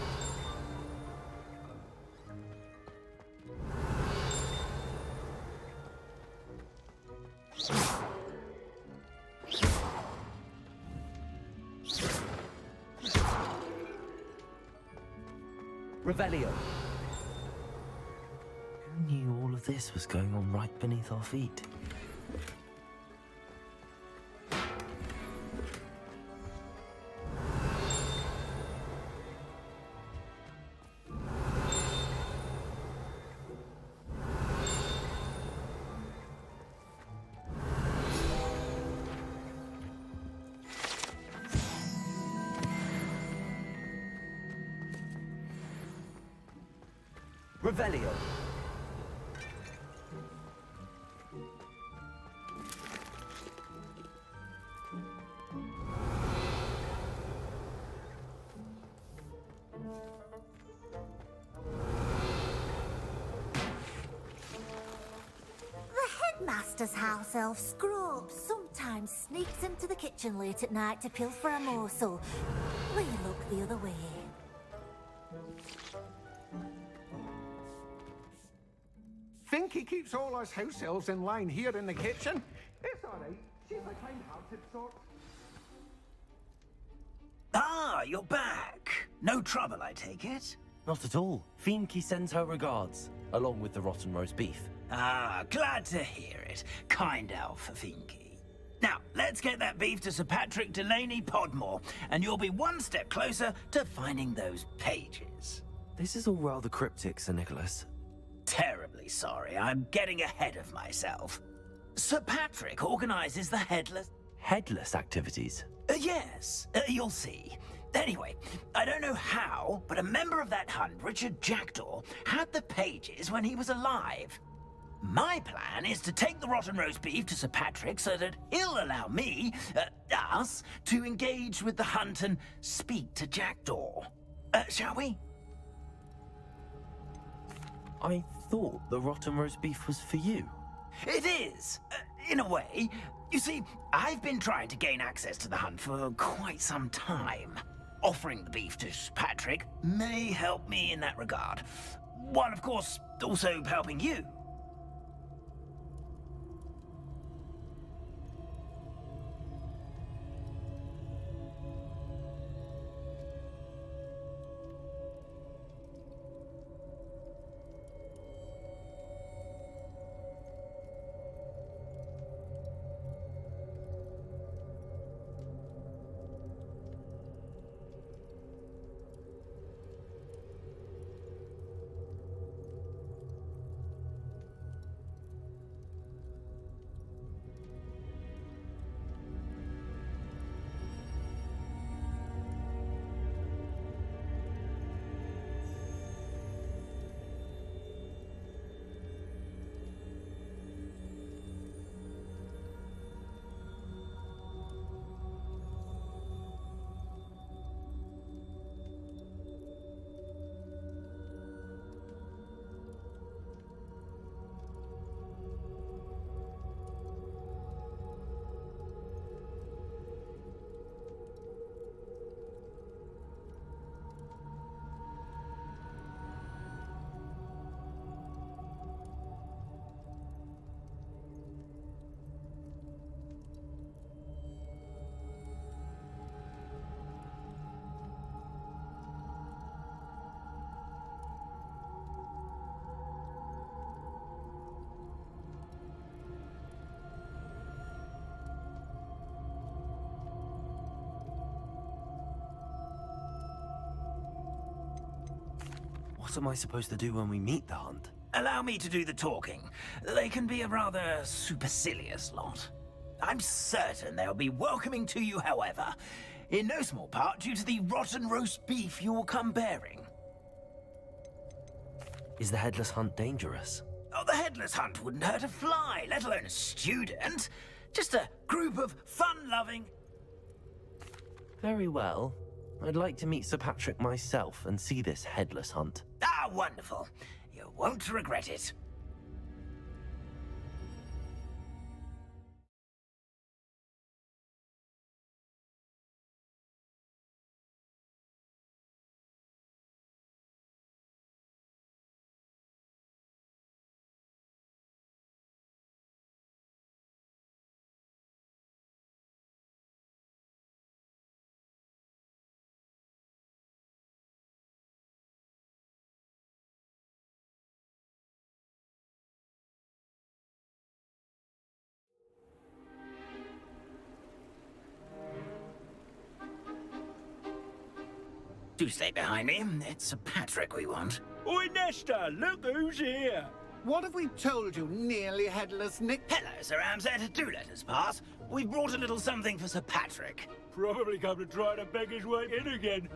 Revelio. Who knew all of this was going on right beneath our feet? Revelio. The headmaster's house elf Scrooge sometimes sneaks into the kitchen late at night to pilfer a morsel. We look the other way. Think he keeps all us house elves in line here in the kitchen? It's all right. She's a kind-hearted sort. Ah, you're back. No trouble, I take it? Not at all. Finky sends her regards, along with the rotten roast beef. Ah, glad to hear it. Kind elf, Finky. Now, let's get that beef to Sir Patrick Delaney Podmore, and you'll be one step closer to finding those pages. This is all rather cryptic, Sir Nicholas. Terribly sorry, I'm getting ahead of myself. Sir Patrick organizes the headless... Headless activities? Yes, you'll see. Anyway, I don't know how, but a member of that hunt, Richard Jackdaw, had the pages when he was alive. My plan is to take the rotten roast beef to Sir Patrick so that he'll allow me, us, to engage with the hunt and speak to Jackdaw. Shall we? I thought the rotten roast beef was for you. It is, in a way. You see, I've been trying to gain access to the hunt for quite some time. Offering the beef to Patrick may help me in that regard. While, of course, also helping you. What am I supposed to do when we meet the hunt? Allow me to do the talking. They can be a rather supercilious lot. I'm certain they'll be welcoming to you, however, in no small part due to the rotten roast beef you'll come bearing. Is the headless hunt dangerous? Oh, the headless hunt wouldn't hurt a fly, let alone a student. Just a group of fun-loving... Very well. I'd like to meet Sir Patrick myself and see this headless hunt. Ah, wonderful. You won't regret it. Do stay behind me. It's Sir Patrick we want. Oi, Nesta, look who's here. What have we told you, nearly headless Nick? Hello, Sir Ramsay. Do let us pass. We've brought a little something for Sir Patrick. Probably come to try to beg his way in again.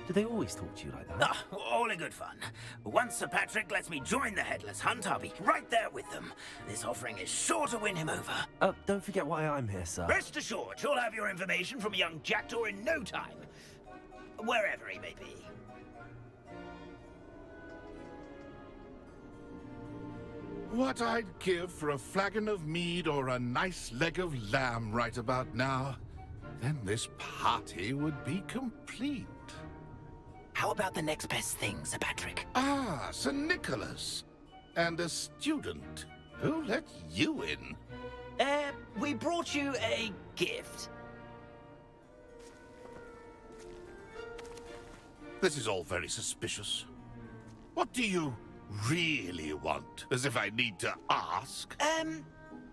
Do they always talk to you like that? Ah, all in good fun. Once Sir Patrick lets me join the Headless Hunt, I'll be right there with them. This offering is sure to win him over. Don't forget why I'm here, sir. Rest assured, you'll have your information from young Jackdaw in no time. Wherever he may be. What I'd give for a flagon of mead or a nice leg of lamb right about now. Then this party would be complete. How about the next best thing, Sir Patrick? Ah, Sir Nicholas. And a student. Who let you in? We brought you a gift. This is all very suspicious. What do you really want? As if I need to ask.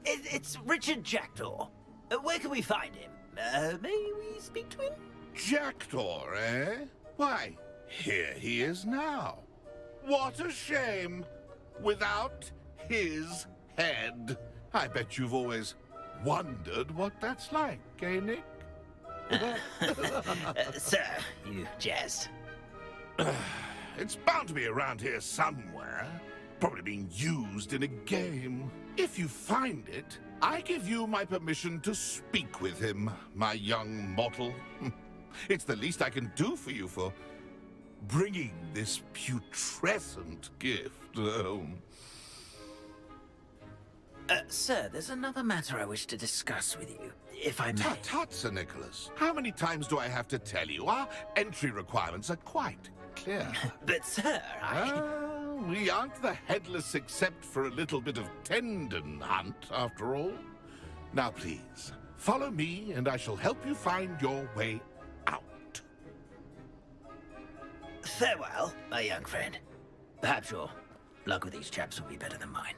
It's Richard Jackdaw. Where can we find him? May we speak to him? Jackdaw, eh? Why, here he is now. What a shame. Without his head. I bet you've always wondered what that's like, eh, Nick? Sir, you jest. It's bound to be around here somewhere. Probably being used in a game. If you find it, I give you my permission to speak with him, my young mortal. It's the least I can do for you for bringing this putrescent gift home. Sir, there's another matter I wish to discuss with you, if I may. Tut, Sir Nicholas. How many times do I have to tell you? Our entry requirements are quite clear. But, sir, we aren't the headless except for a little bit of tendon hunt, after all. Now, please, follow me, and I shall help you find your way out. Farewell, my young friend. Perhaps your luck with these chaps will be better than mine.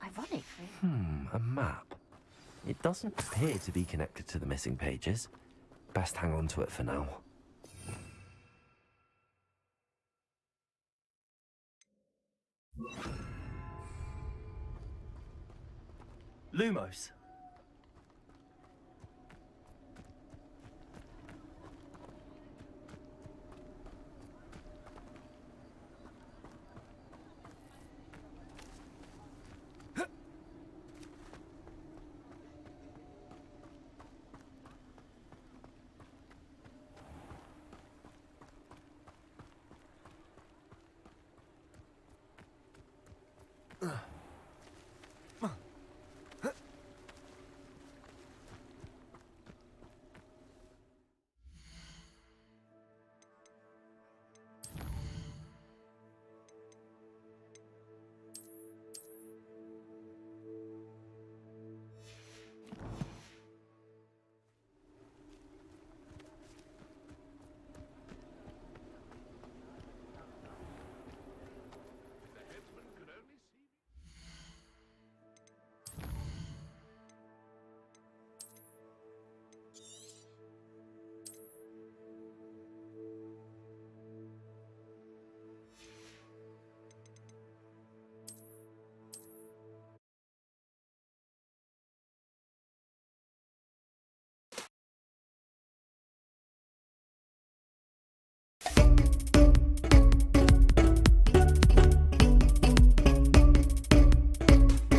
Ironic. A map. It doesn't appear to be connected to the missing pages. Best hang on to it for now. Lumos,